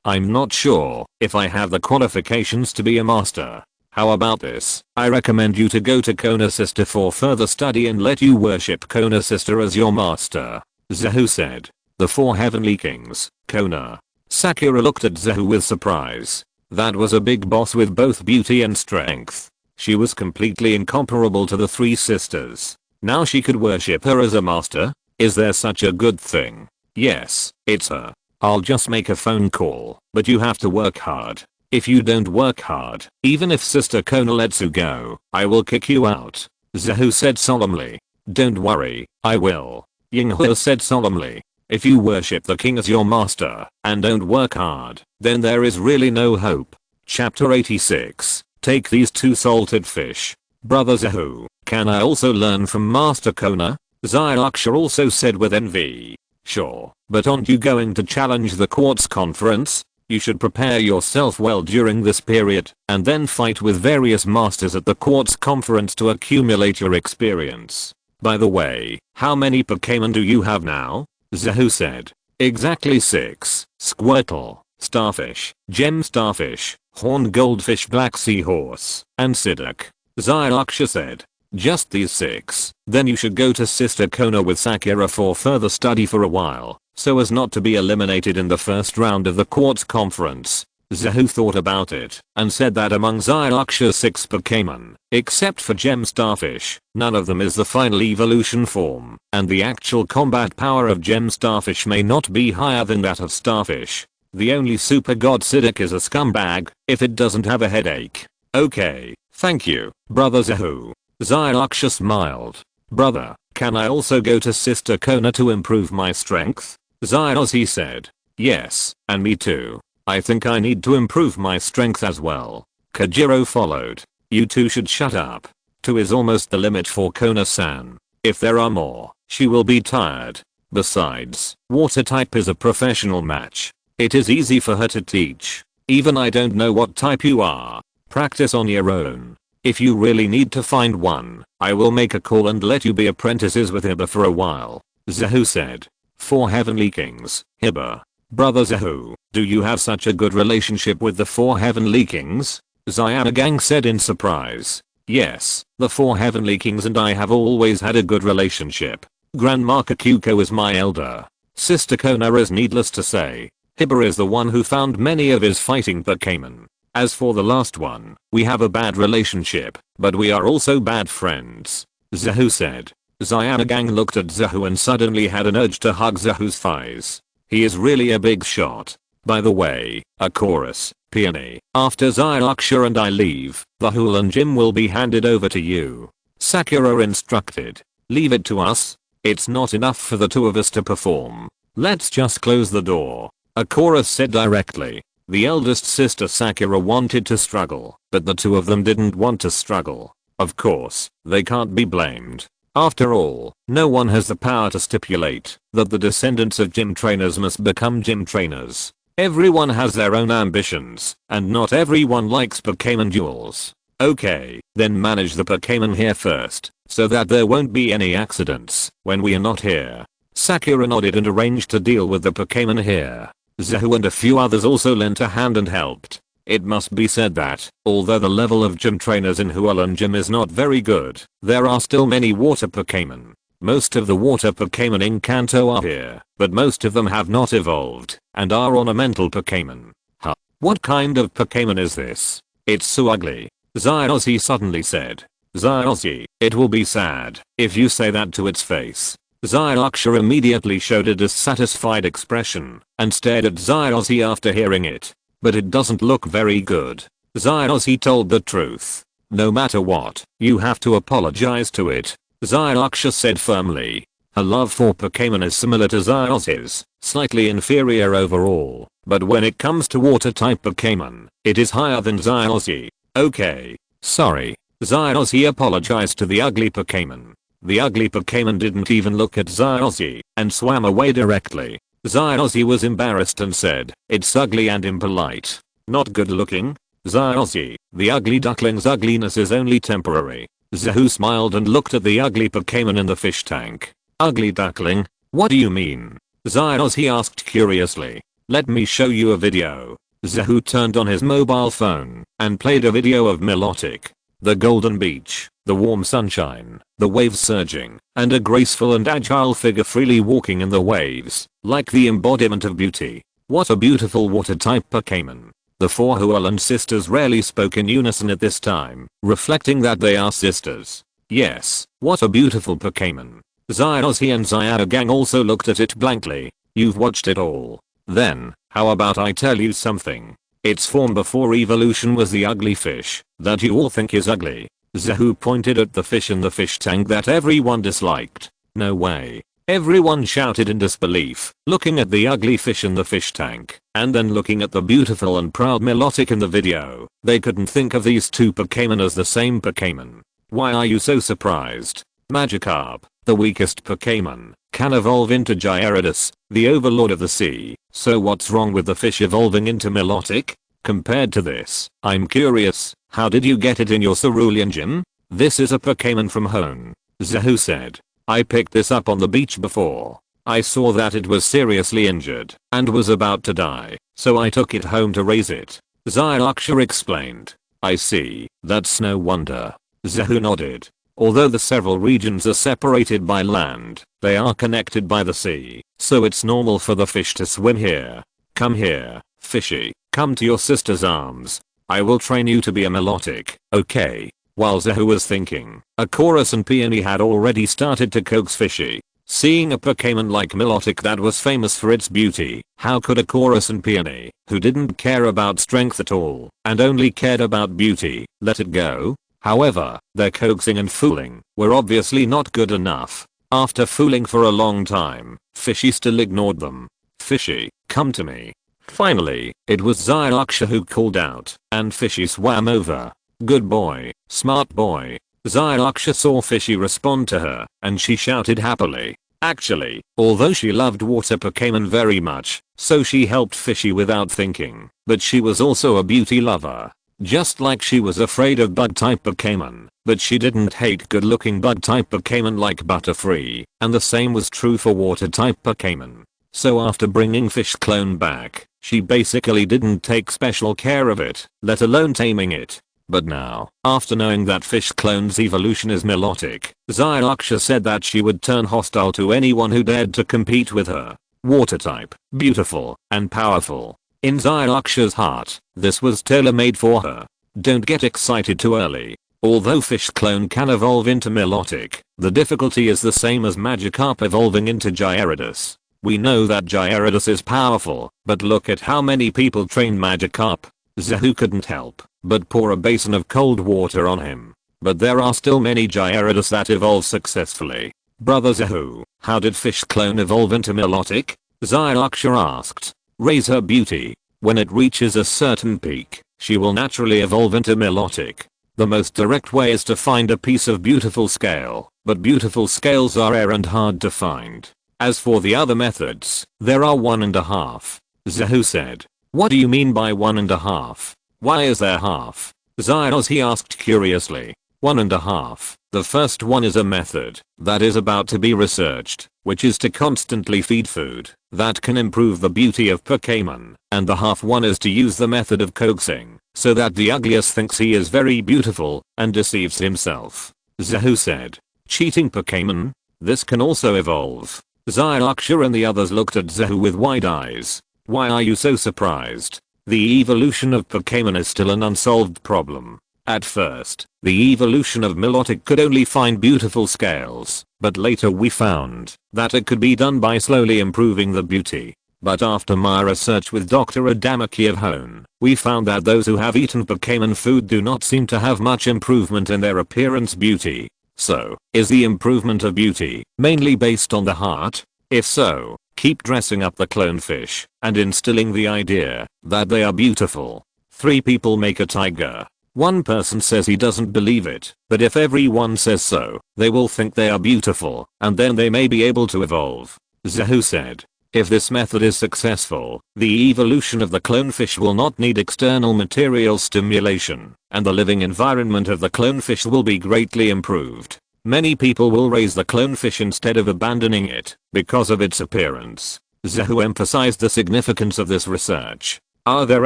I'm not sure if I have the qualifications to be a master. How about this? I recommend you to go to Kona Sister for further study and let you worship Kona Sister as your master. Zahu said. The 4 heavenly kings, Kona. Sakura looked at Zahu with surprise. That was a big boss with both beauty and strength. She was completely incomparable to the 3 sisters. Now she could worship her as a master? Is there such a good thing? Yes, it's her. I'll just make a phone call, but you have to work hard. If you don't work hard, even if Sister Kona lets you go, I will kick you out. Zahu said solemnly. Don't worry, I will. Yinghua said solemnly. If you worship the king as your master and don't work hard, then there is really no hope. Chapter 86. Take these 2 salted fish. Brother Zahu, can I also learn from Master Kona? Zylaksha also said with envy. Sure, but aren't you going to challenge the Quartz Conference? You should prepare yourself well during this period and then fight with various masters at the Quartz Conference to accumulate your experience. By the way, how many Pokémon do you have now? Zahu said. Exactly 6. Squirtle, Starfish, Gem Starfish, Horned Goldfish, Black Seahorse, and Psyduck. Zyraksha said. Just these 6. Then you should go to Sister Kona with Sakura for further study for a while, so as not to be eliminated in the first round of the Quartz Conference. Zahu thought about it and said that among Zyraksha's 6 Pokémon, except for Gem Starfish, none of them is the final evolution form, and the actual combat power of Gem Starfish may not be higher than that of Starfish. The only super god Psyduck is a scumbag if it doesn't have a headache. Okay, thank you, Brother Zahu. Zyraksha smiled. Brother, can I also go to Sister Kona to improve my strength? Zyraksha said. Yes, and me too. I think I need to improve my strength as well. Kajiro followed. You two should shut up. 2 is almost the limit for Kona-san. If there are more, she will be tired. Besides, water type is a professional match. It is easy for her to teach. Even I don't know what type you are. Practice on your own. If you really need to find one, I will make a call and let you be apprentices with Hiba for a while. Zahu said. 4 Heavenly Kings, Hiba. Brother Zahu, do you have such a good relationship with the 4 Heavenly Kings? Zyanagang said in surprise. Yes, the 4 Heavenly Kings and I have always had a good relationship. Grandma Kakuko is my elder. Sister Kona is needless to say. Hiba is the one who found many of his fighting Pokémon. As for the last one, we have a bad relationship, but we are also bad friends. Zahu said. Zyanagang looked at Zahu and suddenly had an urge to hug Zahu's thighs. He is really a big shot. By the way, a chorus, Peony. After Zyraksha and I leave, the Hoolan Gym will be handed over to you. Sakura instructed. Leave it to us? It's not enough for the 2 of us to perform. Let's just close the door. A chorus said directly. The eldest sister Sakura wanted to struggle, but the 2 of them didn't want to struggle. Of course, they can't be blamed. After all, no one has the power to stipulate that the descendants of gym trainers must become gym trainers. Everyone has their own ambitions, and not everyone likes Pokémon duels. Okay, then manage the Pokémon here first, so that there won't be any accidents when we are not here. Sakura nodded and arranged to deal with the Pokémon here. Zahu and a few others also lent a hand and helped. It must be said that, although the level of gym trainers in Hoolan Gym is not very good, there are still many water Pokémon. Most of the water Pokémon in Kanto are here, but most of them have not evolved, and are ornamental Pokémon. Huh? What kind of Pokémon is this? It's so ugly. Zyraksha suddenly said. Zyraksha, it will be sad if you say that to its face. Zyraksha immediately showed a dissatisfied expression and stared at Zyraksha after hearing it. But it doesn't look very good. Zyraksha told the truth. No matter what, you have to apologize to it. Zyraksha said firmly. Her love for Pokémon is similar to Zyraksha's, slightly inferior overall, but when it comes to water type Pokémon, it is higher than Zyraksha. Okay, sorry. Zyraksha apologized to the ugly Pokémon. The ugly Pokémon didn't even look at Zyraksha and swam away directly. Zyraksha was embarrassed and said, it's ugly and impolite. Not good looking? Zyraksha, the ugly duckling's ugliness is only temporary. Zahu smiled and looked at the ugly Pokémon in the fish tank. Ugly duckling? What do you mean? Zyraksha asked curiously. Let me show you a video. Zahu turned on his mobile phone and played a video of Milotic. The golden beach, the warm sunshine, the waves surging, and a graceful and agile figure freely walking in the waves, like the embodiment of beauty. What a beautiful water type Pokémon. The 4 Hoolan sisters rarely spoke in unison at this time, reflecting that they are sisters. Yes, what a beautiful Pokémon. Zyraksha and Zyanagang also looked at it blankly. You've watched it all. Then, how about I tell you something? Its form before evolution was the ugly fish that you all think is ugly. Zahu pointed at the fish in the fish tank that everyone disliked. No way. Everyone shouted in disbelief, looking at the ugly fish in the fish tank, and then looking at the beautiful and proud Milotic in the video. They couldn't think of these 2 Pokémon as the same Pokémon. Why are you so surprised? Magikarp, the weakest Pokémon, can evolve into Gyarados, the overlord of the sea. So what's wrong with the fish evolving into Milotic? Compared to this, I'm curious, how did you get it in your cerulean gym? This is a Pokémon from home. Zahu said. I picked this up on the beach before. I saw that it was seriously injured and was about to die, so I took it home to raise it. Zyraksha explained. I see, that's no wonder. Zahu nodded. Although the several regions are separated by land, they are connected by the sea, so it's normal for the fish to swim here. Come here, fishy, come to your sister's arms. I will train you to be a Milotic, okay? While Zahu was thinking, a chorus and Peony had already started to coax Fishy. Seeing a Pokémon like Milotic that was famous for its beauty, how could a chorus and Peony, who didn't care about strength at all, and only cared about beauty, let it go? However, their coaxing and fooling were obviously not good enough. After fooling for a long time, Fishy still ignored them. Fishy, come to me. Finally, it was Zyraksha who called out, and Fishy swam over. Good boy, smart boy. Zyraksha saw Fishy respond to her, and she shouted happily. Actually, although she loved water Pokémon very much, so she helped Fishy without thinking, but she was also a beauty lover. Just like she was afraid of bug-type Pokémon, but she didn't hate good-looking bug-type Pokémon like Butterfree, and the same was true for water-type Pokémon. So after bringing Fish Clone back, she basically didn't take special care of it, let alone taming it. But now, after knowing that Fish Clone's evolution is Milotic, Zyraksha said that she would turn hostile to anyone who dared to compete with her. Water type, beautiful, and powerful. In Zyraksha's heart, this was tailor-made for her. Don't get excited too early. Although Fish Clone can evolve into Milotic, the difficulty is the same as Magikarp evolving into Gyarados. We know that Gyarados is powerful, but look at how many people train Magikarp. Zahu couldn't help but pour a basin of cold water on him. But there are still many Gyarados that evolve successfully. Brother Zahu, how did Fish Clone evolve into Milotic? Zyraksha asked. Raise her beauty. When it reaches a certain peak, she will naturally evolve into Milotic. The most direct way is to find a piece of beautiful scale, but beautiful scales are rare and hard to find. As for the other methods, there are 1.5. Zahu said. What do you mean by 1.5? Why is there half? Zyros he asked curiously. 1.5. The first one is a method that is about to be researched, which is to constantly feed food that can improve the beauty of Pokémon, and the half one is to use the method of coaxing, so that the ugliest thinks he is very beautiful and deceives himself. Zahu said. Cheating Pokémon? This can also evolve. Zyraksha and the others looked at Zahu with wide eyes. Why are you so surprised? The evolution of Pokémon is still an unsolved problem. At first, the evolution of Milotic could only find beautiful scales, but later we found that it could be done by slowly improving the beauty. But after my research with Dr. Adamaki of Hone, we found that those who have eaten Pokémon food do not seem to have much improvement in their appearance beauty. So, is the improvement of beauty mainly based on the heart? If so, keep dressing up the clonefish and instilling the idea that they are beautiful. 3 people make a tiger. One person says he doesn't believe it, but if everyone says so, they will think they are beautiful, and then they may be able to evolve. Zahu said. If this method is successful, the evolution of the clonefish will not need external material stimulation, and the living environment of the clonefish will be greatly improved. Many people will raise the clonefish instead of abandoning it because of its appearance. Zahu emphasized the significance of this research. Are there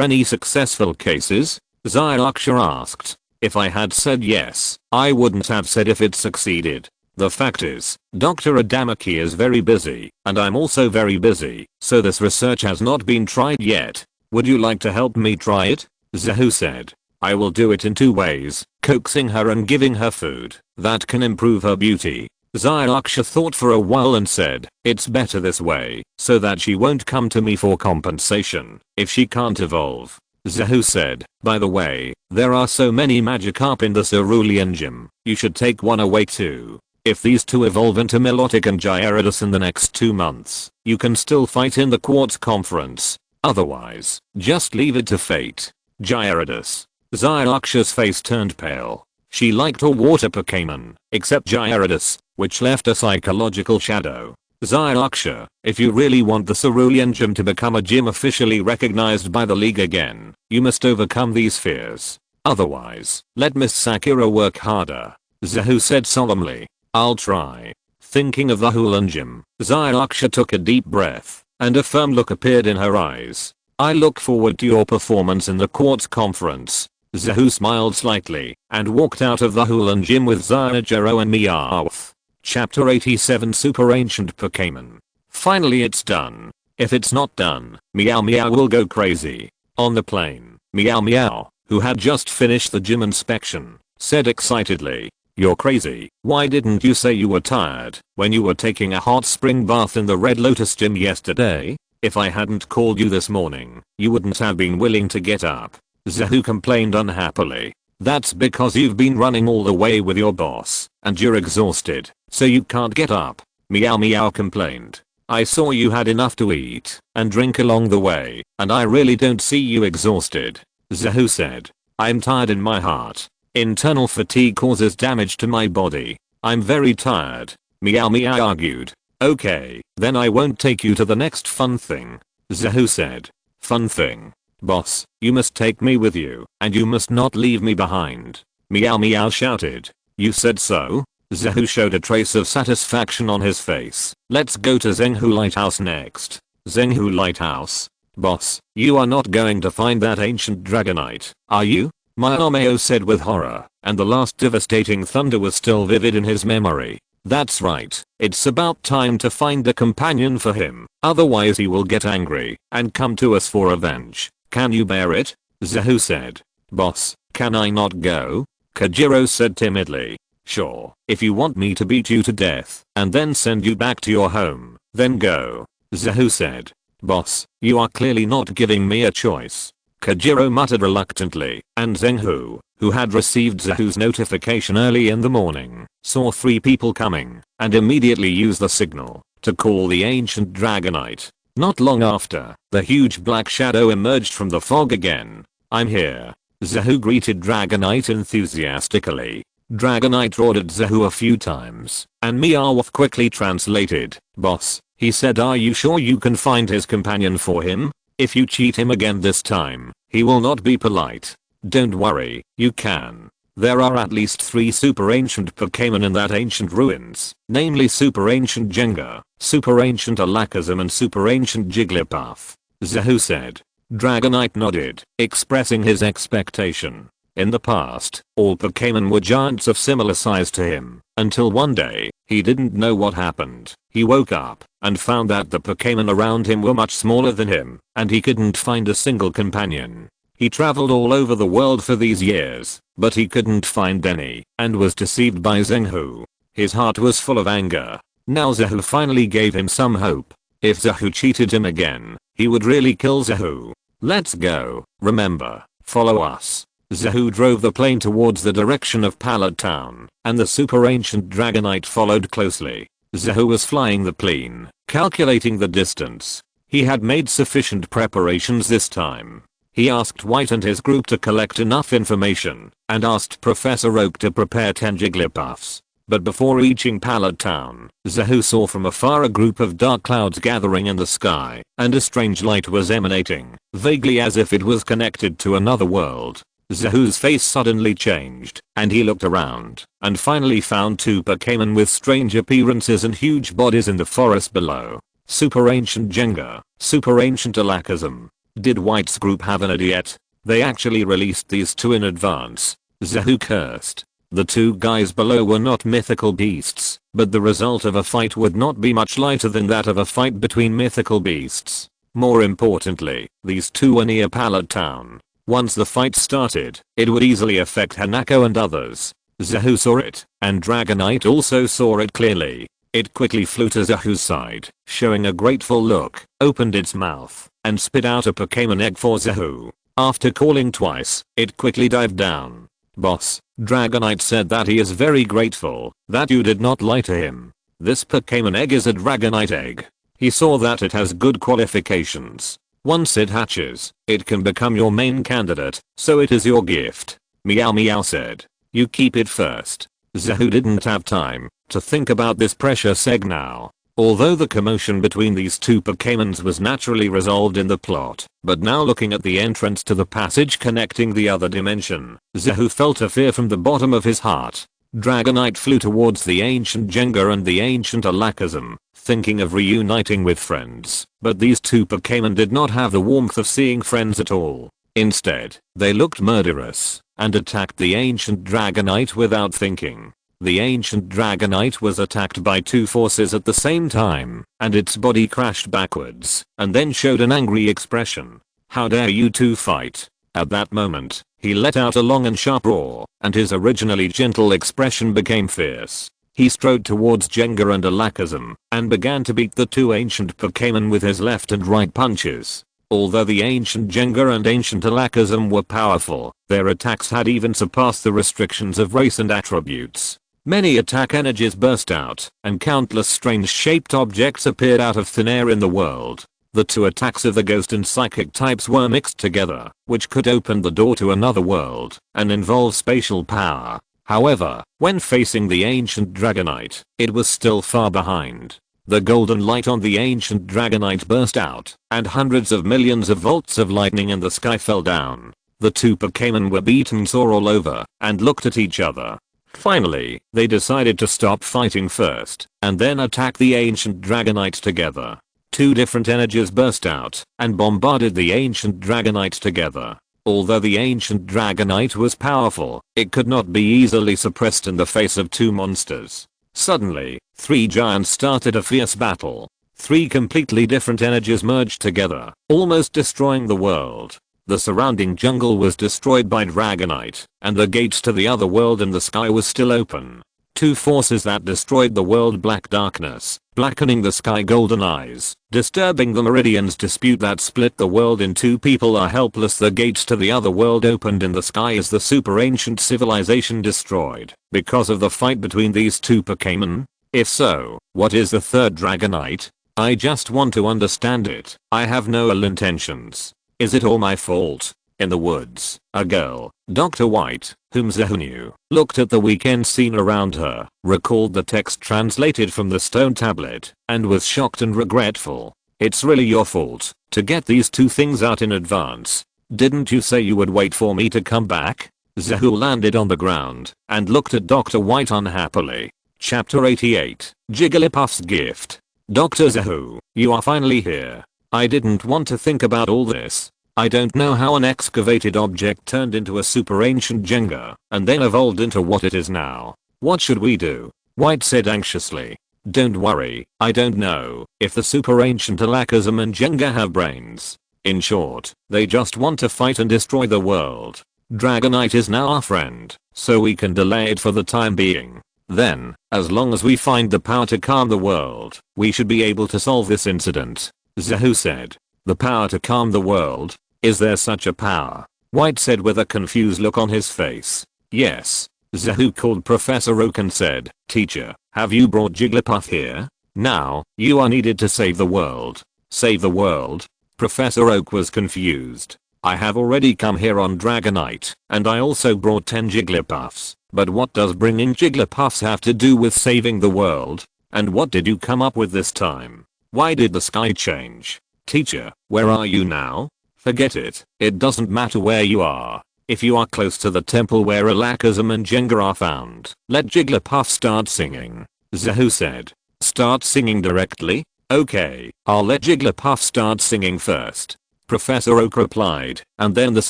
any successful cases? Zyraksha asked. If I had said yes, I wouldn't have said if it succeeded. The fact is, Dr. Adamaki is very busy, and I'm also very busy, so this research has not been tried yet. Would you like to help me try it? Zahu said. I will do it in 2 ways, coaxing her and giving her food that can improve her beauty. Zyraksha thought for a while and said, it's better this way, so that she won't come to me for compensation if she can't evolve. Zahu said, by the way, there are so many Magikarp in the Cerulean Gym, you should take one away too. If these 2 evolve into Milotic and Gyarados in the next 2 months, you can still fight in the Quartz Conference. Otherwise, just leave it to fate. Gyarados. Zyraksha's face turned pale. She liked all water Pokémon, except Gyarados, which left a psychological shadow. Zyarksha, if you really want the Cerulean Gym to become a gym officially recognized by the league again, you must overcome these fears. Otherwise, let Miss Sakura work harder. Zahu said solemnly. I'll try. Thinking of the Hoolan Gym, Zyarksha took a deep breath, and a firm look appeared in her eyes. I look forward to your performance in the Quartz Conference. Zahu smiled slightly, and walked out of the Hoolan Gym with Zyarjiro and Meowth. Chapter 87 Super Ancient Pokémon. Finally it's done. If it's not done, Meow Meow will go crazy. On the plane, Meow Meow, who had just finished the gym inspection, said excitedly, "You're crazy. Why didn't you say you were tired when you were taking a hot spring bath in the Red Lotus Gym yesterday? If I hadn't called you this morning, you wouldn't have been willing to get up." Zahu complained unhappily. "That's because you've been running all the way with your boss, and you're exhausted, so you can't get up." Meow Meow complained. "I saw you had enough to eat and drink along the way, and I really don't see you exhausted." Zahu said. "I'm tired in my heart. Internal fatigue causes damage to my body. I'm very tired." Meow Meow argued. "Okay, then I won't take you to the next fun thing." Zahu said. "Fun thing? Boss, you must take me with you, and you must not leave me behind." Meow Meow shouted. "You said so?" Zahu showed a trace of satisfaction on his face. "Let's go to Zenghu Lighthouse next." Zenghu Lighthouse? Boss, you are not going to find that ancient Dragonite, are you? Mayameo said with horror, and the last devastating thunder was still vivid in his memory. "That's right, it's about time to find a companion for him, otherwise he will get angry and come to us for revenge. Can you bear it?" Zahu said. "Boss, can I not go?" Kajiro said timidly. "Sure, if you want me to beat you to death and then send you back to your home, then go." Zahu said. "Boss, you are clearly not giving me a choice." Kajiro muttered reluctantly, and Zenghu, who had received Zahu's notification early in the morning, saw 3 people coming and immediately used the signal to call the ancient Dragonite. Not long after, the huge black shadow emerged from the fog again. "I'm here." Zahu greeted Dragonite enthusiastically. Dragonite roared at Zahu a few times, and Meowth quickly translated. "Boss," he said, "are you sure you can find his companion for him? If you cheat him again this time, he will not be polite." "Don't worry, you can. There are at least 3 super ancient Pokémon in that ancient ruins, namely Super Ancient Jenga, Super Ancient Alakazam and Super Ancient Jigglypuff," Zahu said. Dragonite nodded, expressing his expectation. In the past, all Pokémon were giants of similar size to him, until one day, he didn't know what happened. He woke up and found that the Pokémon around him were much smaller than him, and he couldn't find a single companion. He traveled all over the world for these years, but he couldn't find any, and was deceived by Zenghu. His heart was full of anger. Now Zahu finally gave him some hope. If Zahu cheated him again, he would really kill Zahu. "Let's go, remember, follow us." Zahu drove the plane towards the direction of Pallet Town, and the super ancient Dragonite followed closely. Zahu was flying the plane, calculating the distance. He had made sufficient preparations this time. He asked White and his group to collect enough information, and asked Professor Oak to prepare 10 Jigglypuffs. But before reaching Pallet Town, Zahu saw from afar a group of dark clouds gathering in the sky, and a strange light was emanating, vaguely as if it was connected to another world. Zahu's face suddenly changed, and he looked around, and finally found 2 Pokémon with strange appearances and huge bodies in the forest below. Super Ancient Jenga, Super Ancient Alakazam. Did White's group have an idiot? They actually released these 2 in advance. Zahu cursed. The 2 guys below were not mythical beasts, but the result of a fight would not be much lighter than that of a fight between mythical beasts. More importantly, these 2 were near Pallet Town. Once the fight started, it would easily affect Hanako and others. Zahu saw it, and Dragonite also saw it clearly. It quickly flew to Zahu's side, showing a grateful look, opened its mouth, and spit out a Pokémon egg for Zahu. After calling twice, it quickly dived down. "Boss," Dragonite said that he is very grateful that you did not lie to him. "This Pokémon egg is a Dragonite egg." He saw that it has good qualifications. Once it hatches, it can become your main candidate, so it is your gift. Meow Meow said. "You keep it first." Zahu didn't have time to think about this precious egg now. Although the commotion between these two Pokémons was naturally resolved in the plot, but now looking at the entrance to the passage connecting the other dimension, Zahu felt a fear from the bottom of his heart. Dragonite flew towards the ancient Jenga and the ancient Alakazam, thinking of reuniting with friends, but these two Pokémon did not have the warmth of seeing friends at all. Instead, they looked murderous, and attacked the ancient Dragonite without thinking. The ancient Dragonite was attacked by two forces at the same time, and its body crashed backwards, and then showed an angry expression. "How dare you two fight?" At that moment, he let out a long and sharp roar, and his originally gentle expression became fierce. He strode towards Jenga and Alakazam, and began to beat the two ancient Pokémon with his left and right punches. Although the ancient Jenga and ancient Alakazam were powerful, their attacks had even surpassed the restrictions of race and attributes. Many attack energies burst out, and countless strange-shaped objects appeared out of thin air in the world. The two attacks of the ghost and psychic types were mixed together, which could open the door to another world, and involve spatial power. However, when facing the ancient Dragonite, it was still far behind. The golden light on the ancient Dragonite burst out, and hundreds of millions of volts of lightning in the sky fell down. The two Pokémon were beaten sore all over, and looked at each other. Finally, they decided to stop fighting first, and then attack the ancient Dragonite together. Two different energies burst out, and bombarded the ancient Dragonite together. Although the ancient Dragonite was powerful, it could not be easily suppressed in the face of two monsters. Suddenly, three giants started a fierce battle. Three completely different energies merged together, almost destroying the world. The surrounding jungle was destroyed by Dragonite, and the gates to the other world in the sky was still open. Two forces that destroyed the world: black darkness, blackening the sky, golden eyes, disturbing the meridians, dispute that split the world in two. People are helpless. The gates to the other world opened in the sky as the super ancient civilization destroyed because of the fight between these two Pokémon. If so, what is the third Dragonite? I just want to understand it. I have no ill intentions. Is it all my fault? In the woods, a girl, Dr. White, whom Zahu knew, looked at the weekend scene around her, recalled the text translated from the stone tablet, and was shocked and regretful. "It's really your fault, to get these two things out in advance. Didn't you say you would wait for me to come back?" Zahu landed on the ground, and looked at Dr. White unhappily. Chapter 88, Jigglypuff's Gift. "Dr. Zahu, you are finally here. I didn't want to think about all this. I don't know how an excavated object turned into a super ancient Jenga, and then evolved into what it is now. What should we do?" White said anxiously. "Don't worry, I don't know if the super ancient Alakazam and Jenga have brains. In short, they just want to fight and destroy the world. Dragonite is now our friend, so we can delay it for the time being. Then, as long as we find the power to calm the world, we should be able to solve this incident," Zahu said. "The power to calm the world? Is there such a power?" White said with a confused look on his face. "Yes." Zahu called Professor Oak and said, "Teacher, have you brought Jigglypuff here? Now, you are needed to save the world." "Save the world?" Professor Oak was confused. "I have already come here on Dragonite, and I also brought 10 Jigglypuffs, but what does bringing Jigglypuffs have to do with saving the world? And what did you come up with this time? Why did the sky change? Teacher, where are you now?" "Forget it, it doesn't matter where you are. If you are close to the temple where Alakazam and Jenga are found, let Jigglypuff start singing," Zahu said. "Start singing directly? Okay, I'll let Jigglypuff start singing first," Professor Oak replied, and then the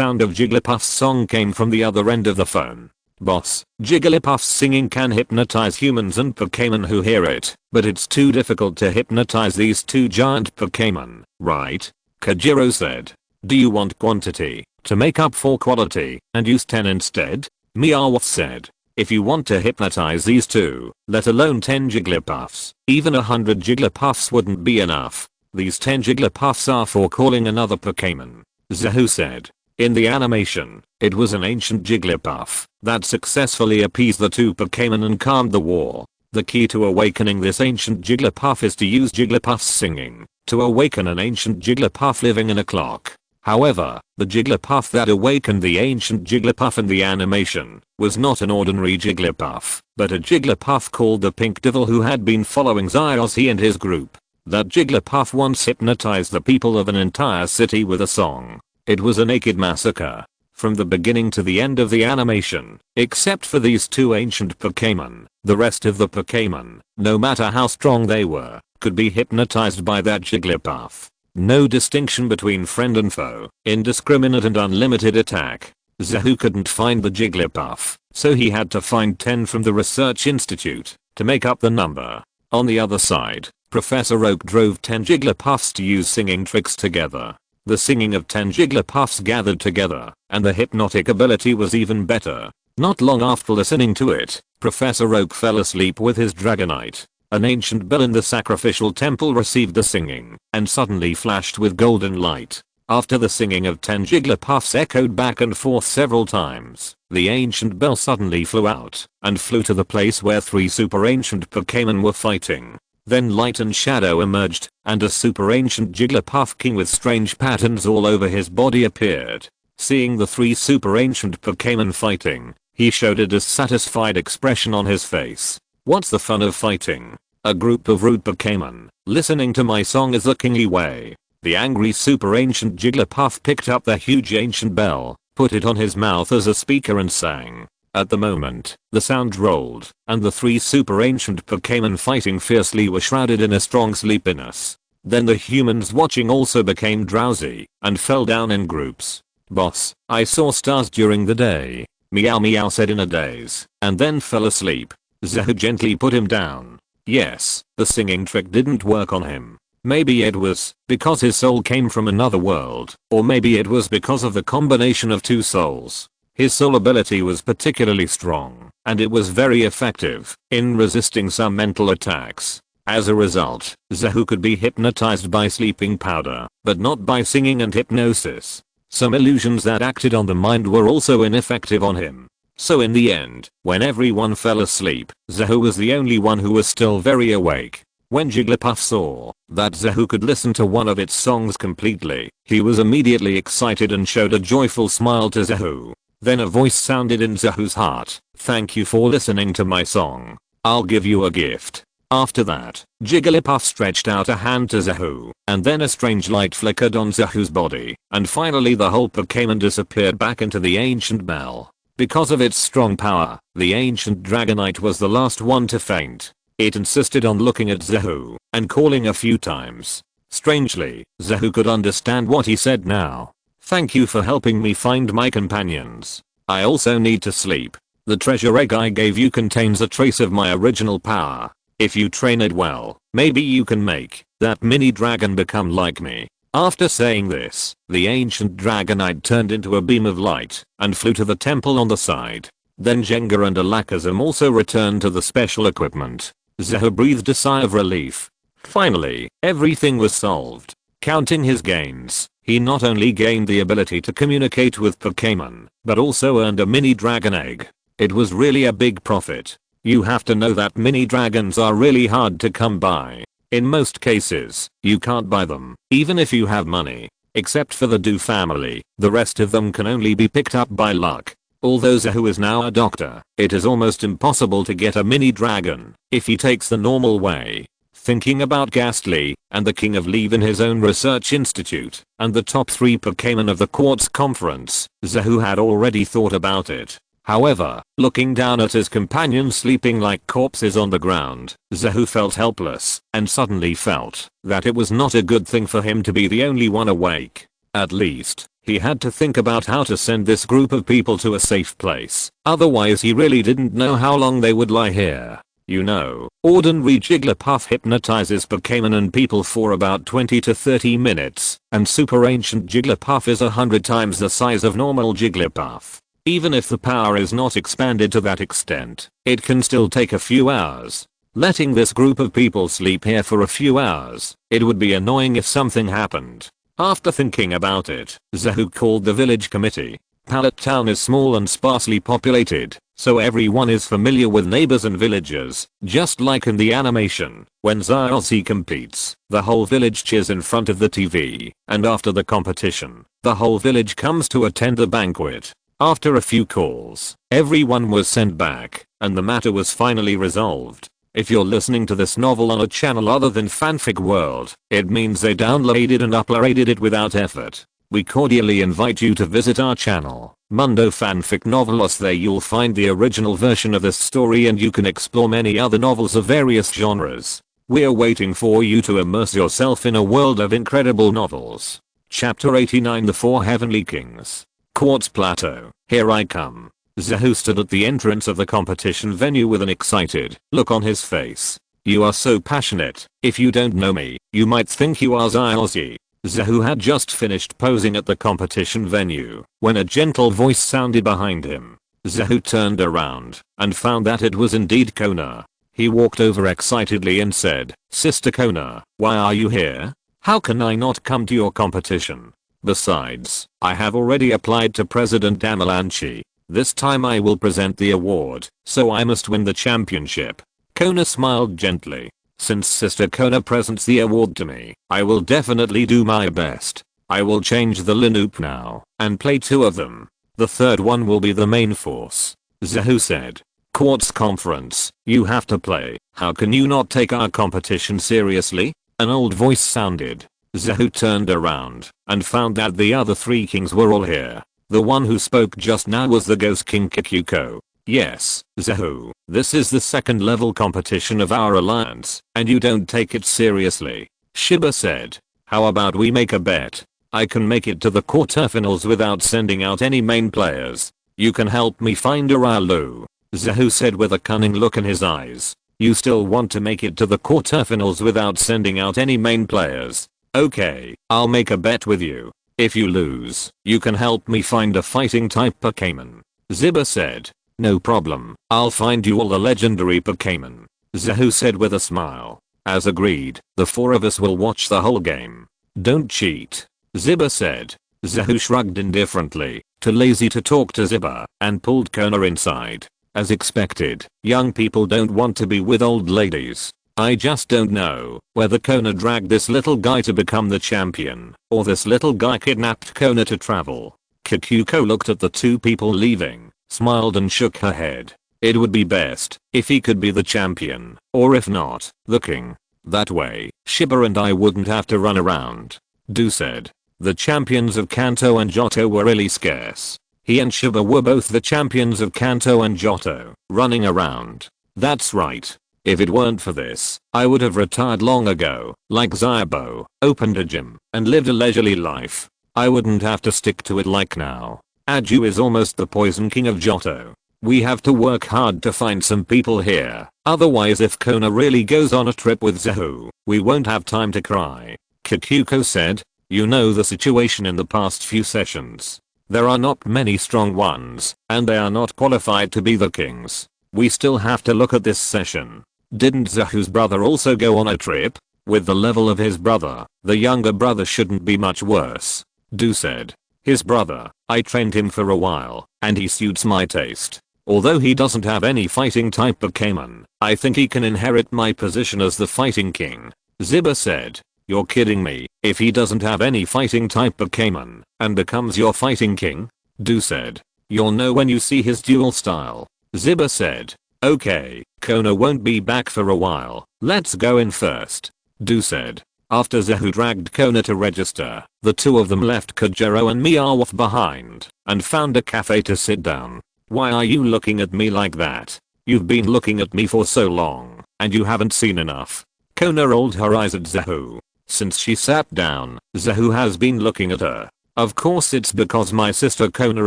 sound of Jigglypuff's song came from the other end of the phone. "Boss, Jigglypuff's singing can hypnotize humans and Pokémon who hear it, but it's too difficult to hypnotize these two giant Pokémon, right?" Kajiro said. "Do you want quantity to make up for quality and use 10 instead?" Meowth said. "If you want to hypnotize these two, let alone 10 Jigglypuffs, even 100 Jigglypuffs wouldn't be enough. These 10 Jigglypuffs are for calling another Pokémon," Zahu said. In the animation, it was an ancient Jigglypuff that successfully appeased the two Pokémon and calmed the war. The key to awakening this ancient Jigglypuff is to use Jigglypuff's singing to awaken an ancient Jigglypuff living in a clock. However, the Jigglypuff that awakened the ancient Jigglypuff in the animation was not an ordinary Jigglypuff, but a Jigglypuff called the Pink Devil who had been following Zyossi and his group. That Jigglypuff once hypnotized the people of an entire city with a song. It was a naked massacre. From the beginning to the end of the animation, except for these two ancient Pokémon, the rest of the Pokémon, no matter how strong they were, could be hypnotized by that Jigglypuff. No distinction between friend and foe, indiscriminate and unlimited attack. Zahu couldn't find the Jigglypuff, so he had to find 10 from the research institute to make up the number. On the other side, Professor Oak drove 10 Jigglypuffs to use singing tricks together. The singing of 10 Jigglypuffs gathered together, and the hypnotic ability was even better. Not long after listening to it, Professor Oak fell asleep with his Dragonite. An ancient bell in the sacrificial temple received the singing, and suddenly flashed with golden light. After the singing of 10 Jigglypuffs echoed back and forth several times, the ancient bell suddenly flew out, and flew to the place where 3 super ancient Pokémon were fighting. Then light and shadow emerged, and a super ancient Jigglypuff king with strange patterns all over his body appeared. Seeing the 3 super ancient Pokémon fighting, he showed a dissatisfied expression on his face. What's the fun of fighting? A group of rude Pokémon, listening to my song is the kingly way. The angry super ancient Jigglypuff picked up the huge ancient bell, put it on his mouth as a speaker and sang. At the moment, the sound rolled, and the 3 super ancient Pokémon fighting fiercely were shrouded in a strong sleepiness. Then the humans watching also became drowsy, and fell down in groups. Boss, I saw stars during the day. Meow Meow said in a daze, and then fell asleep. Zahu gently put him down. Yes, the singing trick didn't work on him. Maybe it was because his soul came from another world, or maybe it was because of the combination of 2 souls. His soul ability was particularly strong, and it was very effective in resisting some mental attacks. As a result, Zahu could be hypnotized by sleeping powder, but not by singing and hypnosis. Some illusions that acted on the mind were also ineffective on him. So in the end, when everyone fell asleep, Zahu was the only one who was still very awake. When Jigglypuff saw that Zahu could listen to one of its songs completely, he was immediately excited and showed a joyful smile to Zahu. Then a voice sounded in Zahu's heart. Thank you for listening to my song. I'll give you a gift. After that, Jigglypuff stretched out a hand to Zahu, and then a strange light flickered on Zahu's body, and finally the whole Pokémon disappeared back into the ancient bell. Because of its strong power, the ancient Dragonite was the last one to faint. It insisted on looking at Zahu and calling a few times. Strangely, Zahu could understand what he said now. Thank you for helping me find my companions. I also need to sleep. The treasure egg I gave you contains a trace of my original power. If you train it well, maybe you can make that mini dragon become like me. After saying this, the ancient Dragonite turned into a beam of light and flew to the temple on the side. Then Jenga and Alakazam also returned to the special equipment. Zahu breathed a sigh of relief. Finally, everything was solved. Counting his gains, he not only gained the ability to communicate with Pokémon, but also earned a mini dragon egg. It was really a big profit. You have to know that mini dragons are really hard to come by. In most cases, you can't buy them, even if you have money. Except for the Do family, the rest of them can only be picked up by luck. Although Zahu is now a doctor, it is almost impossible to get a mini dragon if he takes the normal way. Thinking about Ghastly, and the King of Leave in his own research institute, and the top 3 Pokémon of the Quartz Conference, Zahu had already thought about it. However, looking down at his companions sleeping like corpses on the ground, Zahu felt helpless, and suddenly felt that it was not a good thing for him to be the only one awake. At least, he had to think about how to send this group of people to a safe place. Otherwise he really didn't know how long they would lie here. You know, ordinary Jigglypuff hypnotizes Pokémon and people for about 20 to 30 minutes, and super ancient Jigglypuff is 100 times the size of normal Jigglypuff. Even if the power is not expanded to that extent, it can still take a few hours. Letting this group of people sleep here for a few hours, it would be annoying if something happened. After thinking about it, Zahu called the village committee. Pallet Town is small and sparsely populated, so everyone is familiar with neighbors and villagers, just like in the animation. When Xiaozi competes, the whole village cheers in front of the TV, and after the competition, the whole village comes to attend the banquet. After a few calls, everyone was sent back, and the matter was finally resolved. If you're listening to this novel on a channel other than Fanfic World, it means they downloaded and uploaded it without effort. We cordially invite you to visit our channel, Mundo Fanfic Novelos. There you'll find the original version of this story and you can explore many other novels of various genres. We're waiting for you to immerse yourself in a world of incredible novels. Chapter 89, The Four Heavenly Kings. Quartz Plateau, here I come. Zahu stood at the entrance of the competition venue with an excited look on his face. You are so passionate. If you don't know me, you might think you are Xiaozi. Zahu had just finished posing at the competition venue when a gentle voice sounded behind him. Zahu turned around and found that it was indeed Kona. He walked over excitedly and said, Sister Kona, why are you here? How can I not come to your competition? Besides, I have already applied to President Amalanchi. This time I will present the award, so I must win the championship. Kona smiled gently. Since Sister Kona presents the award to me, I will definitely do my best. I will change the Linoop now and play 2 of them. The third one will be the main force. Zahu said. Quartz Conference, you have to play. How can you not take our competition seriously? An old voice sounded. Zahu turned around and found that the other 3 kings were all here. The one who spoke just now was the Ghost King Kikuko. Yes, Zahu, this is the 2nd level competition of our alliance, and you don't take it seriously. Shiba said. How about we make a bet? I can make it to the quarterfinals without sending out any main players. You can help me find Aralu. Zahu said with a cunning look in his eyes. You still want to make it to the quarterfinals without sending out any main players? Okay, I'll make a bet with you. If you lose, you can help me find a fighting type Pokémon. Ziba said. No problem, I'll find you all the legendary Pokémon. Zahu said with a smile. As agreed, the 4 of us will watch the whole game. Don't cheat. Ziba said. Zahu shrugged indifferently, too lazy to talk to Ziba, and pulled Kona inside. As expected, young people don't want to be with old ladies. I just don't know whether Kona dragged this little guy to become the champion, or this little guy kidnapped Kona to travel. Kikuko looked at the 2 people leaving, smiled and shook her head. It would be best if he could be the champion, or if not, the king. That way, Shiba and I wouldn't have to run around. Du said. The champions of Kanto and Johto were really scarce. He and Shiba were both the champions of Kanto and Johto, running around. That's right. If it weren't for this, I would have retired long ago, like Zyabo, opened a gym, and lived a leisurely life. I wouldn't have to stick to it like now. Aju is almost the poison king of Johto. We have to work hard to find some people here, otherwise if Kona really goes on a trip with Zahu, we won't have time to cry. Kikuko said. You know the situation in the past few sessions. There are not many strong ones, and they are not qualified to be the kings. We still have to look at this session. Didn't Zahu's brother also go on a trip? With the level of his brother, the younger brother shouldn't be much worse. Du said. His brother, I trained him for a while, and he suits my taste. Although he doesn't have any fighting type Pokémon, I think he can inherit my position as the fighting king. Ziba said. You're kidding me. If he doesn't have any fighting type Pokémon and becomes your fighting king? Du said. You'll know when you see his dual style. Ziba said. Okay, Kona won't be back for a while. Let's go in first. Du said. After Zahu dragged Kona to register, the 2 of them left Kajero and Meowth behind and found a cafe to sit down. Why are you looking at me like that? You've been looking at me for so long, and you haven't seen enough. Kona rolled her eyes at Zahu. Since she sat down, Zahu has been looking at her. Of course it's because my sister Kona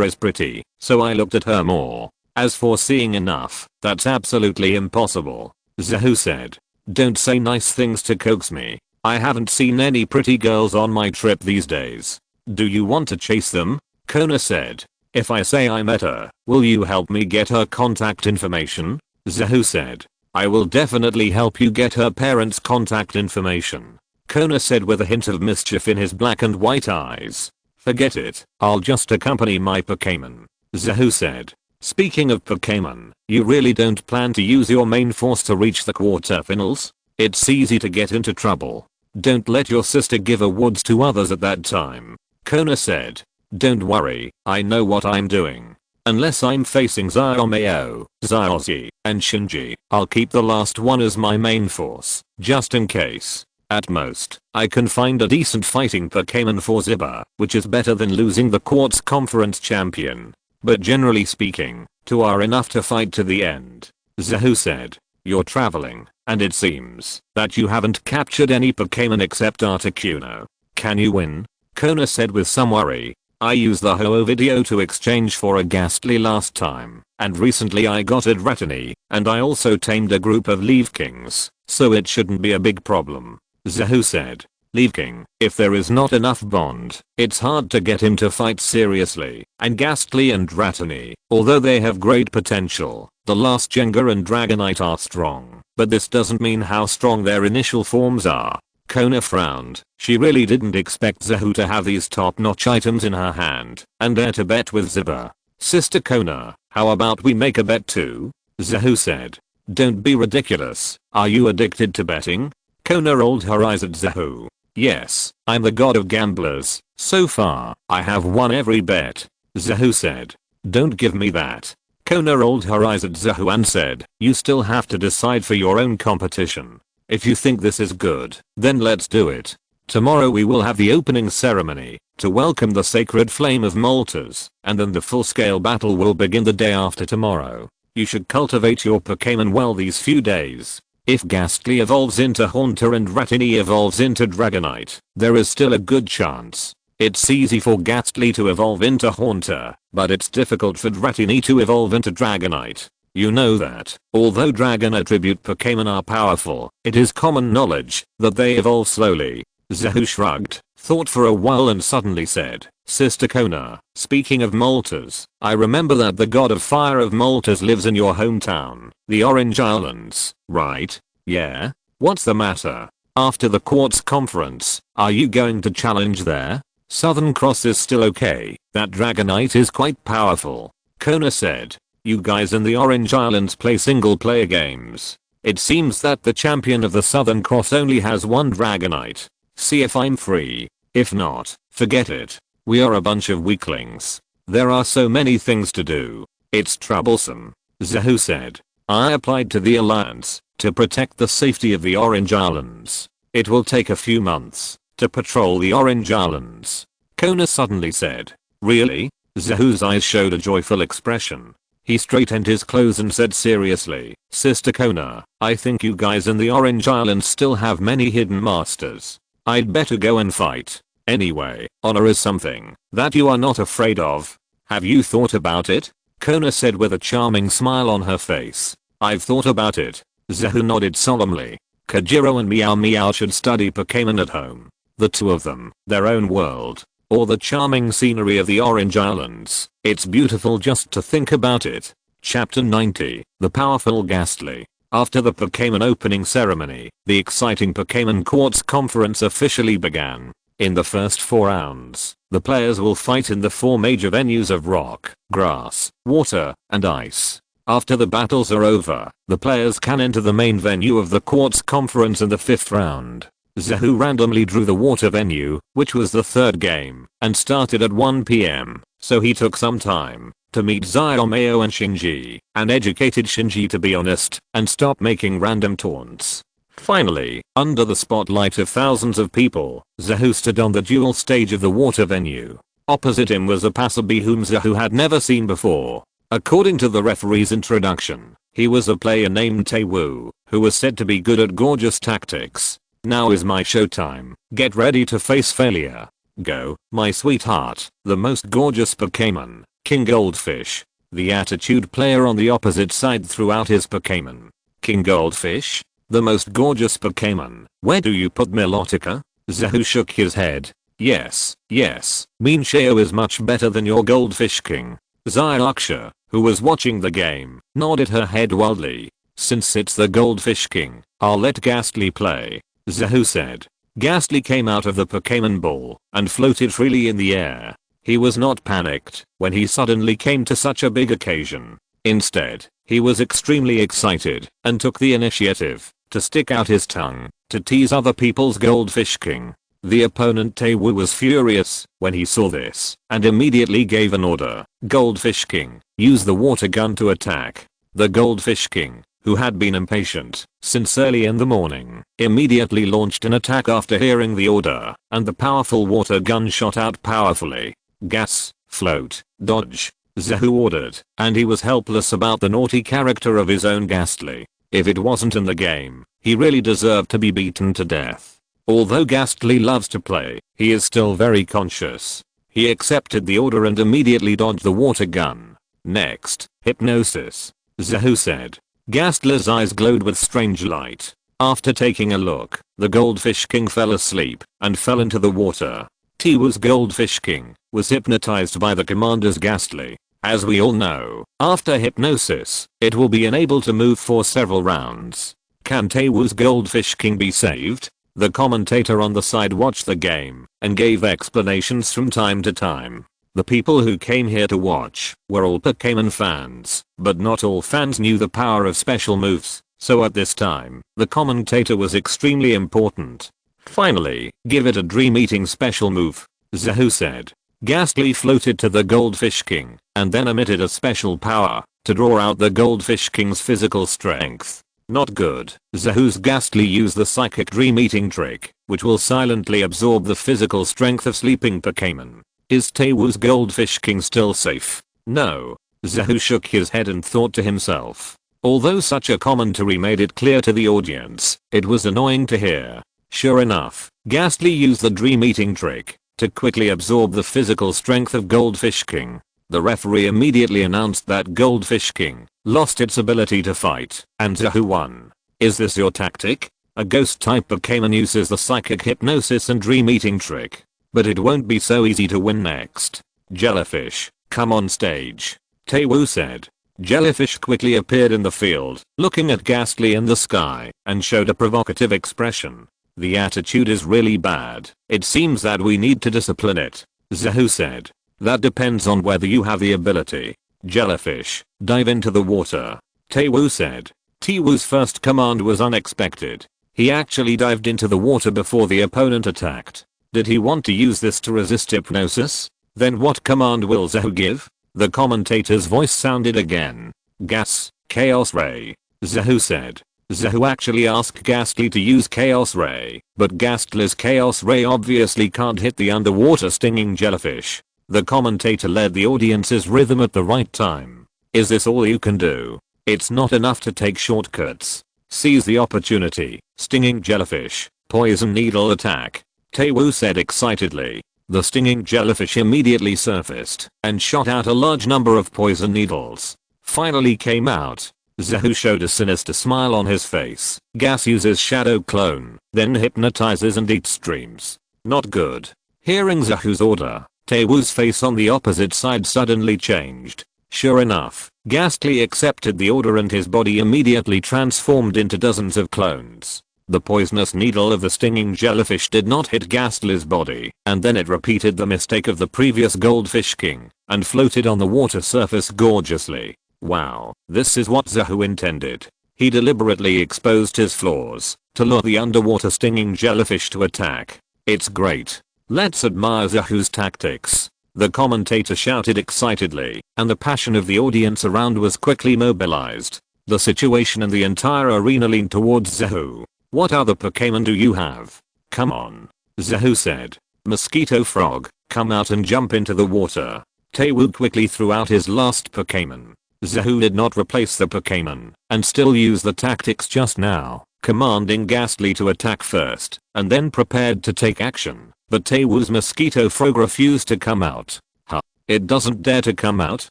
is pretty, so I looked at her more. As for seeing enough, that's absolutely impossible. Zahu said. Don't say nice things to coax me. I haven't seen any pretty girls on my trip these days. Do you want to chase them? Kona said. If I say I met her, will you help me get her contact information? Zahu said. I will definitely help you get her parents' contact information. Kona said with a hint of mischief in his black and white eyes. Forget it, I'll just accompany my Pokémon. Zahu said. Speaking of Pokémon, you really don't plan to use your main force to reach the quarterfinals? It's easy to get into trouble. Don't let your sister give awards to others at that time. Kona said. Don't worry, I know what I'm doing. Unless I'm facing Xiaomeo, Xiaozi, and Shinji, I'll keep the last one as my main force, just in case. At most, I can find a decent fighting Pokémon for Ziba, which is better than losing the Quartz Conference champion. But generally speaking, two are enough to fight to the end. Zahu said. You're traveling, and it seems that you haven't captured any Pokémon except Articuno. Can you win? Kona said with some worry. I used the Ho-Oh video to exchange for a Ghastly last time, and recently I got a Dratini, and I also tamed a group of Leaf Kings, so it shouldn't be a big problem. Zahu said. Leaf King, if there is not enough bond, it's hard to get him to fight seriously, and Ghastly and Dratini, although they have great potential, the last Jenga and Dragonite are strong, but this doesn't mean how strong their initial forms are. Kona frowned. She really didn't expect Zahu to have these top-notch items in her hand, and dare to bet with Ziba. Sister Kona, how about we make a bet too? Zahu said. Don't be ridiculous, are you addicted to betting? Kona rolled her eyes at Zahu. Yes, I'm the god of gamblers, so far, I have won every bet. Zahu said. Don't give me that. Kona rolled her eyes at Zahu and said, you still have to decide for your own competition. If you think this is good, then let's do it. Tomorrow we will have the opening ceremony to welcome the sacred flame of Moltres, and then the full-scale battle will begin the day after tomorrow. You should cultivate your Pokémon well these few days. If Ghastly evolves into Haunter and Dratini evolves into Dragonite, there is still a good chance. It's easy for Ghastly to evolve into Haunter, but it's difficult for Dratini to evolve into Dragonite. You know that, although Dragon attribute Pokémon are powerful, it is common knowledge that they evolve slowly. Zahu shrugged, thought for a while and suddenly said, Sister Kona, speaking of Moltres, I remember that the god of fire of Moltres lives in your hometown, the Orange Islands, right? Yeah? What's the matter? After the Quartz Conference, are you going to challenge there? Southern Cross is still okay, that Dragonite is quite powerful. Kona said. You guys in the Orange Islands play single player games. It seems that the champion of the Southern Cross only has one Dragonite. See if I'm free. If not, forget it. We are a bunch of weaklings. There are so many things to do. It's troublesome. Zahu said. I applied to the Alliance to protect the safety of the Orange Islands. It will take a few months to patrol the Orange Islands. Kona suddenly said. Really? Zahu's eyes showed a joyful expression. He straightened his clothes and said seriously, Sister Kona, I think you guys in the Orange Islands still have many hidden masters. I'd better go and fight. Anyway, honor is something that you are not afraid of. Have you thought about it? Kona said with a charming smile on her face. I've thought about it. Zahu nodded solemnly. Kajiro and Meow Meow should study Pokémon at home. The two of them, their own world. Or the charming scenery of the Orange Islands. It's beautiful just to think about it. Chapter 90, The Powerful Ghastly. After the Pokémon opening ceremony, the exciting Pokémon Quartz Conference officially began. In the first 4 rounds, the players will fight in the 4 major venues of rock, grass, water, and ice. After the battles are over, the players can enter the main venue of the Quartz Conference in the 5th round. Zahu randomly drew the water venue, which was the 3rd game, and started at 1 PM, so he took some time to meet Xiaomeo and Shinji, and educated Shinji to be honest, and stop making random taunts. Finally, under the spotlight of thousands of people, Zahu stood on the dual stage of the water venue. Opposite him was a passerby whom Zahu had never seen before. According to the referee's introduction, he was a player named Taewoo, who was said to be good at gorgeous tactics. Now is my showtime. Get ready to face failure. Go, my sweetheart, the most gorgeous Pokémon, King Goldfish. The attitude player on the opposite side threw out his Pokémon. King Goldfish? The most gorgeous Pokémon. Where do you put Milotica? Zahu shook his head. Yes, Mincheo is much better than your Goldfish King. Xiaoxia, who was watching the game, nodded her head wildly. Since it's the Goldfish King, I'll let Ghastly play. Zahu said. Ghastly came out of the Pokémon ball and floated freely in the air. He was not panicked when he suddenly came to such a big occasion. Instead, he was extremely excited and took the initiative to stick out his tongue to tease other people's Goldfish King. The opponent Taewoo was furious when he saw this and immediately gave an order. Goldfish King, use the water gun to attack. The Goldfish King, who had been impatient since early in the morning, immediately launched an attack after hearing the order, and the powerful water gun shot out powerfully. Gas, float, dodge, Zahu ordered, and he was helpless about the naughty character of his own Ghastly. If it wasn't in the game, he really deserved to be beaten to death. Although Ghastly loves to play, he is still very conscious. He accepted the order and immediately dodged the water gun. Next, hypnosis, Zahu said. Ghastly's eyes glowed with strange light. After taking a look, the Goldfish King fell asleep and fell into the water. Taewoo's Goldfish King was hypnotized by the commander's Ghastly. As we all know, after hypnosis, it will be unable to move for several rounds. Can Taewoo's Goldfish King be saved? The commentator on the side watched the game and gave explanations from time to time. The people who came here to watch were all Pokémon fans, but not all fans knew the power of special moves, so at this time, the commentator was extremely important. Finally, give it a dream-eating special move, Zahu said. Ghastly floated to the Goldfish King and then emitted a special power to draw out the Goldfish King's physical strength. Not good. Zahu's Ghastly used the psychic dream-eating trick, which will silently absorb the physical strength of sleeping Pokémon. Is Taewoo's Goldfish King still safe? No. Zahu shook his head and thought to himself. Although such a commentary made it clear to the audience, it was annoying to hear. Sure enough, Ghastly used the dream-eating trick to quickly absorb the physical strength of Goldfish King. The referee immediately announced that Goldfish King lost its ability to fight, and Zahu won. Is this your tactic? A ghost-type Pokémon uses the psychic hypnosis and dream-eating trick. But it won't be so easy to win next. Jellyfish, come on stage, Taewoo said. Jellyfish quickly appeared in the field, looking at Ghastly in the sky, and showed a provocative expression. The attitude is really bad. It seems that we need to discipline it, Zahu said. That depends on whether you have the ability. Jellyfish, dive into the water, Taewoo said. Taewoo's first command was unexpected. He actually dived into the water before the opponent attacked. Did he want to use this to resist hypnosis? Then what command will Zahu give? The commentator's voice sounded again. Gas, Chaos Ray, Zahu said. Zahu actually asked Ghastly to use Chaos Ray, but Ghastly's Chaos Ray obviously can't hit the underwater stinging jellyfish. The commentator led the audience's rhythm at the right time. Is this all you can do? It's not enough to take shortcuts. Seize the opportunity. Stinging jellyfish, poison needle attack, Taewoo said excitedly. The stinging jellyfish immediately surfaced and shot out a large number of poison needles. Finally came out. Zahu showed a sinister smile on his face. Gas uses Shadow Clone, then hypnotizes and eats streams. Not good. Hearing Zahu's order, Taewoo's face on the opposite side suddenly changed. Sure enough, Ghastly accepted the order and his body immediately transformed into dozens of clones. The poisonous needle of the stinging jellyfish did not hit Ghastly's body, and then it repeated the mistake of the previous Goldfish King and floated on the water surface gorgeously. Wow, this is what Zahu intended. He deliberately exposed his flaws to lure the underwater stinging jellyfish to attack. It's great. Let's admire Zahu's tactics, the commentator shouted excitedly, and the passion of the audience around was quickly mobilized. The situation in the entire arena leaned towards Zahu. What other Pokémon do you have? Come on, Zahu said. Mosquito Frog, come out and jump into the water. Taewoo quickly threw out his last Pokémon. Zahu did not replace the Pokémon and still used the tactics just now, commanding Ghastly to attack first and then prepared to take action. But Taewoo's Mosquito Frog refused to come out. Huh? It doesn't dare to come out?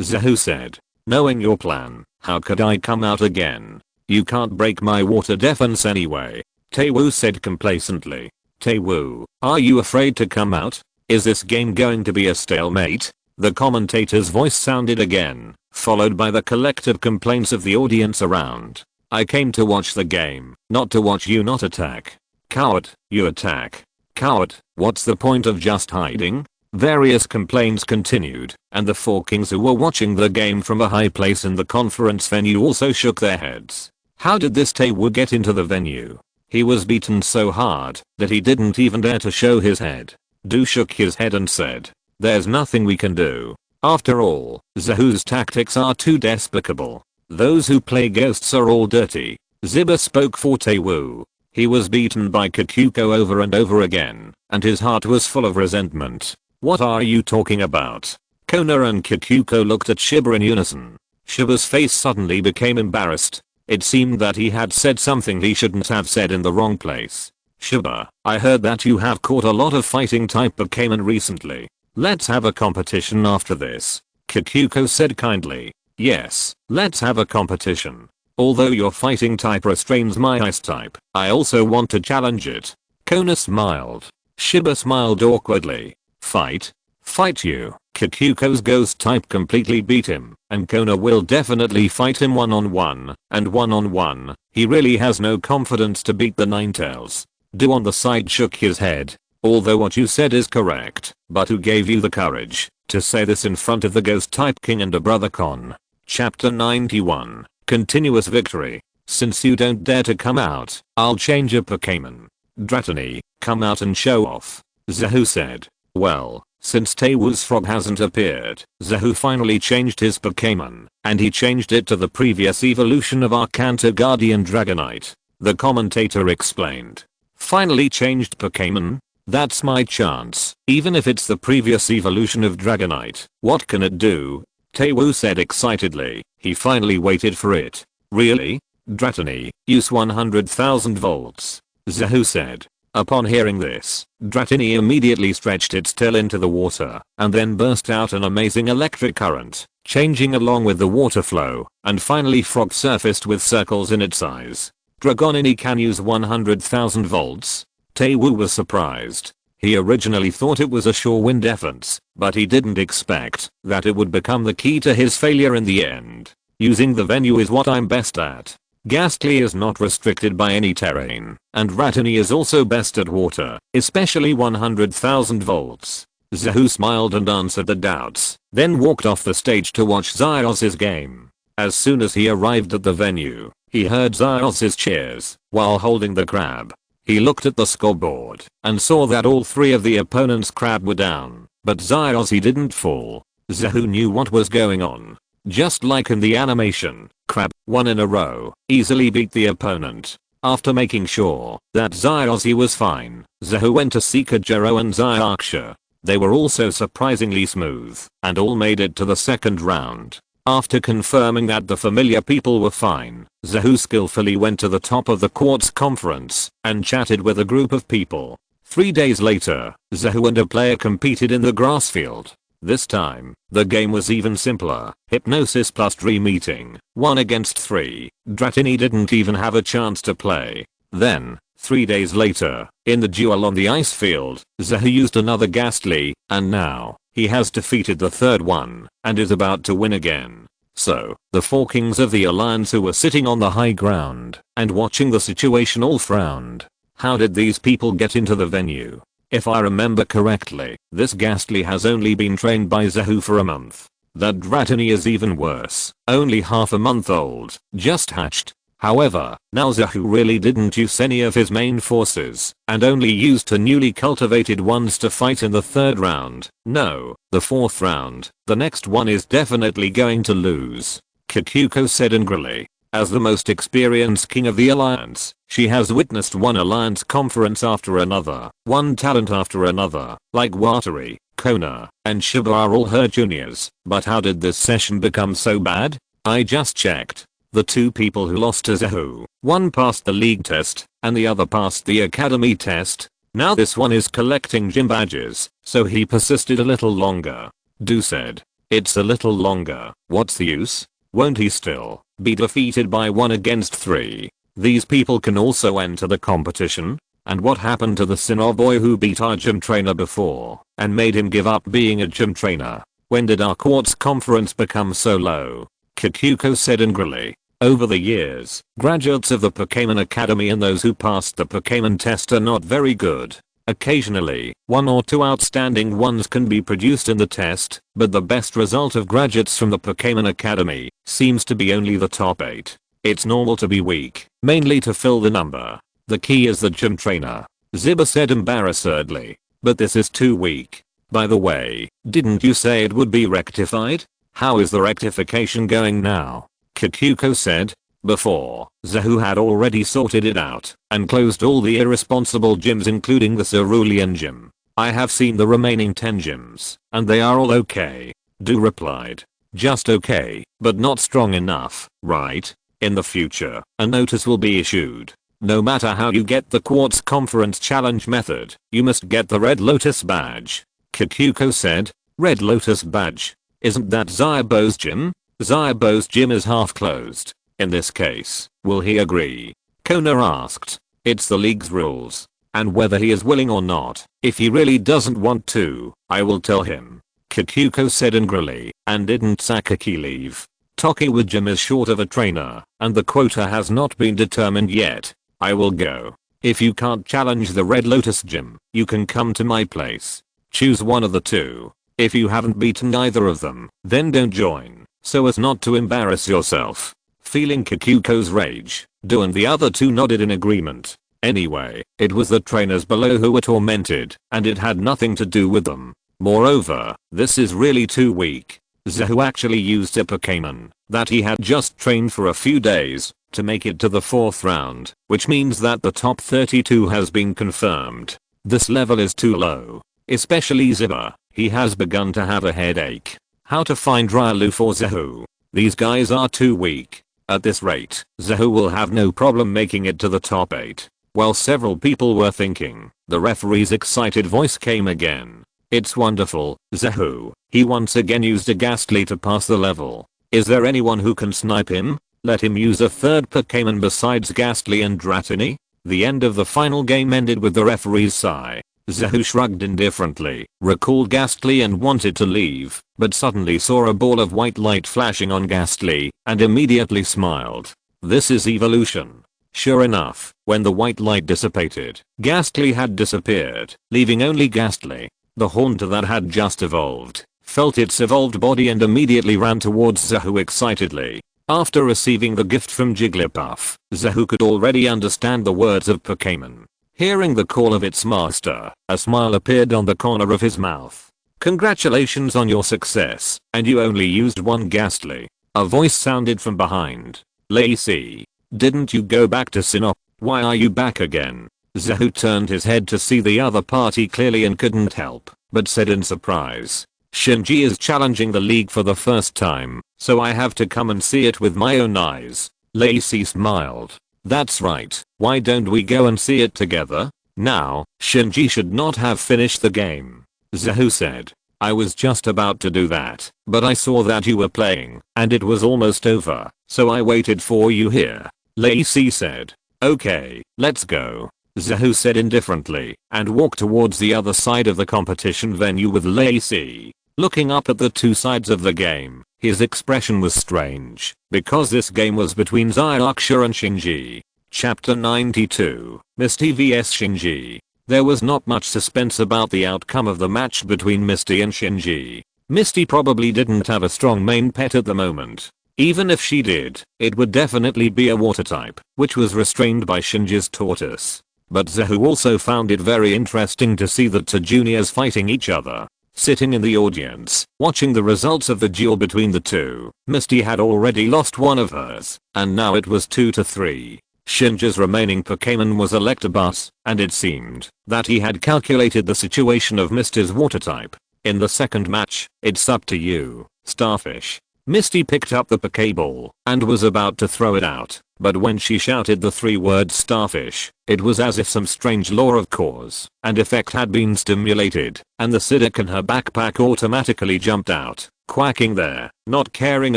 Zahu said. Knowing your plan, how could I come out again? You can't break my water defense anyway, Taewoo said complacently. Taewoo, are you afraid to come out? Is this game going to be a stalemate? The commentator's voice sounded again, followed by the collective complaints of the audience around. I came to watch the game, not to watch you not attack. Coward, you attack. Coward, what's the point of just hiding? Various complaints continued, and the four kings who were watching the game from a high place in the conference venue also shook their heads. How did this Taewoo get into the venue? He was beaten so hard that he didn't even dare to show his head. Du shook his head and said, "There's nothing we can do. After all, Zahoo's tactics are too despicable. Those who play ghosts are all dirty." Ziba spoke for Taewoo. He was beaten by Kikuko over and over again, and his heart was full of resentment. "What are you talking about?" Kona and Kikuko looked at Shiba in unison. Shiba's face suddenly became embarrassed. It seemed that he had said something he shouldn't have said in the wrong place. "Shiba, I heard that you have caught a lot of fighting type Pokémon recently. Let's have a competition after this," Kikuko said kindly. "Yes, let's have a competition. Although your fighting type restrains my ice type, I also want to challenge it." Kona smiled. Shiba smiled awkwardly. "Fight? Fight you?" Kikuko's ghost type completely beat him, and Kona will definitely fight him one-on-one, and one-on-one, he really has no confidence to beat the Ninetales. Du on the side shook his head. "Although what you said is correct, but who gave you the courage to say this in front of the ghost type king and a brother con?" Chapter 91. Continuous Victory. "Since you don't dare to come out, I'll change a Pokémon. Dratini, come out and show off," Zahoo said. Well, since Taewoo's frog hasn't appeared, Zahoo finally changed his Pokémon, and he changed it to the previous evolution of our Kanto Guardian Dragonite. The commentator explained. "Finally changed Pokémon? That's my chance. Even if it's the previous evolution of Dragonite, what can it do?" Taewoo said excitedly. He finally waited for it. "Really? Dratini, use 100,000 volts," Zahoo said. Upon hearing this, Dratini immediately stretched its tail into the water, and then burst out an amazing electric current, changing along with the water flow, and finally frog surfaced with circles in its eyes. "Dragonini can use 100,000 volts? Taewoo was surprised. He originally thought it was a sure win defense, but he didn't expect that it would become the key to his failure in the end. "Using the venue is what I'm best at. Ghastly is not restricted by any terrain, and Dratini is also best at water, especially 100,000 volts." Zahoo smiled and answered the doubts, then walked off the stage to watch Zyos's game. As soon as he arrived at the venue, he heard Zyos's cheers while holding the crab. He looked at the scoreboard and saw that all three of the opponent's crab were down, but Zyos didn't fall. Zahoo knew what was going on. Just like in the animation, Crab, one in a row, easily beat the opponent. After making sure that Zyos was fine, Zahoo went to seek Jero and Zyarksha. They were also surprisingly smooth, and all made it to the second round. After confirming that the familiar people were fine, Zahoo skillfully went to the top of the quartz conference and chatted with a group of people. 3 days later, Zahoo and a player competed in the grass field. This time, the game was even simpler. Hypnosis plus dream eating, 1 against 3. Dratini didn't even have a chance to play. Then, 3 days later, in the duel on the ice field, Zahoo used another Ghastly, and now, he has defeated the third one, and is about to win again. So, the four kings of the alliance who were sitting on the high ground, and watching the situation all frowned. How did these people get into the venue? If I remember correctly, this Ghastly has only been trained by Zahoo for a month. That Dratini is even worse, only half a month old, just hatched. However, now Zahoo really didn't use any of his main forces, and only used her newly cultivated ones to fight in the third round. No, the fourth round. The next one is definitely going to lose, Kikuko said angrily. As the most experienced king of the alliance, she has witnessed one alliance conference after another, one talent after another, like Watari, Kona, and Shiba are all her juniors. But how did this session become so bad? I just checked. The two people who lost to Zahoo, one passed the league test, and the other passed the academy test. Now this one is collecting gym badges, so he persisted a little longer. Du said, "It's a little longer, what's the use? Won't he still be defeated by 1 against 3? These people can also enter the competition? And what happened to the Sinnoh boy who beat our gym trainer before and made him give up being a gym trainer? When did our quartz conference become so low?" Kikuko said angrily. Over the years, graduates of the Pokémon Academy and those who passed the Pokémon test are not very good. Occasionally, one or two outstanding ones can be produced in the test, but the best result of graduates from the Pokémon Academy seems to be only the top 8. It's normal to be weak, mainly to fill the number. The key is the gym trainer. Zibba said embarrassedly. But this is too weak. By the way, didn't you say it would be rectified? How is the rectification going now? Kikuko said. Before, Zahu had already sorted it out and closed all the irresponsible gyms including the Cerulean gym. I have seen the remaining 10 gyms, and they are all okay. Du replied. Just okay, but not strong enough, right? In the future, a notice will be issued. No matter how you get the Quartz Conference Challenge method, you must get the Red Lotus badge. Kikuko said. Red Lotus badge? Isn't that Zybo's gym? Zybo's gym is half closed. In this case, will he agree? Kona asked. It's the league's rules. And whether he is willing or not, if he really doesn't want to, I will tell him. Kikuko said angrily, and didn't Sakaki leave? Tokiwa gym is short of a trainer, and the quota has not been determined yet. I will go. If you can't challenge the Red Lotus gym, you can come to my place. Choose one of the two. If you haven't beaten either of them, then don't join, so as not to embarrass yourself. Feeling Kikuko's rage, Du and the other two nodded in agreement. Anyway, it was the trainers below who were tormented, and it had nothing to do with them. Moreover, this is really too weak. Zahu actually used a Pokémon that he had just trained for a few days to make it to the 4th round, which means that the top 32 has been confirmed. This level is too low. Especially Zibba, he has begun to have a headache. How to find Railu for Zahu? These guys are too weak. At this rate, Zahu will have no problem making it to the top 8. While several people were thinking, the referee's excited voice came again. It's wonderful, Zahu. He once again used a Ghastly to pass the level. Is there anyone who can snipe him? Let him use a third Pokémon besides Ghastly and Dratini? The end of the final game ended with the referee's sigh. Zahu shrugged indifferently, recalled Ghastly and wanted to leave, but suddenly saw a ball of white light flashing on Ghastly, and immediately smiled. This is evolution. Sure enough, when the white light dissipated, Ghastly had disappeared, leaving only Ghastly. The Haunter that had just evolved, felt its evolved body and immediately ran towards Zahu excitedly. After receiving the gift from Jigglypuff, Zahu could already understand the words of Pokémon. Hearing the call of its master, a smile appeared on the corner of his mouth. Congratulations on your success, and you only used one Ghastly. A voice sounded from behind. Lacey. Didn't you go back to SYNOPSIS? Why are you back again? Zahu turned his head to see the other party clearly and couldn't help, but said in surprise. Shinji is challenging the league for the first time, so I have to come and see it with my own eyes. Lacey smiled. That's right, why don't we go and see it together? Now, Shinji should not have finished the game. Zahu said. I was just about to do that, but I saw that you were playing, and it was almost over, so I waited for you here. Lacey said. Okay, let's go. Zahu said indifferently, and walked towards the other side of the competition venue with Lacey. Looking up at the two sides of the game, his expression was strange, because this game was between Zyuxia and Shinji. Chapter 92, Misty vs Shinji. There was not much suspense about the outcome of the match between Misty and Shinji. Misty probably didn't have a strong main pet at the moment. Even if she did, it would definitely be a water type, which was restrained by Shinji's tortoise. But Zahu also found it very interesting to see the two juniors fighting each other. Sitting in the audience, watching the results of the duel between the two, Misty had already lost one of hers, and now it was 2-3. Shinji's remaining Pokémon was Electabuzz, and it seemed that he had calculated the situation of Misty's water type. In the second match, it's up to you, Starfish. Misty picked up the Pokéball and was about to throw it out, but when she shouted the 3 words Starfish, it was as if some strange law of cause and effect had been stimulated, and the Psyduck in her backpack automatically jumped out, quacking there, not caring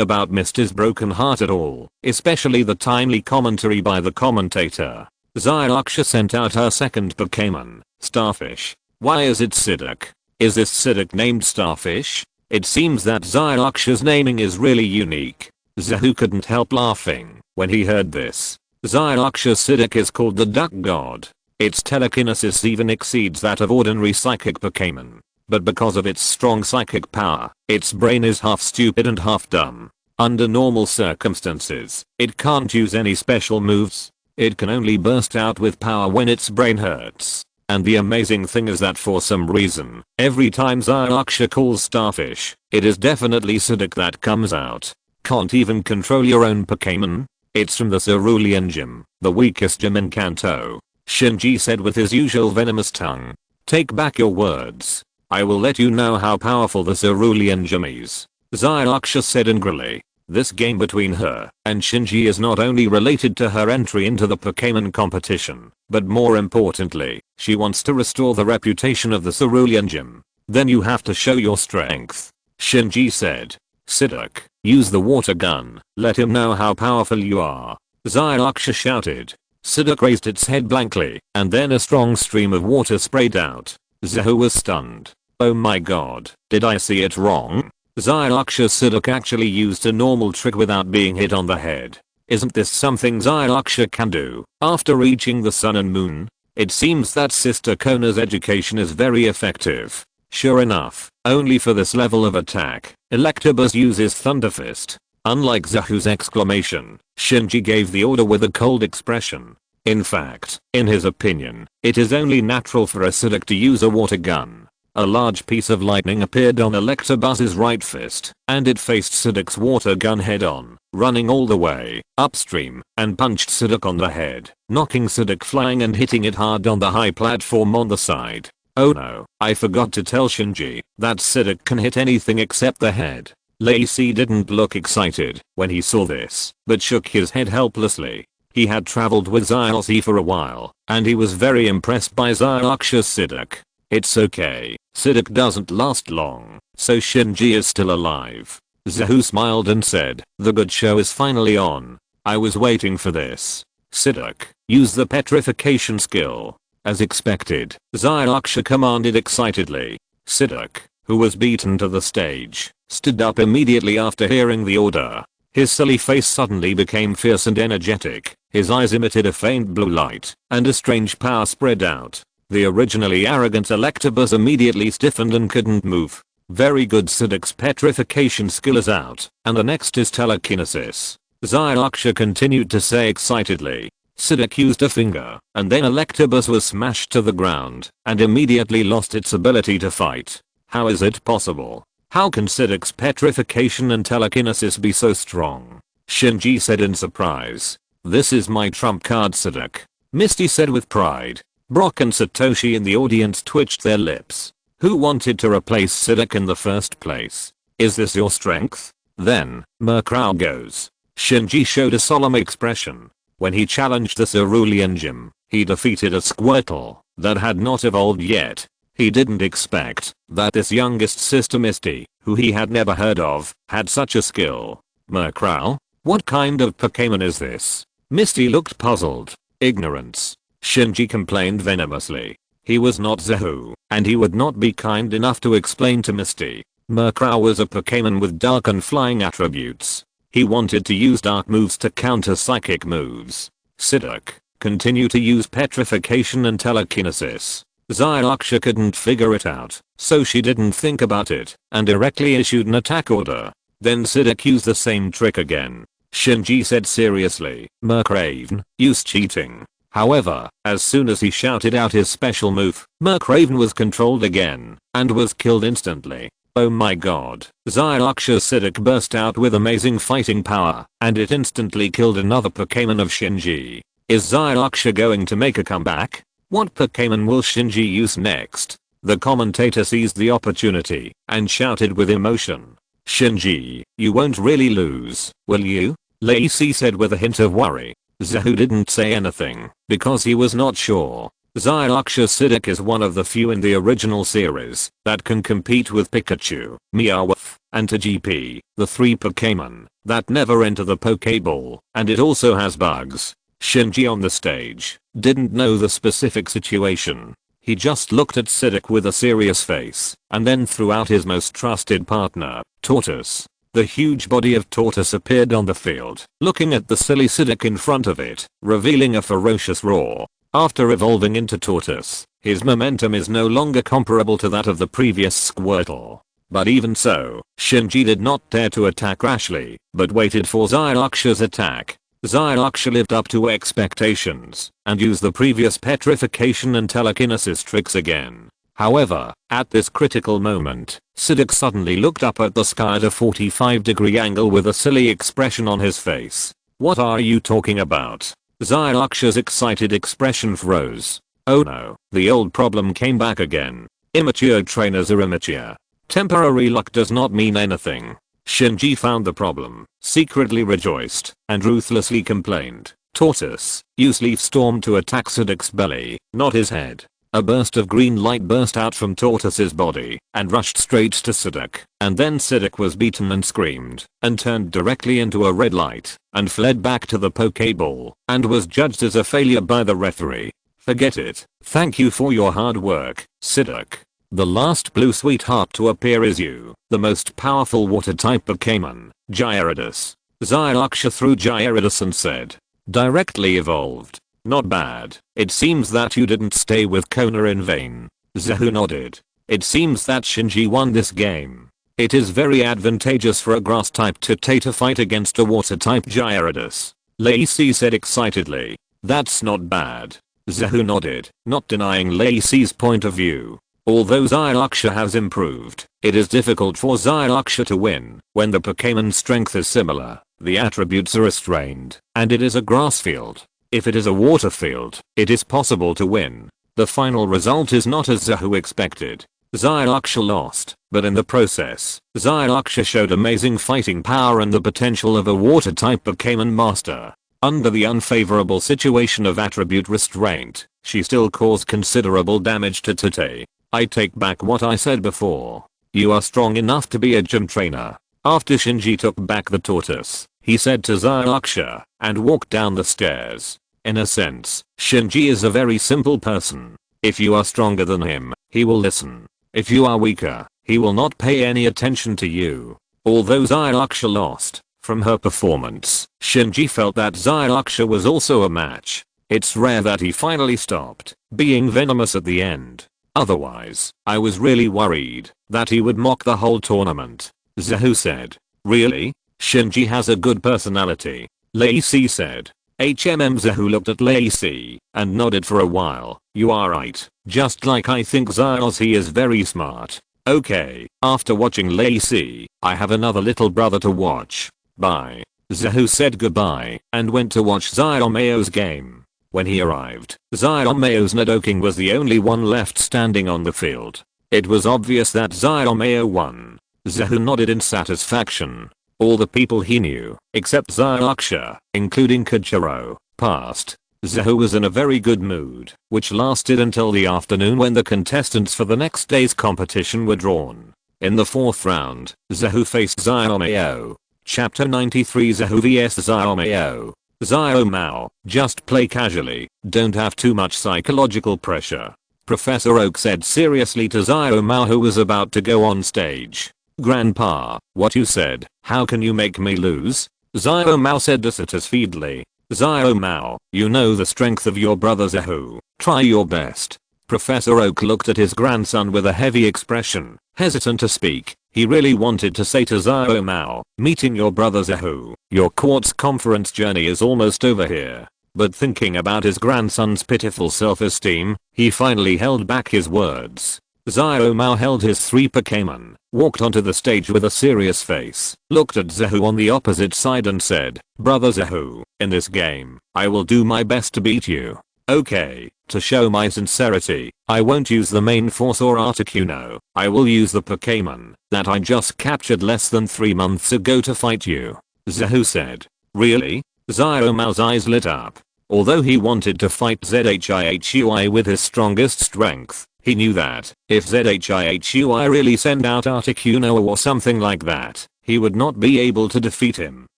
about Misty's broken heart at all, especially the timely commentary by the commentator. Zyuxia sent out her second Pokémon, Starfish. Why is it Psyduck? Is this Psyduck named Starfish? It seems that Zyuxia's naming is really unique. Zahu couldn't help laughing when he heard this. Zyuxia's Psyduck is called the Duck God. Its telekinesis even exceeds that of ordinary psychic Pokémon. But because of its strong psychic power, its brain is half stupid and half dumb. Under normal circumstances, it can't use any special moves. It can only burst out with power when its brain hurts. And the amazing thing is that for some reason, every time Zyraksha calls Starfish, it is definitely Psyduck that comes out. Can't even control your own Pokémon? It's from the Cerulean Gym, the weakest gym in Kanto. Shinji said with his usual venomous tongue. Take back your words. I will let you know how powerful the Cerulean Gym is. Zyraksha said angrily. This game between her and Shinji is not only related to her entry into the Pokémon competition, but more importantly, she wants to restore the reputation of the Cerulean Gym. Then you have to show your strength. Shinji said. Psyduck, use the water gun. Let him know how powerful you are. Zyraksha shouted. Psyduck raised its head blankly, and then a strong stream of water sprayed out. Zahu was stunned. Oh my god, did I see it wrong? Zyraksha's Psyduck actually used a normal trick without being hit on the head. Isn't this something Zyraksha can do after reaching the sun and moon? It seems that Sister Kona's education is very effective. Sure enough, only for this level of attack, Electabuzz uses Thunder Fist. Unlike Zahu's exclamation, Shinji gave the order with a cold expression. In fact, in his opinion, it is only natural for a Psyduck to use a water gun. A large piece of lightning appeared on Electabuzz's right fist, and it faced Psyduck's water gun head on, running all the way upstream, and punched Psyduck on the head, knocking Psyduck flying and hitting it hard on the high platform on the side. Oh no, I forgot to tell Shinji that Psyduck can hit anything except the head. Lacey didn't look excited when he saw this, but shook his head helplessly. He had traveled with Zyraksha for a while, and he was very impressed by Zyraksha's Psyduck. It's okay, Psyduck doesn't last long, so Shinji is still alive. Zahu smiled and said, the good show is finally on. I was waiting for this. Psyduck, use the petrification skill. As expected, Zyraksha commanded excitedly. Psyduck, who was beaten to the stage, stood up immediately after hearing the order. His silly face suddenly became fierce and energetic, his eyes emitted a faint blue light, and a strange power spread out. The originally arrogant Electabuzz immediately stiffened and couldn't move. Very good, Psyduck's petrification skill is out, and the next is telekinesis. Zyraksha continued to say excitedly. Psyduck used a finger, and then Electabuzz was smashed to the ground, and immediately lost its ability to fight. How is it possible? How can Psyduck's petrification and telekinesis be so strong? Shinji said in surprise. This is my trump card, Psyduck. Misty said with pride. Brock and Satoshi in the audience twitched their lips. Who wanted to replace Psyduck in the first place? Is this your strength? Then, Murkrow goes. Shinji showed a solemn expression. When he challenged the Cerulean Gym, he defeated a Squirtle that had not evolved yet. He didn't expect that this youngest sister Misty, who he had never heard of, had such a skill. Murkrow? What kind of Pokémon is this? Misty looked puzzled. Ignorance. Shinji complained venomously. He was not Zahu, and he would not be kind enough to explain to Misty. Murkrow was a Pokémon with dark and flying attributes. He wanted to use dark moves to counter psychic moves. Psyduck, continue to use petrification and telekinesis. Zyraksha couldn't figure it out, so she didn't think about it, and directly issued an attack order. Then Psyduck used the same trick again. Shinji said seriously, Murkraven, use cheating. However, as soon as he shouted out his special move, Murkraven was controlled again, and was killed instantly. Oh my god. Zyraksha's Psyduck burst out with amazing fighting power, and it instantly killed another Pokémon of Shinji. Is Zyraksha going to make a comeback? What Pokémon will Shinji use next? The commentator seized the opportunity, and shouted with emotion. Shinji, you won't really lose, will you? Lacey said with a hint of worry. Zahu didn't say anything, because he was not sure. Zyraksha's Psyduck is one of the few in the original series that can compete with Pikachu, Meowth, and Togepi, the three Pokémon that never enter the Pokéball, and it also has bugs. Shinji on the stage didn't know the specific situation. He just looked at Psyduck with a serious face, and then threw out his most trusted partner, Tortoise. The huge body of Tortoise appeared on the field, looking at the silly Psyduck in front of it, revealing a ferocious roar. After evolving into Tortoise, his momentum is no longer comparable to that of the previous Squirtle. But even so, Shinji did not dare to attack rashly, but waited for Xyloxia's attack. Xyloxia lived up to expectations, and used the previous petrification and telekinesis tricks again. However, at this critical moment, Siddiq suddenly looked up at the sky at a 45-degree angle with a silly expression on his face. "What are you talking about?" Xyloxia's excited expression froze. Oh no, the old problem came back again. Immature trainers are immature. Temporary luck does not mean anything. Shinji found the problem, secretly rejoiced, and ruthlessly complained. "Tortoise, use Leaf Storm to attack Siddiq's belly, not his head." A burst of green light burst out from Tortoise's body and rushed straight to Siddiq, and then Siddiq was beaten and screamed, and turned directly into a red light, and fled back to the Pokeball, and was judged as a failure by the referee. Forget it. Thank you for your hard work, Siddiq. The last blue sweetheart to appear is you, the most powerful water-type Pokémon, Gyarados. Xyloxia threw Gyarados and said. Directly evolved. Not bad. It seems that you didn't stay with Kona in vain. Zahu nodded. It seems that Shinji won this game. It is very advantageous for a grass type to fight against a water type Gyarados. Lacey said excitedly. That's not bad. Zahu nodded, not denying Lacey's point of view. Although Xyloxia has improved, it is difficult for Xyloxia to win when the Pokémon strength is similar, the attributes are restrained, and it is a grass field. If it is a water field, it is possible to win. The final result is not as Zahu expected. Xyloxia lost, but in the process, Xyloxia showed amazing fighting power and the potential of a water-type Pokémon master. Under the unfavorable situation of attribute restraint, she still caused considerable damage to Tate. I take back what I said before. You are strong enough to be a gym trainer. After Shinji took back the tortoise, he said to Xyloxia, and walked down the stairs. In a sense, Shinji is a very simple person. If you are stronger than him, he will listen. If you are weaker, he will not pay any attention to you. Although Xyloxia lost, from her performance, Shinji felt that Xyloxia was also a match. It's rare that he finally stopped being venomous at the end. Otherwise, I was really worried that he would mock the whole tournament. Zahu said. Really? Shinji has a good personality. Lacey said. Zahu looked at Lacey and nodded for a while. You are right. Just like I think he is very smart. Okay, after watching Lacey, I have another little brother to watch. Bye. Zahu said goodbye and went to watch Xiaomeo's game. When he arrived, Xiaomeo's Nidoking was the only one left standing on the field. It was obvious that Xiaomeo won. Zahu nodded in satisfaction. All the people he knew, except Xyloxia, including Kajiro, passed. Zahu was in a very good mood, which lasted until the afternoon when the contestants for the next day's competition were drawn. In the fourth round, Zahu faced Xiaomeo. Chapter 93 Zahu vs Xiaomeo. Xiaomao, just play casually, don't have too much psychological pressure. Professor Oak said seriously to Xiaomao who was about to go on stage. Grandpa, what you said, how can you make me lose? Xiaomao said dissatisfiedly. Xiaomao, you know the strength of your brother Zahu, try your best. Professor Oak looked at his grandson with a heavy expression, hesitant to speak. He really wanted to say to Xiaomao, meeting your brother Zahu, your quartz conference journey is almost over here. But thinking about his grandson's pitiful self-esteem, he finally held back his words. Xiaomao held his 3 Pokémon, walked onto the stage with a serious face, looked at Zahu on the opposite side and said, Brother Zahu, in this game, I will do my best to beat you. Okay, to show my sincerity, I won't use the main force or Articuno. I will use the Pokémon that I just captured less than 3 months ago to fight you. Zahu said. Really? Xiaomao's eyes lit up. Although he wanted to fight Zhihui with his strongest strength, he knew that if Zhihui really sent out Articuno or something like that, he would not be able to defeat him.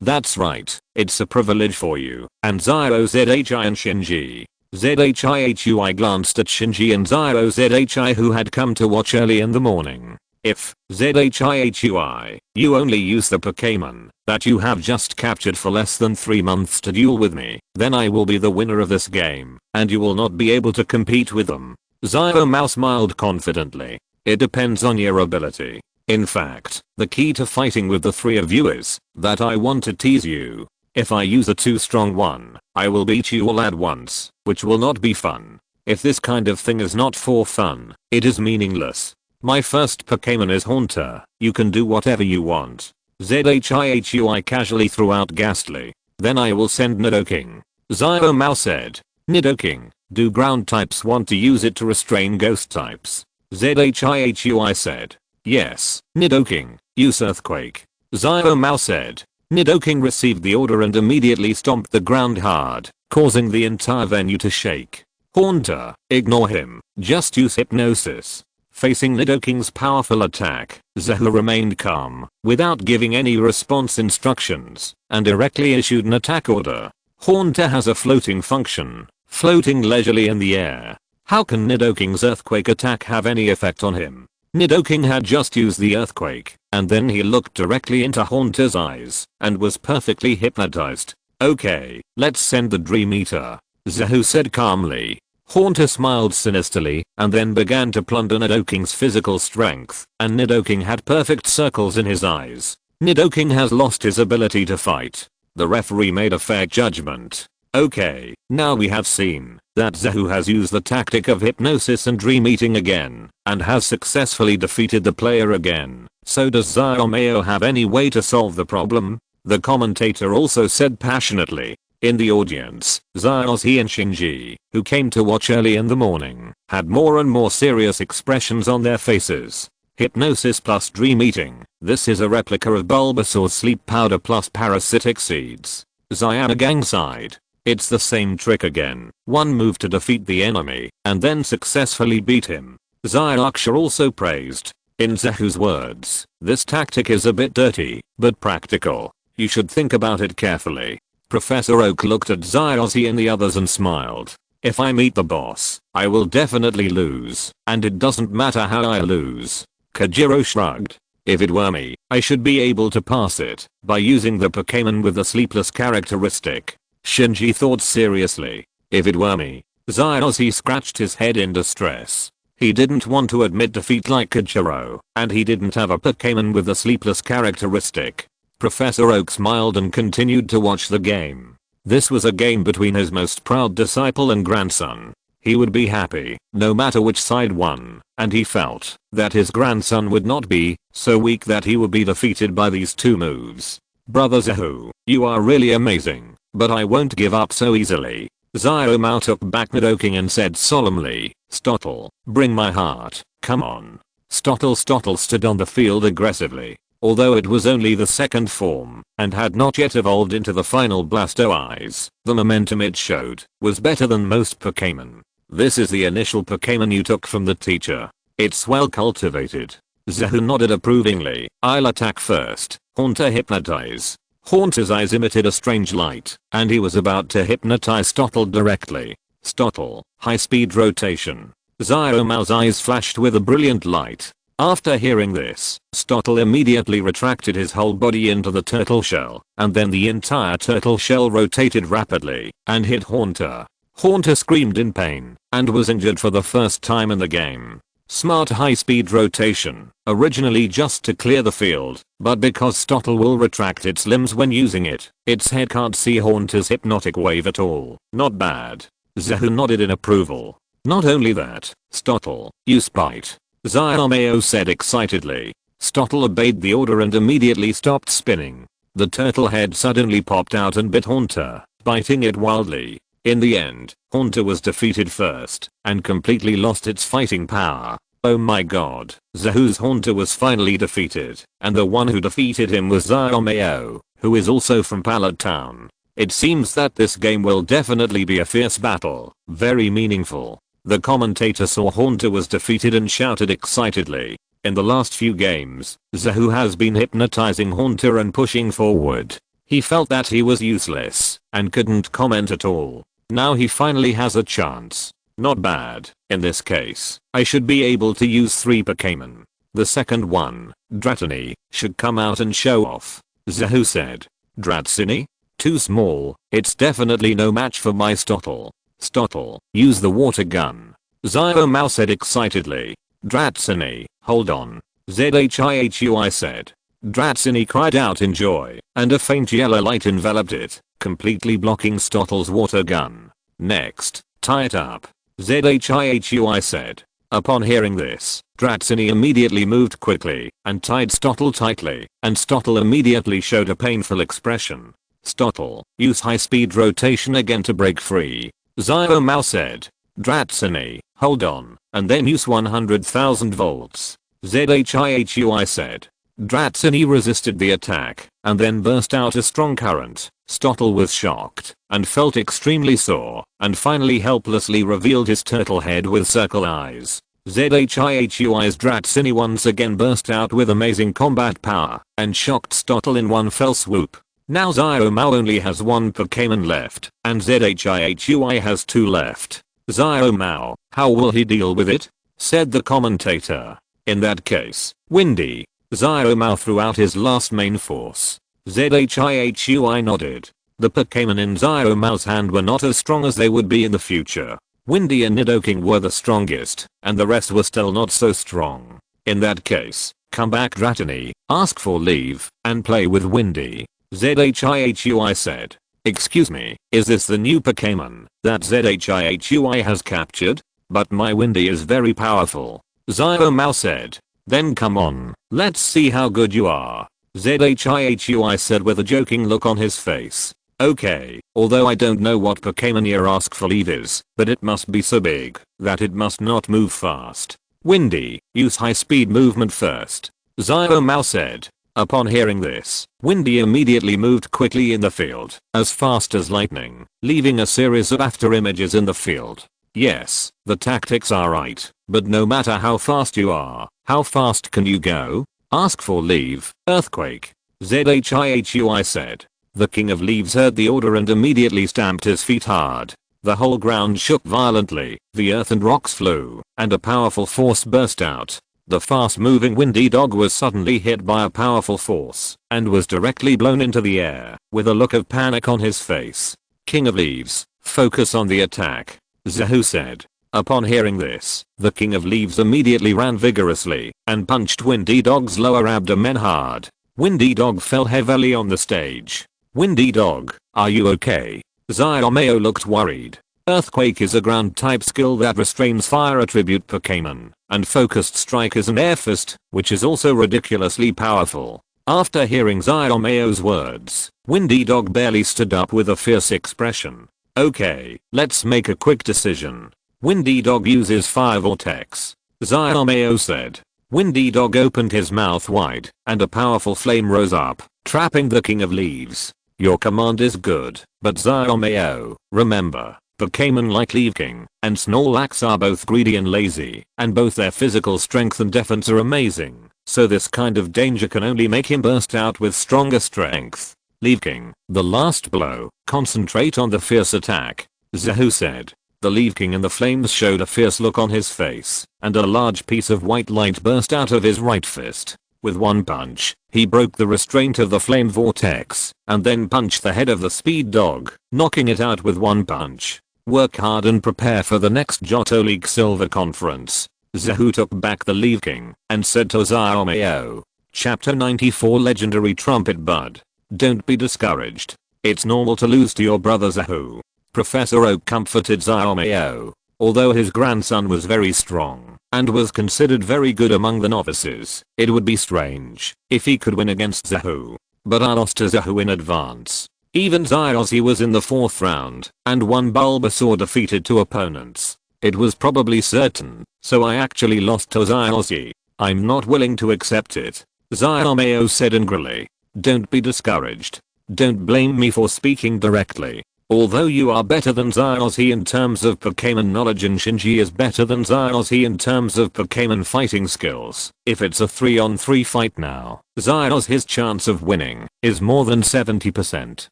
That's right, it's a privilege for you, and Zhihui and Shinji. Zhihui glanced at Shinji and Zhihui who had come to watch early in the morning. If, ZHIHUI, you only use the Pokémon that you have just captured for less than 3 months to duel with me, then I will be the winner of this game, and you will not be able to compete with them. Xiaomao smiled confidently. It depends on your ability. In fact, the key to fighting with the 3 of you is that I want to tease you. If I use a too strong one, I will beat you all at once, which will not be fun. If this kind of thing is not for fun, it is meaningless. My first Pokémon is Haunter. You can do whatever you want. ZHIHUI casually threw out Ghastly. Then I will send Nidoking. Xiaomao said. Nidoking, do ground types want to use it to restrain ghost types? ZHIHUI said. Yes, Nidoking, use Earthquake. Xiaomao said. Nidoking received the order and immediately stomped the ground hard, causing the entire venue to shake. Haunter, ignore him, just use Hypnosis. Facing Nidoking's powerful attack, Zahu remained calm, without giving any response instructions, and directly issued an attack order. Haunter has a floating function, floating leisurely in the air. How can Nidoking's earthquake attack have any effect on him? Nidoking had just used the earthquake, and then he looked directly into Haunter's eyes, and was perfectly hypnotized. Okay, let's send the Dream Eater, Zahu said calmly. Haunter smiled sinisterly, and then began to plunder Nidoking's physical strength, and Nidoking had perfect circles in his eyes. Nidoking has lost his ability to fight. The referee made a fair judgment. Okay, now we have seen that Zahu has used the tactic of hypnosis and dream eating again, and has successfully defeated the player again. So does Xiaomao have any way to solve the problem? The commentator also said passionately. In the audience, Xiaozi and Shinji, who came to watch early in the morning, had more and more serious expressions on their faces. Hypnosis plus dream eating. This is a replica of Bulbasaur's sleep powder plus parasitic seeds. Xianagang sighed. It's the same trick again. One move to defeat the enemy, and then successfully beat him. Xiaoxia also praised. In Zahu's words, this tactic is a bit dirty, but practical. You should think about it carefully. Professor Oak looked at Xiaozi and the others and smiled. If I meet the boss, I will definitely lose, and it doesn't matter how I lose. Kajiro shrugged. If it were me, I should be able to pass it by using the Pokémon with the sleepless characteristic. Shinji thought seriously. If it were me. Xiaozi scratched his head in distress. He didn't want to admit defeat like Kajiro, and he didn't have a Pokémon with the sleepless characteristic. Professor Oak smiled and continued to watch the game. This was a game between his most proud disciple and grandson. He would be happy, no matter which side won, and he felt that his grandson would not be so weak that he would be defeated by these 2 moves. Brother Zahu, you are really amazing, but I won't give up so easily. Xiaomao took back Nidoking and said solemnly, Stottle, bring my heart, come on. Stottle stood on the field aggressively. Although it was only the second form, and had not yet evolved into the final Blastoise, the momentum it showed was better than most Pokémon. This is the initial Pokémon you took from the teacher. It's well cultivated. Zahu nodded approvingly. I'll attack first. Haunter hypnotize. Haunter's eyes emitted a strange light, and he was about to hypnotize Stottle directly. Stottle, high speed rotation. Xiaomao's eyes flashed with a brilliant light. After hearing this, Stottle immediately retracted his whole body into the turtle shell, and then the entire turtle shell rotated rapidly and hit Haunter. Haunter screamed in pain and was injured for the first time in the game. Smart high-speed rotation, originally just to clear the field, but because Stottle will retract its limbs when using it, its head can't see Haunter's hypnotic wave at all. Not bad. Zahu nodded in approval. Not only that, Stottle, you spite. Xiaomao said excitedly. Stottle obeyed the order and immediately stopped spinning. The turtle head suddenly popped out and bit Haunter, biting it wildly. In the end, Haunter was defeated first, and completely lost its fighting power. Oh my god, Zahu's Haunter was finally defeated, and the one who defeated him was Xiaomao, who is also from Pallet Town. It seems that this game will definitely be a fierce battle, very meaningful. The commentator saw Haunter was defeated and shouted excitedly. In the last few games, Zahu has been hypnotizing Haunter and pushing forward. He felt that he was useless and couldn't comment at all. Now he finally has a chance. Not bad. In this case, I should be able to use 3 Pokémon. The second one, Dratini, should come out and show off. Zahu said. Dratsini? Too small, it's definitely no match for my Stottle. Stottle, use the water gun. Xiaomao said excitedly. Dratsini, hold on. Zhihui said. Dratsini cried out in joy, and a faint yellow light enveloped it, completely blocking Stottle's water gun. Next, tie it up. Zhihui said. Upon hearing this, Dratsini immediately moved quickly and tied Stottle tightly, and Stottle immediately showed a painful expression. Stottle, use high-speed rotation again to break free. Xiaomao said. Dratsini, hold on, and then use 100,000 volts. Zhihui said. Dratsini resisted the attack, and then burst out a strong current. Stottle was shocked, and felt extremely sore, and finally helplessly revealed his turtle head with circle eyes. Zhihui's Dratsini once again burst out with amazing combat power, and shocked Stottle in one fell swoop. Now Xiaomao only has one Pokémon left, and Zhihui has 2 left. Xiaomao, how will he deal with it? Said the commentator. In that case, Windy. Xiaomao threw out his last main force. Zhihui nodded. The Pokémon in Xiaomao's hand were not as strong as they would be in the future. Windy and Nidoking were the strongest, and the rest were still not so strong. In that case, come back Dratini, ask for leave, and play with Windy. Zhihui said. Excuse me, is this the new Pokémon that Zhihui has captured? But my Windy is very powerful. Xiaomao said. Then come on, let's see how good you are. Zhihui said with a joking look on his face. Okay, although I don't know what Pokémon your ask for leave is, but it must be so big that it must not move fast. Windy, use high speed movement first. Xiaomao said. Upon hearing this, Windy immediately moved quickly in the field, as fast as lightning, leaving a series of after images in the field. Yes, the tactics are right, but no matter how fast you are, how fast can you go? Ask for leave, Earthquake. Zhihui said. The King of Leaves heard the order and immediately stamped his feet hard. The whole ground shook violently, the earth and rocks flew, and a powerful force burst out. The fast-moving Windy Dog was suddenly hit by a powerful force, and was directly blown into the air, with a look of panic on his face. King of Leaves, focus on the attack. Zahu said. Upon hearing this, the King of Leaves immediately ran vigorously, and punched Windy Dog's lower abdomen hard. Windy Dog fell heavily on the stage. Windy Dog, are you okay? Xiaomao looked worried. Earthquake is a ground type skill that restrains fire attribute Pokémon, and Focused Strike is an air fist, which is also ridiculously powerful. After hearing Xiaomao's words, Windy Dog barely stood up with a fierce expression. Okay, let's make a quick decision. Windy Dog uses Fire Vortex. Xiaomao said. Windy Dog opened his mouth wide, and a powerful flame rose up, trapping the King of Leaves. Your command is good, but Xiaomao, remember, Pokémon like Leafking and Snorlax are both greedy and lazy, and both their physical strength and defense are amazing, so this kind of danger can only make him burst out with stronger strength. Leafking, the last blow, concentrate on the fierce attack. Zahu said. The Leafking and the flames showed a fierce look on his face, and a large piece of white light burst out of his right fist. With one punch, he broke the restraint of the flame vortex, and then punched the head of the speed dog, knocking it out with one punch. Work hard and prepare for the next Johto League Silver Conference. Zahu took back the Leafking, and said to Xiaomao. Chapter 94 Legendary Trumpet Bud. Don't be discouraged. It's normal to lose to your brother Zahu. Professor Oak comforted Xiaomao. Although his grandson was very strong, and was considered very good among the novices, it would be strange if he could win against Zahu. But I lost to Zahu in advance. Even Zyozzy was in the 4th round, and one Bulbasaur defeated 2 opponents. It was probably certain, so I actually lost to Zyozzy. I'm not willing to accept it. Xiaomao said angrily. Don't be discouraged. Don't blame me for speaking directly. Although you are better than Zyozzy in terms of Pokémon knowledge and Shinji is better than Zyozzy in terms of Pokémon fighting skills, if it's a 3-on-3 fight now, Zyozzy's chance of winning is more than 70%.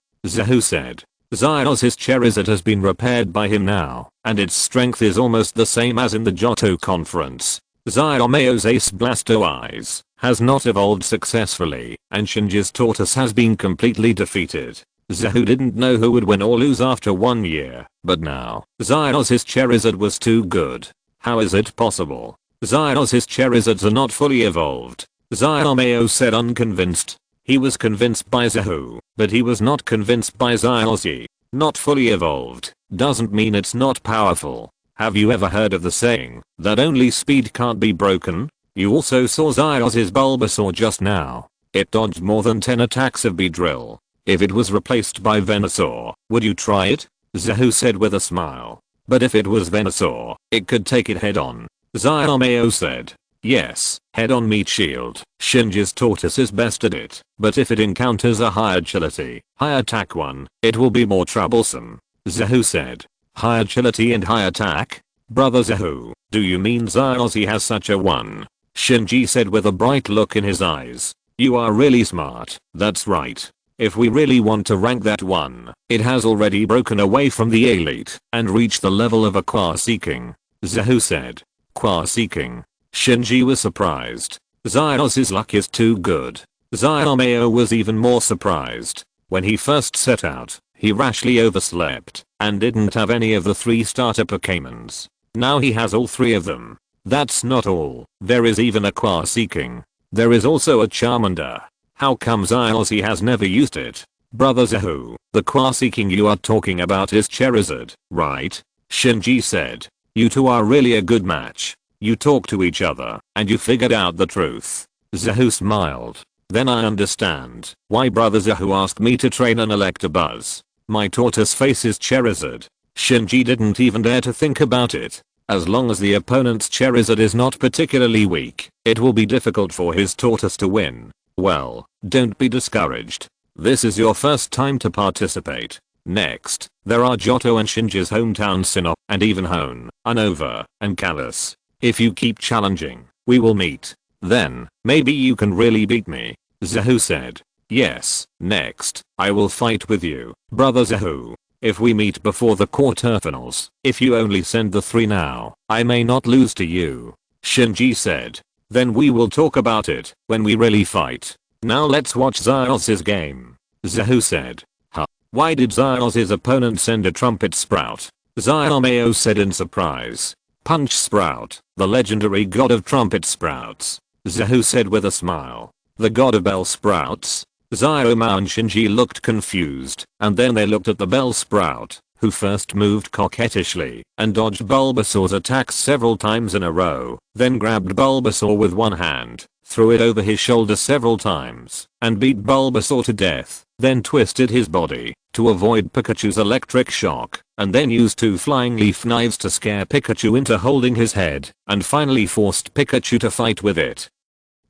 Zahu said. Zyozzy's Charizard has been repaired by him now, and its strength is almost the same as in the Johto conference. Xiaomeo's Ace Blastoise has not evolved successfully, and Shinji's Tortoise has been completely defeated. Zahu didn't know who would win or lose after 1 year, but now, Xiao's Charizard was too good. How is it possible? Xiao's Charizards are not fully evolved. Xiaomeo said unconvinced. He was convinced by Zahu, but he was not convinced by Xiaozi. Not fully evolved doesn't mean it's not powerful. Have you ever heard of the saying that only speed can't be broken? You also saw Xiaozi's Bulbasaur just now. It dodged more than 10 attacks of Beedrill. If it was replaced by Venusaur, would you try it? Zahu said with a smile. But if it was Venusaur, it could take it head on. Xiaomeo said. Yes, head on meat shield. Shinji's Tortoise is best at it, but if it encounters a high agility, high attack one, it will be more troublesome. Zahu said. High agility and high attack? Brother Zahu, do you mean Xiaozi has such a one? Shinji said with a bright look in his eyes. You are really smart, that's right. If we really want to rank that one, it has already broken away from the elite and reached the level of Aqua Seeking. Zahu said. Aqua Seeking. Shinji was surprised. Xiaozi's luck is too good. Xiaomeo was even more surprised. When he first set out, he rashly overslept and didn't have any of the 3 starter Pokémons. Now he has all 3 of them. That's not all. There is even Aqua Seeking. There is also a Charmander. How come Xiaozi has never used it? Brother Zahu, the Aqua Seeking you are talking about is Charizard, right? Shinji said. You two are really a good match. You talk to each other, and you figured out the truth. Zahu smiled. Then I understand why Brother Zahu asked me to train an Electabuzz. My tortoise faces Charizard. Shinji didn't even dare to think about it. As long as the opponent's Charizard is not particularly weak, it will be difficult for his tortoise to win. Well, don't be discouraged. This is your first time to participate. Next, there are Johto and Shinji's hometown Sinop, and even Hone, Unova, and Kalos. If you keep challenging, we will meet. Then, maybe you can really beat me. Zahu said. Yes, next, I will fight with you, Brother Zahu. If we meet before the quarterfinals, if you only send the 3 now, I may not lose to you. Shinji said. Then we will talk about it when we really fight. Now let's watch Xiaozi's game. Zahu said. Huh? Why did Xiaozi's opponent send a Trumpet Sprout? Xiaomeo said in surprise. Punch Sprout, the legendary god of Trumpet Sprouts. Zahu said with a smile. The god of Bell Sprouts? Xiaomao and Shinji looked confused, and then they looked at the Bell Sprout, who first moved coquettishly and dodged Bulbasaur's attacks several times in a row, then grabbed Bulbasaur with one hand, threw it over his shoulder several times, and beat Bulbasaur to death, then twisted his body to avoid Pikachu's electric shock, and then used 2 flying leaf knives to scare Pikachu into holding his head, and finally forced Pikachu to fight with it.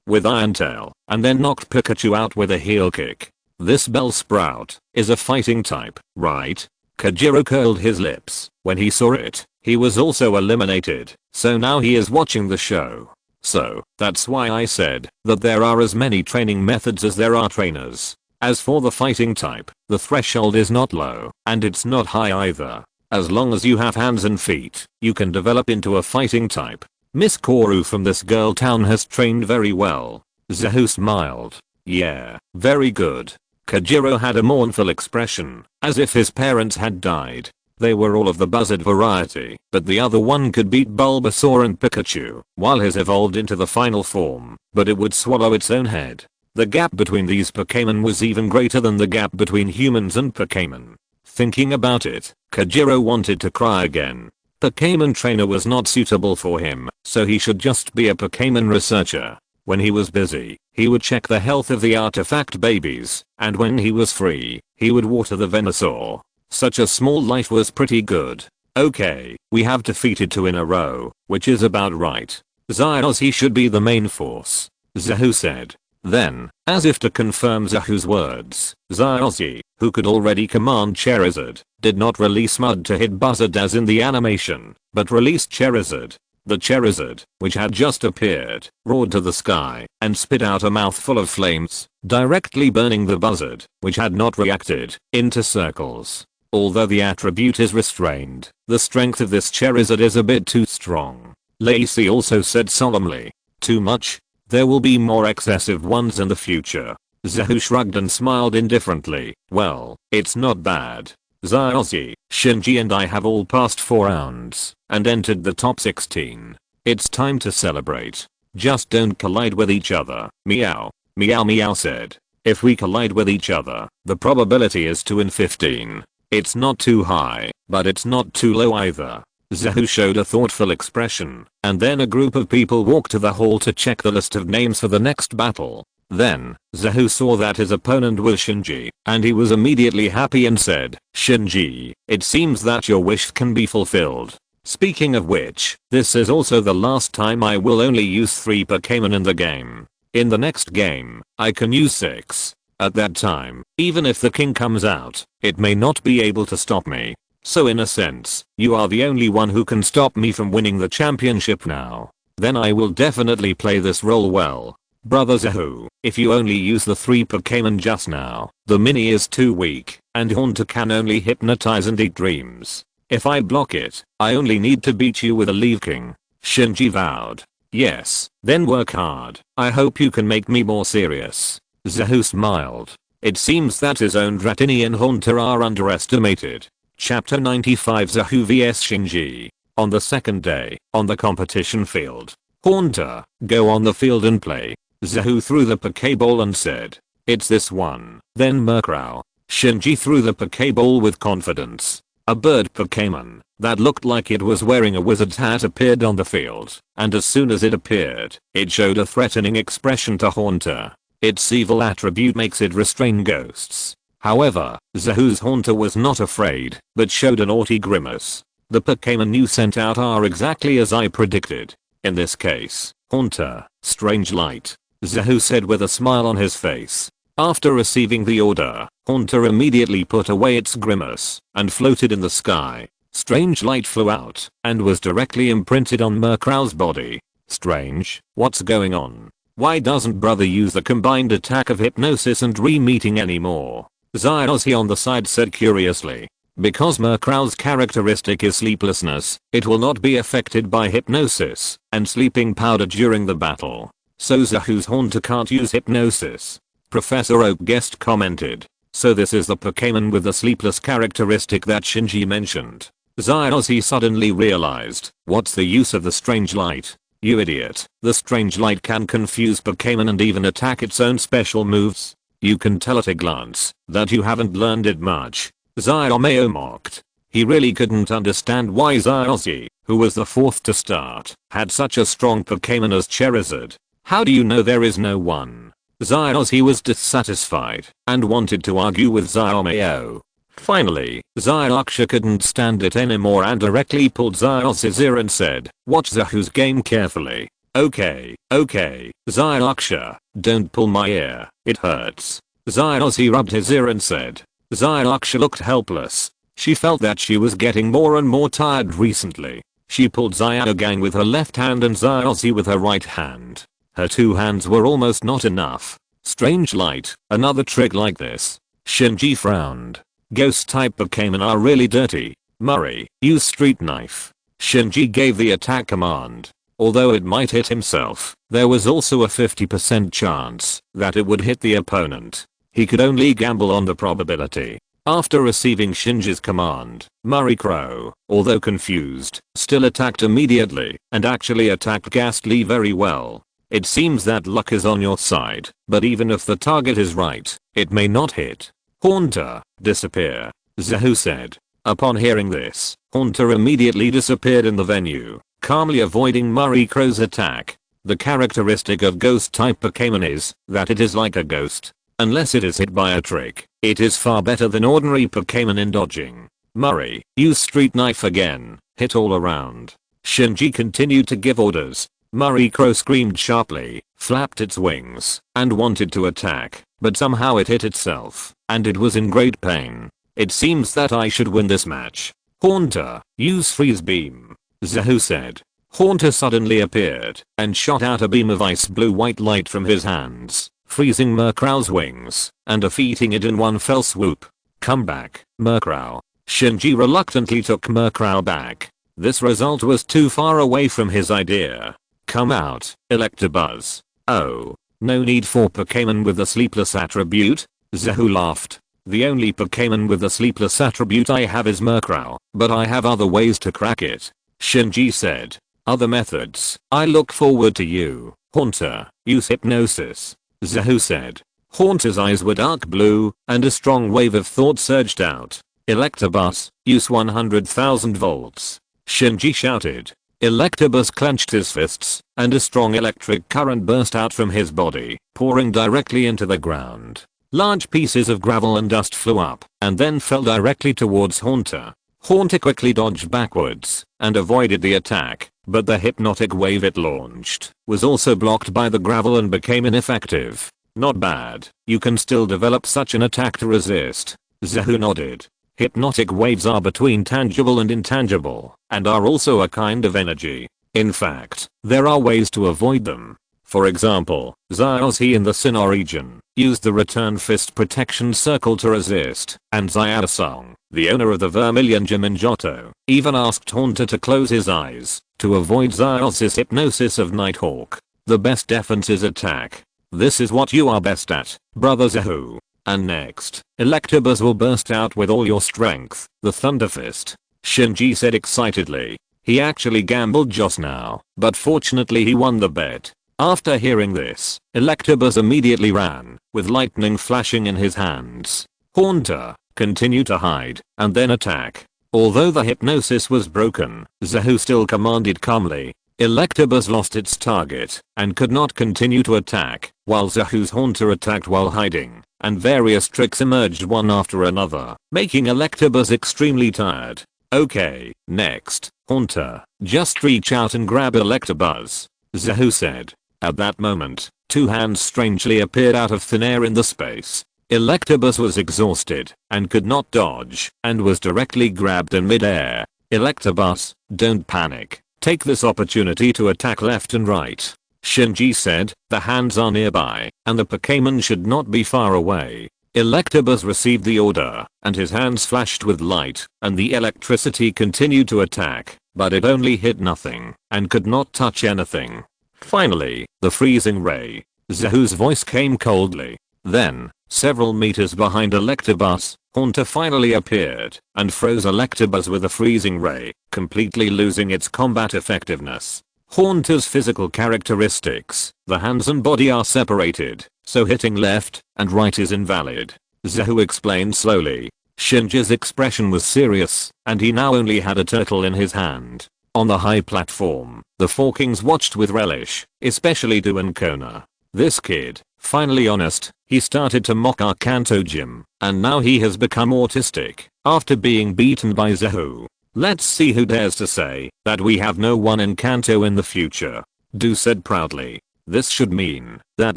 With Iron Tail, and then knocked Pikachu out with a heel kick. This Bellsprout is a fighting type, right? Kajiro curled his lips when he saw it. He was also eliminated, so now he is watching the show. So, that's why I said that there are as many training methods as there are trainers. As for the fighting type, the threshold is not low, and it's not high either. As long as you have hands and feet, you can develop into a fighting type. Miss Koru from this girl town has trained very well. Zahu smiled. Yeah, very good. Kajiro had a mournful expression, as if his parents had died. They were all of the buzzard variety, but the other one could beat Bulbasaur and Pikachu, while his evolved into the final form, but it would swallow its own head. The gap between these Pokémon was even greater than the gap between humans and Pokémon. Thinking about it, Kajiro wanted to cry again. Pokémon trainer was not suitable for him, so he should just be a Pokémon researcher. When he was busy, he would check the health of the artifact babies, and when he was free, he would water the Venusaur. Such a small life was pretty good. Okay, we have defeated 2 in a row, which is about right. Xiaozi should be the main force, Zahu said. Then, as if to confirm Zahu's words, Xiaozi, who could already command Charizard, did not release Mud to hit Buzzard as in the animation, but released Charizard. The Charizard, which had just appeared, roared to the sky and spit out a mouthful of flames, directly burning the Buzzard, which had not reacted, into circles. Although the attribute is restrained, the strength of this Charizard is a bit too strong. Lacey also said solemnly. Too much? There will be more excessive ones in the future. Zahu shrugged and smiled indifferently. Well, it's not bad. Xiaozi, Shinji and I have all passed 4 rounds and entered the top 16. It's time to celebrate. Just don't collide with each other. Meow. Meow meow said. If we collide with each other, the probability is 2 in 15. It's not too high, but it's not too low either. Zahu showed a thoughtful expression, and then a group of people walked to the hall to check the list of names for the next battle. Then, Zahu saw that his opponent was Shinji, and he was immediately happy and said, Shinji, it seems that your wish can be fulfilled. Speaking of which, this is also the last time I will only use 3 Pokémon in the game. In the next game, I can use 6. At that time, even if the king comes out, it may not be able to stop me. So in a sense, you are the only one who can stop me from winning the championship now. Then I will definitely play this role well. Brother Zahu, if you only use the 3 Pokémon just now, the mini is too weak, and Haunter can only hypnotize and eat dreams. If I block it, I only need to beat you with a Leaf King. Shinji vowed. Yes, then work hard. I hope you can make me more serious. Zahu smiled. It seems that his own Dratini and Haunter are underestimated. Chapter 95 Zahu vs Shinji. On the second day, on the competition field. Haunter, go on the field and play. Zahu threw the Pokeball and said, it's this one. Then Murkrow. Shinji threw the Pokeball with confidence. A bird Pokemon that looked like it was wearing a wizard's hat appeared on the field, and as soon as it appeared, it showed a threatening expression to Haunter. Its evil attribute makes it restrain ghosts. However, Zahu's Haunter was not afraid, but showed a naughty grimace. The Pokémon you sent out are exactly as I predicted. In this case, Haunter, Strange Light. Zahu said with a smile on his face. After receiving the order, Haunter immediately put away its grimace and floated in the sky. Strange Light flew out and was directly imprinted on Murkrow's body. Strange, what's going on? Why doesn't brother use the combined attack of hypnosis and re-meeting anymore? Xiaozi on the side said curiously. Because Murkrow's characteristic is sleeplessness, it will not be affected by hypnosis and sleeping powder during the battle. So Zahu's Haunter can't use hypnosis. Professor Oak guest commented. So this is the Pokémon with the sleepless characteristic that Shinji mentioned. Xiaozi suddenly realized, what's the use of the Strange Light? You idiot, the Strange Light can confuse Pokémon and even attack its own special moves. You can tell at a glance that you haven't learned it much. Xiaomeo mocked. He really couldn't understand why Xiaozi, who was the 4th to start, had such a strong Pokémon as Charizard. How do you know there is no one? Xiaozi was dissatisfied and wanted to argue with Xiaomeo. Finally, Xiaoxia couldn't stand it anymore and directly pulled Xiaozi's ear and said, watch Zahu's game carefully. Okay, Xiaoxia, don't pull my ear, it hurts. Xiaozi rubbed his ear and said. Xiaoxia looked helpless. She felt that she was getting more and more tired recently. She pulled Xiaogang with her left hand and Xiaozi with her right hand. Her 2 hands were almost not enough. Strange Light, another trick like this. Shinji frowned. Ghost type Pokémon are really dirty. Murray, use Street Knife. Shinji gave the attack command. Although it might hit himself, there was also a 50% chance that it would hit the opponent. He could only gamble on the probability. After receiving Shinji's command, Murkrow, although confused, still attacked immediately and actually attacked Ghastly very well. It seems that luck is on your side, but even if the target is right, it may not hit. Haunter, disappear, Zahu said. Upon hearing this, Haunter immediately disappeared in the venue, calmly avoiding Murkrow's attack. The characteristic of ghost type Pokémon is that it is like a ghost. Unless it is hit by a trick, it is far better than ordinary Pokémon in dodging. Murray, use Street Knife again, hit all around. Shinji continued to give orders. Murkrow screamed sharply, flapped its wings, and wanted to attack, but somehow it hit itself, and it was in great pain. It seems that I should win this match. Haunter, use Freeze Beam, Zahu said. Haunter suddenly appeared, and shot out a beam of ice blue white light from his hands, freezing Murkrow's wings, and defeating it in one fell swoop. Come back, Murkrow. Shinji reluctantly took Murkrow back. This result was too far away from his idea. Come out, Electabuzz. Oh, no need for Pokémon with the sleepless attribute? Zahu laughed. The only Pokémon with the sleepless attribute I have is Murkrow, but I have other ways to crack it. Shinji said. Other methods? I look forward to you. Haunter, use hypnosis. Zahu said. Haunter's eyes were dark blue, and a strong wave of thought surged out. Electabuzz, use 100,000 volts. Shinji shouted. Electabuzz clenched his fists, and a strong electric current burst out from his body, pouring directly into the ground. Large pieces of gravel and dust flew up, and then fell directly towards Haunter. Haunter quickly dodged backwards, and avoided the attack, but the hypnotic wave it launched was also blocked by the gravel and became ineffective. Not bad, you can still develop such an attack to resist. Zahu nodded. Hypnotic waves are between tangible and intangible, and are also a kind of energy. In fact, there are ways to avoid them. For example, Xiaozi in the Sinnoh region used the return fist protection circle to resist, and Xiaosong, the owner of the Vermilion Gym in Johto, even asked Haunter to close his eyes to avoid Xiaozi's hypnosis of Nighthawk. The best defense is attack. This is what you are best at, Brother Zahu. And next, Electabuzz will burst out with all your strength, the Thunder Fist. Shinji said excitedly. He actually gambled just now, but fortunately he won the bet. After hearing this, Electabuzz immediately ran, with lightning flashing in his hands. Haunter, continue to hide, and then attack. Although the hypnosis was broken, Zahu still commanded calmly. Electabuzz lost its target, and could not continue to attack, while Zahu's Haunter attacked while hiding, and various tricks emerged one after another, making Electabuzz extremely tired. Okay, next, Haunter, just reach out and grab Electabuzz, Zahu said. At that moment, two hands strangely appeared out of thin air in the space. Electabuzz was exhausted, and could not dodge, and was directly grabbed in mid-air. Electabuzz, don't panic. Take this opportunity to attack left and right. Shinji said, the hands are nearby, and the Pokémon should not be far away. Electabuzz received the order, and his hands flashed with light, and the electricity continued to attack, but it only hit nothing, and could not touch anything. Finally, the freezing ray. Zahu's voice came coldly. Then, several meters behind Electabuzz, Haunter finally appeared, and froze Electabuzz with a freezing ray, completely losing its combat effectiveness. Haunter's physical characteristics, the hands and body are separated, so hitting left and right is invalid. Zahu explained slowly. Shinji's expression was serious, and he now only had a turtle in his hand. On the high platform, the four kings watched with relish, especially Du and Kona. This kid, finally honest, he started to mock our Kanto gym, and now he has become autistic, after being beaten by Zahu. Let's see who dares to say that we have no one in Kanto in the future. Du said proudly. This should mean that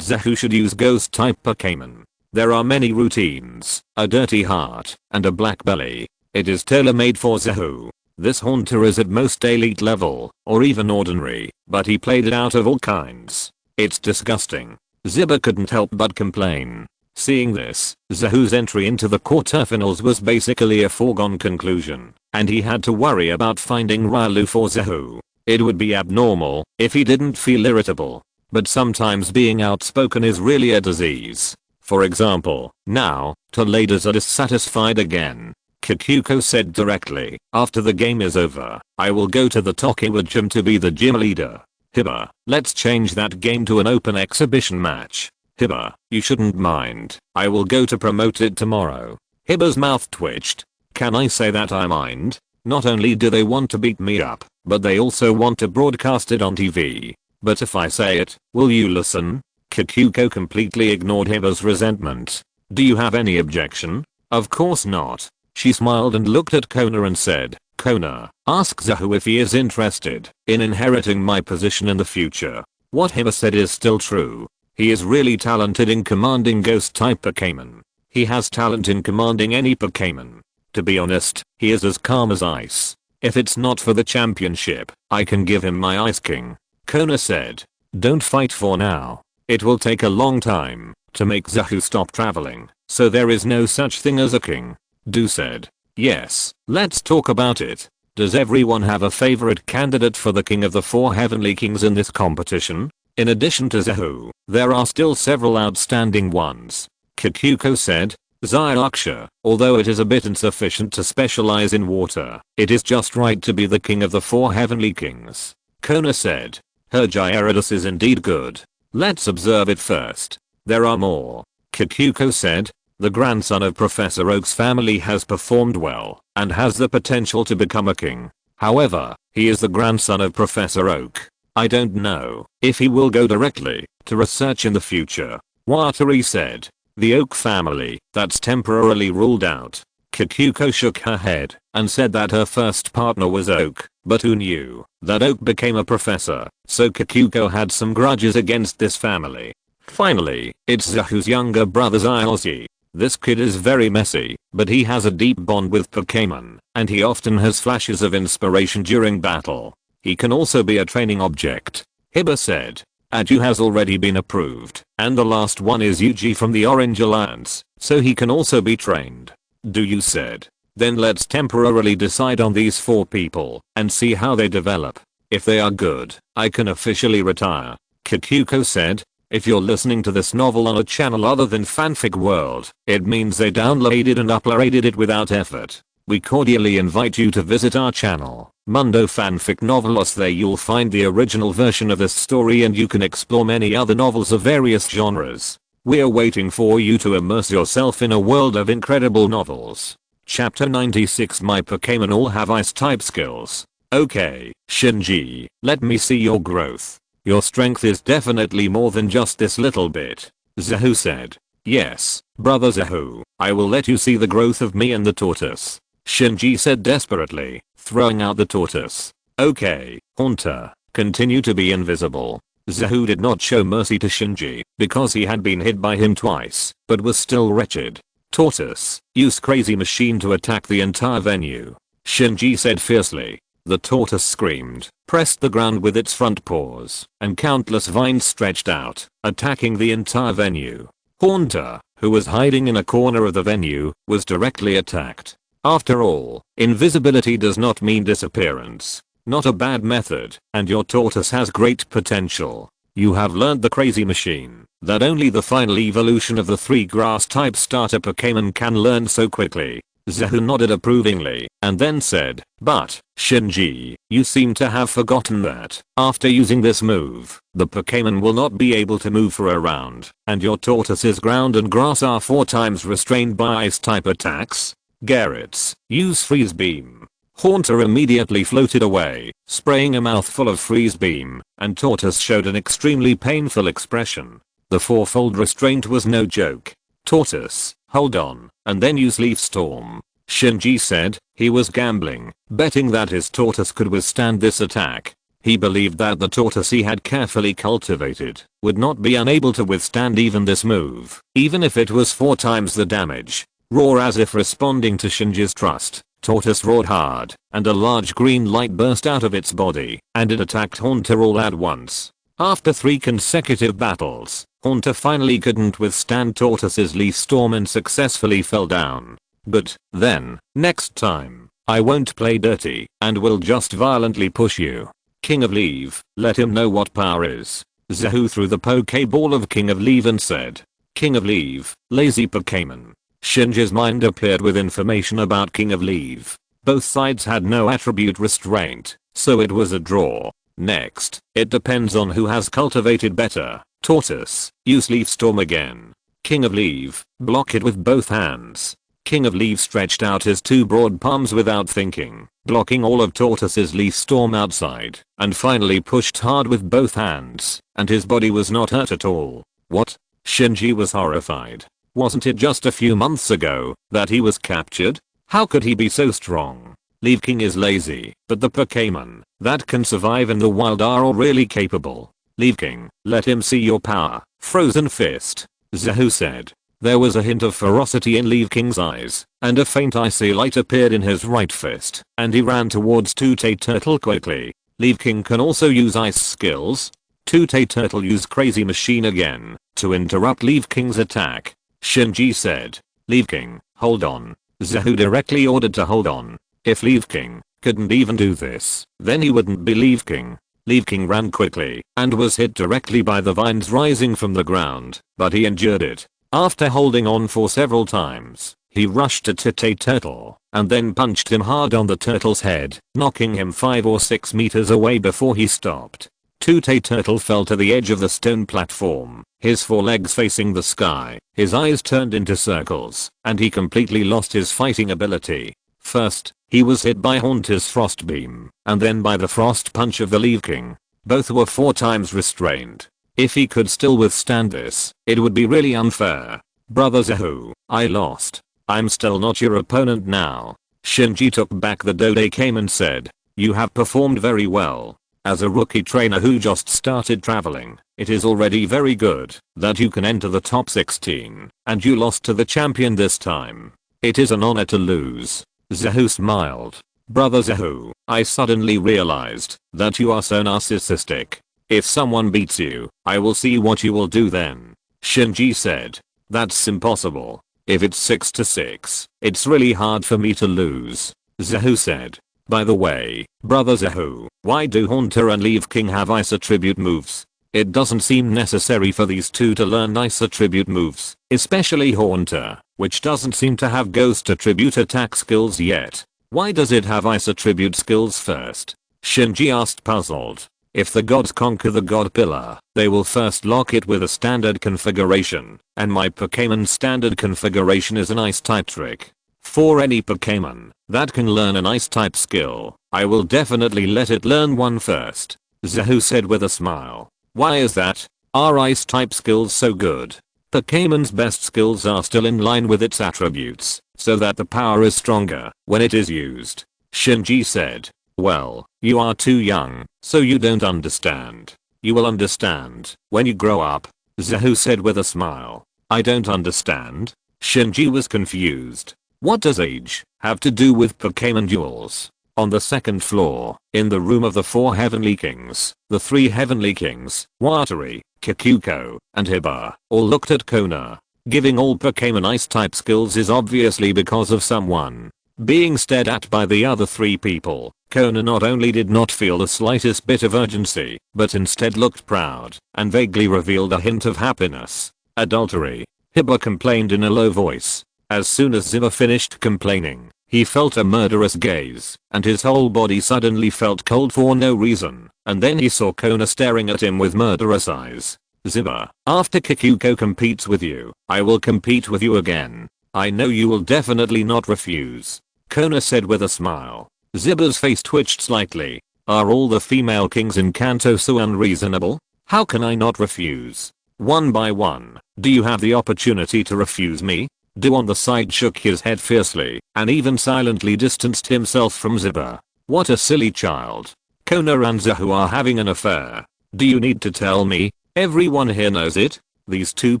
Zahu should use ghost type Pokémon. There are many routines, a dirty heart, and a black belly. It is tailor-made for Zahu. This Haunter is at most elite level, or even ordinary, but he played it out of all kinds. It's disgusting. Zibba couldn't help but complain. Seeing this, Zahu's entry into the quarterfinals was basically a foregone conclusion, and he had to worry about finding Railu for Zahu. It would be abnormal if he didn't feel irritable, but sometimes being outspoken is really a disease. For example, now, Toledo's are dissatisfied again. Kikuko said directly, after the game is over, I will go to the Tokiwa gym to be the gym leader. Hiba, let's change that game to an open exhibition match. Hiba, you shouldn't mind, I will go to promote it tomorrow. Hiba's mouth twitched. Can I say that I mind? Not only do they want to beat me up, but they also want to broadcast it on TV. But if I say it, will you listen? Kikuko completely ignored Hiba's resentment. Do you have any objection? Of course not. She smiled and looked at Kona and said, Kona, ask Zahu if he is interested in inheriting my position in the future. What Hiba said is still true. He is really talented in commanding ghost type Pokémon. He has talent in commanding any Pokémon. To be honest, he is as calm as ice. If it's not for the championship, I can give him my Ice King. Kona said. Don't fight for now. It will take a long time to make Zahu stop traveling, so there is no such thing as a king. Du said. Yes, let's talk about it. Does everyone have a favorite candidate for the king of the 4 heavenly kings in this competition? In addition to Zahu, there are still several outstanding ones. Kikuko said, Xyloxia, although it is a bit insufficient to specialize in water, it is just right to be the king of the 4 heavenly kings. Kona said, her Gyarados is indeed good. Let's observe it first. There are more. Kikuko said, the grandson of Professor Oak's family has performed well and has the potential to become a king. However, he is the grandson of Professor Oak. I don't know if he will go directly to research in the future. Watari said, the Oak family, that's temporarily ruled out. Kikuko shook her head and said that her first partner was Oak, but who knew that Oak became a professor, so Kikuko had some grudges against this family. Finally, it's Zahu's younger brother Xylzy. This kid is very messy, but he has a deep bond with Pokémon, and he often has flashes of inspiration during battle. He can also be a training object. Hiba said, Aju has already been approved, and the last one is Yuji from the Orange Alliance, so he can also be trained. You said. Then let's temporarily decide on these 4 people and see how they develop. If they are good, I can officially retire. Kikuko said, if you're listening to this novel on a channel other than Fanfic World, it means they downloaded and uploaded it without effort. We cordially invite you to visit our channel, Mundo Fanfic Novelos. There you'll find the original version of this story and you can explore many other novels of various genres. We're waiting for you to immerse yourself in a world of incredible novels. Chapter 96. My Pokémon all have ice-type skills. Okay, Shinji, let me see your growth. Your strength is definitely more than just this little bit. Zahu said. Yes, brother Zahu, I will let you see the growth of me and the tortoise. Shinji said desperately, throwing out the tortoise. Okay, Haunter, continue to be invisible. Zahu did not show mercy to Shinji because he had been hit by him twice, but was still wretched. Tortoise, use crazy machine to attack the entire venue. Shinji said fiercely. The tortoise screamed, pressed the ground with its front paws, and countless vines stretched out, attacking the entire venue. Haunter, who was hiding in a corner of the venue, was directly attacked. After all, invisibility does not mean disappearance. Not a bad method, and your tortoise has great potential. You have learned the crazy machine that only the final evolution of the 3 grass type starter Pokémon can learn so quickly. Zahu nodded approvingly and then said, but, Shinji, you seem to have forgotten that after using this move, the Pokémon will not be able to move for a round, and your tortoise's ground and grass are 4 times restrained by ice type attacks. Garrett's, use Freeze Beam. Haunter immediately floated away, spraying a mouthful of Freeze Beam, and Tortoise showed an extremely painful expression. The 4-fold restraint was no joke. Tortoise, hold on, and then use Leaf Storm. Shinji said he was gambling, betting that his tortoise could withstand this attack. He believed that the tortoise he had carefully cultivated would not be unable to withstand even this move, even if it was 4 times the damage. Roar. As if responding to Shinji's trust, Tortoise roared hard, and a large green light burst out of its body, and it attacked Haunter all at once. After 3 consecutive battles, Haunter finally couldn't withstand Tortoise's Leaf Storm and successfully fell down. But then, next time, I won't play dirty and will just violently push you. King of Leave, let him know what power is. Zahu threw the Pokeball of King of Leave and said, King of Leave, lazy Pokémon. Shinji's mind appeared with information about King of Leave. Both sides had no attribute restraint, so it was a draw. Next, it depends on who has cultivated better. Tortoise, use Leaf Storm again. King of Leave, block it with both hands. King of Leave stretched out his 2 broad palms without thinking, blocking all of Tortoise's Leaf Storm outside, and finally pushed hard with both hands, and his body was not hurt at all. What? Shinji was horrified. Wasn't it just a few months ago that he was captured? How could he be so strong? Leaf King is lazy, but the Pokémon that can survive in the wild are all really capable. Leaf King, let him see your power. Frozen Fist. Zahu said. There was a hint of ferocity in Leaf King's eyes, and a faint icy light appeared in his right fist, and he ran towards Tootay Turtle quickly. Leaf King can also use ice skills. Tootay Turtle used Crazy Machine again to interrupt Leaf King's attack. Shinji said, Leaf King, hold on. Zahu directly ordered to hold on. If Leaf King couldn't even do this, then he wouldn't be Leaf King. Leaf King ran quickly and was hit directly by the vines rising from the ground, but he endured it. After holding on for several times, he rushed at Tite Turtle and then punched him hard on the turtle's head, knocking him 5 or 6 meters away before he stopped. Tite Turtle fell to the edge of the stone platform, his forelegs facing the sky, his eyes turned into circles, and he completely lost his fighting ability. First, he was hit by Haunter's Frost Beam, and then by the Frost Punch of the Leaf King. Both were 4 times restrained. If he could still withstand this, it would be really unfair. Brother Zahu, I lost. I'm still not your opponent now. Shinji took back the Dodecane and said, you have performed very well. As a rookie trainer who just started traveling, it is already very good that you can enter the top 16, and you lost to the champion this time. It is an honor to lose. Zahu smiled. Brother Zahu, I suddenly realized that you are so narcissistic. If someone beats you, I will see what you will do then. Shinji said. That's impossible. If it's 6-6, it's really hard for me to lose. Zahu said. By the way, Brother Zahu, why do Haunter and Leaf King have ice attribute moves? It doesn't seem necessary for these two to learn ice attribute moves, especially Haunter, which doesn't seem to have ghost attribute attack skills yet. Why does it have ice attribute skills first? Shinji asked puzzled. If the gods conquer the god pillar, they will first lock it with a standard configuration, and my Pokémon standard configuration is an ice type trick. For any Pokémon that can learn an ice type skill, I will definitely let it learn one first. Zahu said with a smile. Why is that? Are ice type skills so good? Pokémon's best skills are still in line with its attributes, so that the power is stronger when it is used. Shinji said. Well, you are too young, so you don't understand. You will understand when you grow up. Zahu said with a smile. I don't understand. Shinji was confused. What does age have to do with Pokémon duels? On the second floor, in the room of the 4 Heavenly Kings, the 3 Heavenly Kings, Watari, Kikuko, and Hiba, all looked at Kona. Giving all Pokémon ice type skills is obviously because of someone being stared at by the other 3 people. Kona not only did not feel the slightest bit of urgency, but instead looked proud and vaguely revealed a hint of happiness. Adultery. Hiba complained in a low voice. As soon as Ziba finished complaining, he felt a murderous gaze, and his whole body suddenly felt cold for no reason, and then he saw Kona staring at him with murderous eyes. Ziba, after Kikuko competes with you, I will compete with you again. I know you will definitely not refuse. Kona said with a smile. Ziba's face twitched slightly. Are all the female kings in Kanto so unreasonable? How can I not refuse? One by one, do you have the opportunity to refuse me? Do on the side shook his head fiercely and even silently distanced himself from Ziba. What a silly child. Kona and Zahu are having an affair. Do you need to tell me? Everyone here knows it. These 2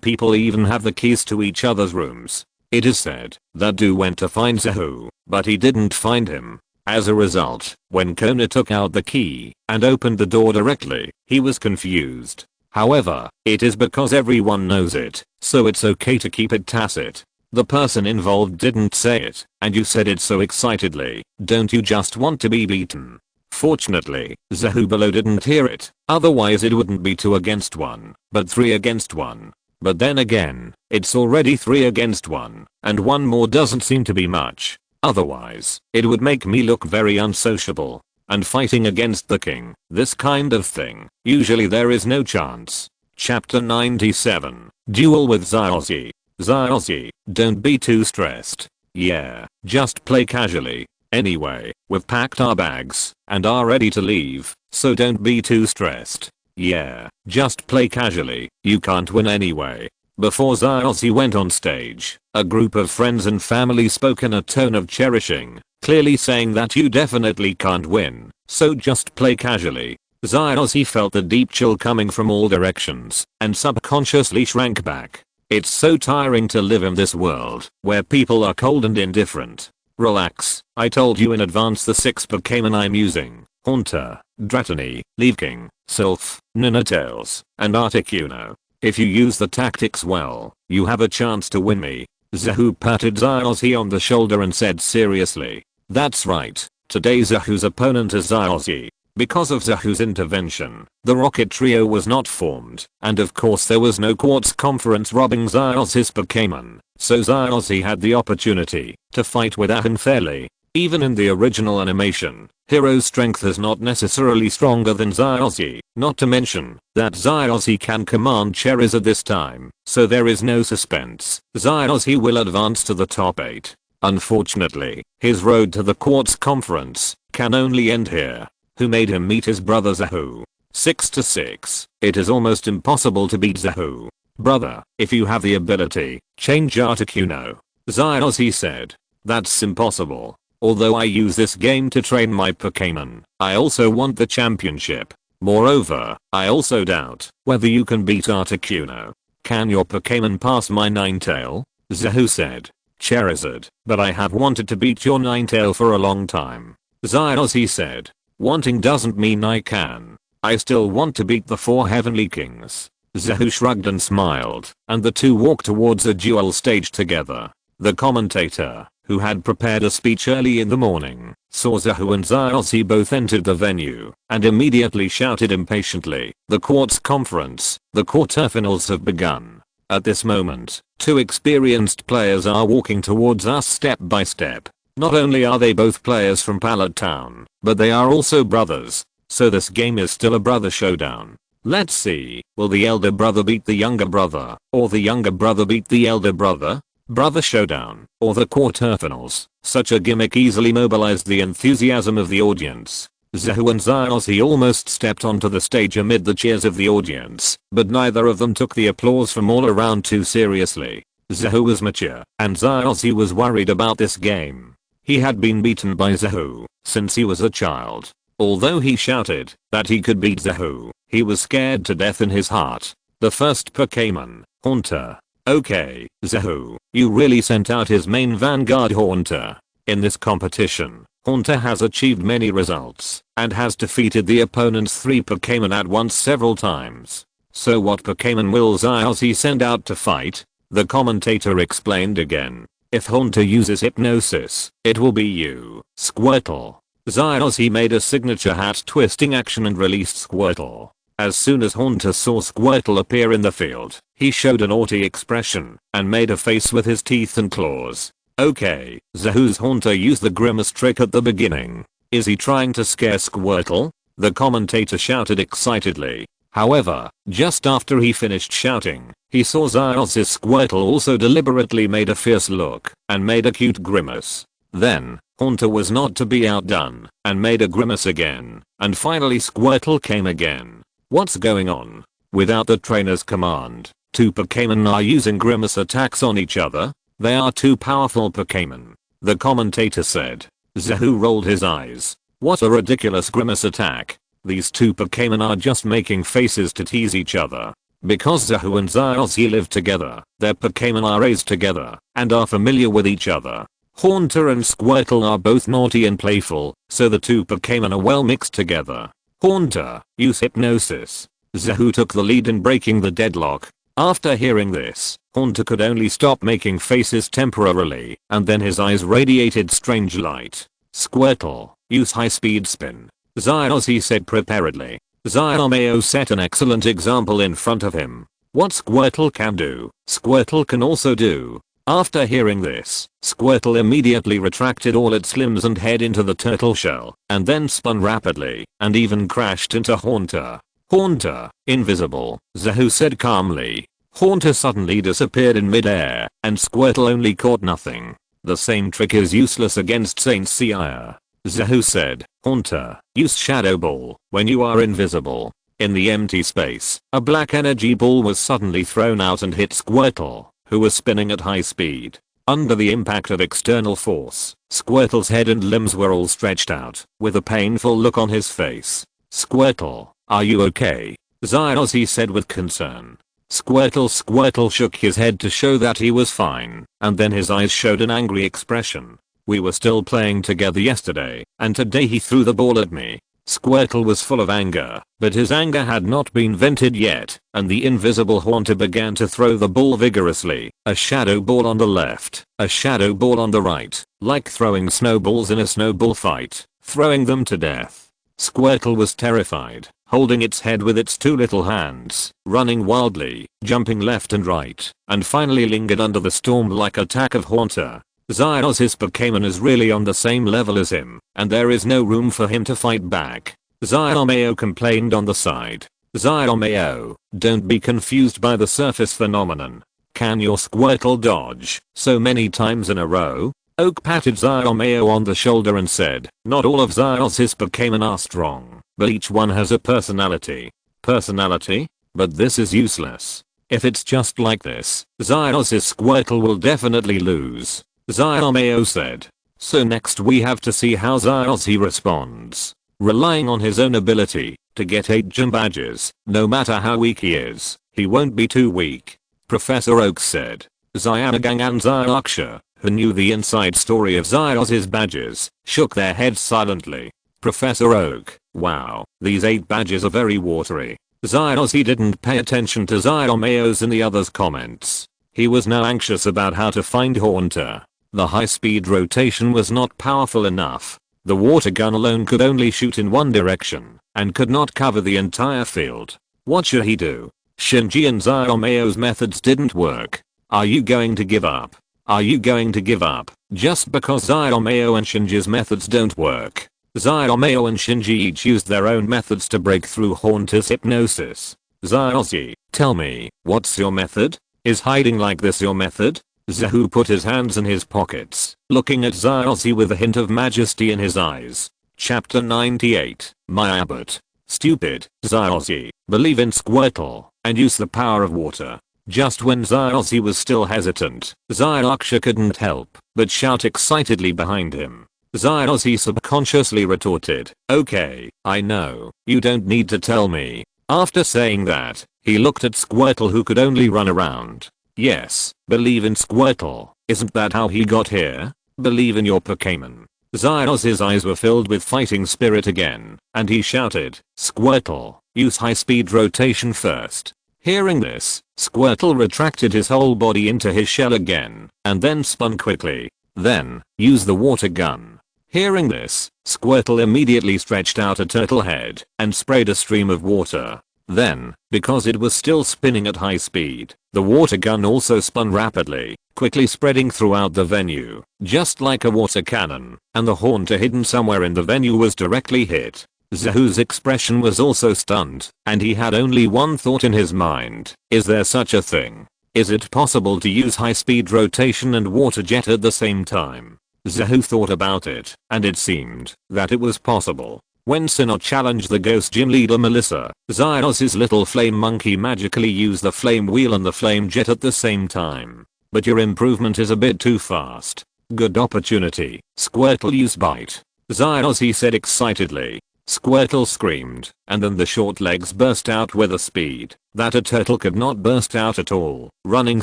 people even have the keys to each other's rooms. It is said that Du went to find Zahu, but he didn't find him. As a result, when Kona took out the key and opened the door directly, he was confused. However, it is because everyone knows it, so it's okay to keep it tacit. The person involved didn't say it, and you said it so excitedly. Don't you just want to be beaten? Fortunately, Zahu below didn't hear it, otherwise it wouldn't be 2 against 1, but 3 against 1. But then again, it's already 3 against 1, and 1 more doesn't seem to be much. Otherwise, it would make me look very unsociable. And fighting against the king, this kind of thing, usually there is no chance. Chapter 97, Duel with Xiaozi. Xiaozi, don't be too stressed. Yeah, just play casually. Anyway, we've packed our bags and are ready to leave, so don't be too stressed. Yeah, just play casually, you can't win anyway. Before Xiaozi went on stage, a group of friends and family spoke in a tone of cherishing, clearly saying that you definitely can't win, so just play casually. Xiaozi felt the deep chill coming from all directions and subconsciously shrank back. It's so tiring to live in this world where people are cold and indifferent. Relax, I told you in advance the 6 Pokémon I'm using. Haunter, Dratini, Leaf King, Sylph, Ninetales, and Articuno. If you use the tactics well, you have a chance to win me. Zahu patted Xiaozi on the shoulder and said seriously. That's right, Today Zahu's opponent is Zyozzy. Because of Zahu's intervention, the Rocket Trio was not formed, and of course there was no Quartz Conference robbing Zyozzy's Pokémon, so Zyozzy had the opportunity to fight with Ahan fairly. Even in the original animation, Hero's strength is not necessarily stronger than Zyozzy, not to mention that Zyozzy can command Charizard this time, so there is no suspense. Zyozzy will advance to the top 8. Unfortunately, his road to the Quartz Conference can only end here. Who made him meet his brother Zahu? 6-6. It is almost impossible to beat Zahu. Brother, if you have the ability, change Articuno. Zyozzy said. That's impossible. Although I use this game to train my Pokémon, I also want the championship. Moreover, I also doubt whether you can beat Articuno. Can your Pokémon pass my Ninetale? Zahu said. Charizard, but I have wanted to beat your Ninetale for a long time. Zyozzy said. Wanting doesn't mean I can. I still want to beat the 4 Heavenly Kings. Zahu shrugged and smiled, and the two walked towards a duel stage together. The commentator, who had prepared a speech early in the morning, saw Zahu and Zyozzy both entered the venue, and immediately shouted impatiently, "The Quartz Conference, the quarterfinals have begun." At this moment, 2 experienced players are walking towards us step by step. Not only are they both players from Pallet Town, but they are also brothers. So this game is still a brother showdown. Let's see, will the elder brother beat the younger brother, or the younger brother beat the elder brother? Brother showdown, or the quarterfinals. Such a gimmick easily mobilized the enthusiasm of the audience. Zahu and Zyozzy almost stepped onto the stage amid the cheers of the audience, but neither of them took the applause from all around too seriously. Zahu was mature, and Zyozzy was worried about this game. He had been beaten by Zahu since he was a child. Although he shouted that he could beat Zahu, he was scared to death in his heart. The first Pokémon, Haunter. Okay, Zahu, you really sent out his main vanguard Haunter. In this competition, Haunter has achieved many results and has defeated the opponent's 3 Pokémon at once several times. So what Pokémon will Zyozzy send out to fight? The commentator explained again. If Haunter uses hypnosis, it will be you, Squirtle. Zyozzy made a signature hat twisting action and released Squirtle. As soon as Haunter saw Squirtle appear in the field, he showed a naughty expression and made a face with his teeth and claws. Okay, Zahu's Haunter used the grimace trick at the beginning. Is he trying to scare Squirtle? The commentator shouted excitedly. However, just after he finished shouting, he saw Zyozzy's Squirtle also deliberately made a fierce look and made a cute grimace. Then, Haunter was not to be outdone and made a grimace again, and finally Squirtle came again. What's going on? Without the trainer's command, 2 Pokémon are using grimace attacks on each other? They are 2 powerful Pokémon. The commentator said. Zahu rolled his eyes. What a ridiculous grimace attack. These 2 Pokémon are just making faces to tease each other. Because Zahu and Zyozzy live together, their Pokémon are raised together and are familiar with each other. Haunter and Squirtle are both naughty and playful, so the 2 Pokémon are well mixed together. Haunter, use hypnosis. Zahu took the lead in breaking the deadlock. After hearing this, Haunter could only stop making faces temporarily, and then his eyes radiated strange light. Squirtle, use high-speed spin. Zyozzy said preparedly. Zyomeo set an excellent example in front of him. What Squirtle can do, Squirtle can also do. After hearing this, Squirtle immediately retracted all its limbs and head into the turtle shell, and then spun rapidly, and even crashed into Haunter. Haunter, invisible, Zahu said calmly. Haunter suddenly disappeared in midair, and Squirtle only caught nothing. The same trick is useless against Saint Seiya. Zahu said, Haunter, use Shadow Ball when you are invisible. In the empty space, a black energy ball was suddenly thrown out and hit Squirtle, who was spinning at high speed. Under the impact of external force, Squirtle's head and limbs were all stretched out, with a painful look on his face. Squirtle, are you okay? Zyozzy said with concern. Squirtle shook his head to show that he was fine, and then his eyes showed an angry expression. We were still playing together yesterday, and today he threw the ball at me. Squirtle was full of anger, but his anger had not been vented yet, and the invisible Haunter began to throw the ball vigorously, a shadow ball on the left, a shadow ball on the right, like throwing snowballs in a snowball fight. throwing them to death. Squirtle was terrified, holding its head with its two little hands, running wildly, jumping left and right, and finally lingered under the storm-like attack of Haunter. Zyros' Pokémon is really on the same level as him, and there is no room for him to fight back. Zyomeo complained on the side. Zyomeo, don't be confused by the surface phenomenon. Can your Squirtle dodge so many times in a row? Oak patted Zyomeo on the shoulder and said, not all of Zyros' Pokémon are strong, but each one has a personality. Personality? But this is useless. If it's just like this, Zyros' Squirtle will definitely lose. Zyomeo said. So next we have to see how Zyros responds. Relying on his own ability to get 8 gym badges, no matter how weak he is, he won't be too weak. Professor Oak said. Zyanagang and Zyarksha, who knew the inside story of Zyros' badges, shook their heads silently. Professor Oak, wow, these 8 badges are very watery. Zyros didn't pay attention to Zyomeo's and the others' comments. He was now anxious about how to find Haunter. The high-speed rotation was not powerful enough. The water gun alone could only shoot in one direction, and could not cover the entire field. What should he do? Shinji and Zyomeo's methods didn't work. Are you going to give up? Are you going to give up, just because Zyomeo and Shinji's methods don't work? Zyomeo and Shinji each used their own methods to break through Haunter's hypnosis. Zyossi, tell me, what's your method? Is hiding like this your method? Zahu put his hands in his pockets, looking at Zyossi with a hint of majesty in his eyes. Chapter 98, My Abbot. Stupid, Zyossi, believe in Squirtle, and use the power of water. Just when Zyossi was still hesitant, Zyarksha couldn't help but shout excitedly behind him. Zyossi subconsciously retorted, okay, I know, you don't need to tell me. After saying that, he looked at Squirtle who could only run around. Yes, believe in Squirtle, isn't that how he got here? Believe in your Pokémon. Zyros' eyes were filled with fighting spirit again, and he shouted, Squirtle, use high-speed rotation first. Hearing this, Squirtle retracted his whole body into his shell again, and then spun quickly. Then, use the water gun. Hearing this, Squirtle immediately stretched out a turtle head and sprayed a stream of water. Then, because it was still spinning at high speed, the water gun also spun rapidly, quickly spreading throughout the venue, just like a water cannon, and the Haunter hidden somewhere in the venue was directly hit. Zahu's expression was also stunned, and he had only one thought in his mind, is there such a thing? Is it possible to use high-speed rotation and water jet at the same time? Zahu thought about it, and it seemed that it was possible. When Sinnoh challenged the ghost gym leader Melissa, Zyros' little flame monkey magically used the flame wheel and the flame jet at the same time. But your improvement is a bit too fast. Good opportunity. Squirtle use bite. Zyros said excitedly. Squirtle screamed, and then the short legs burst out with a speed that a turtle could not burst out at all, running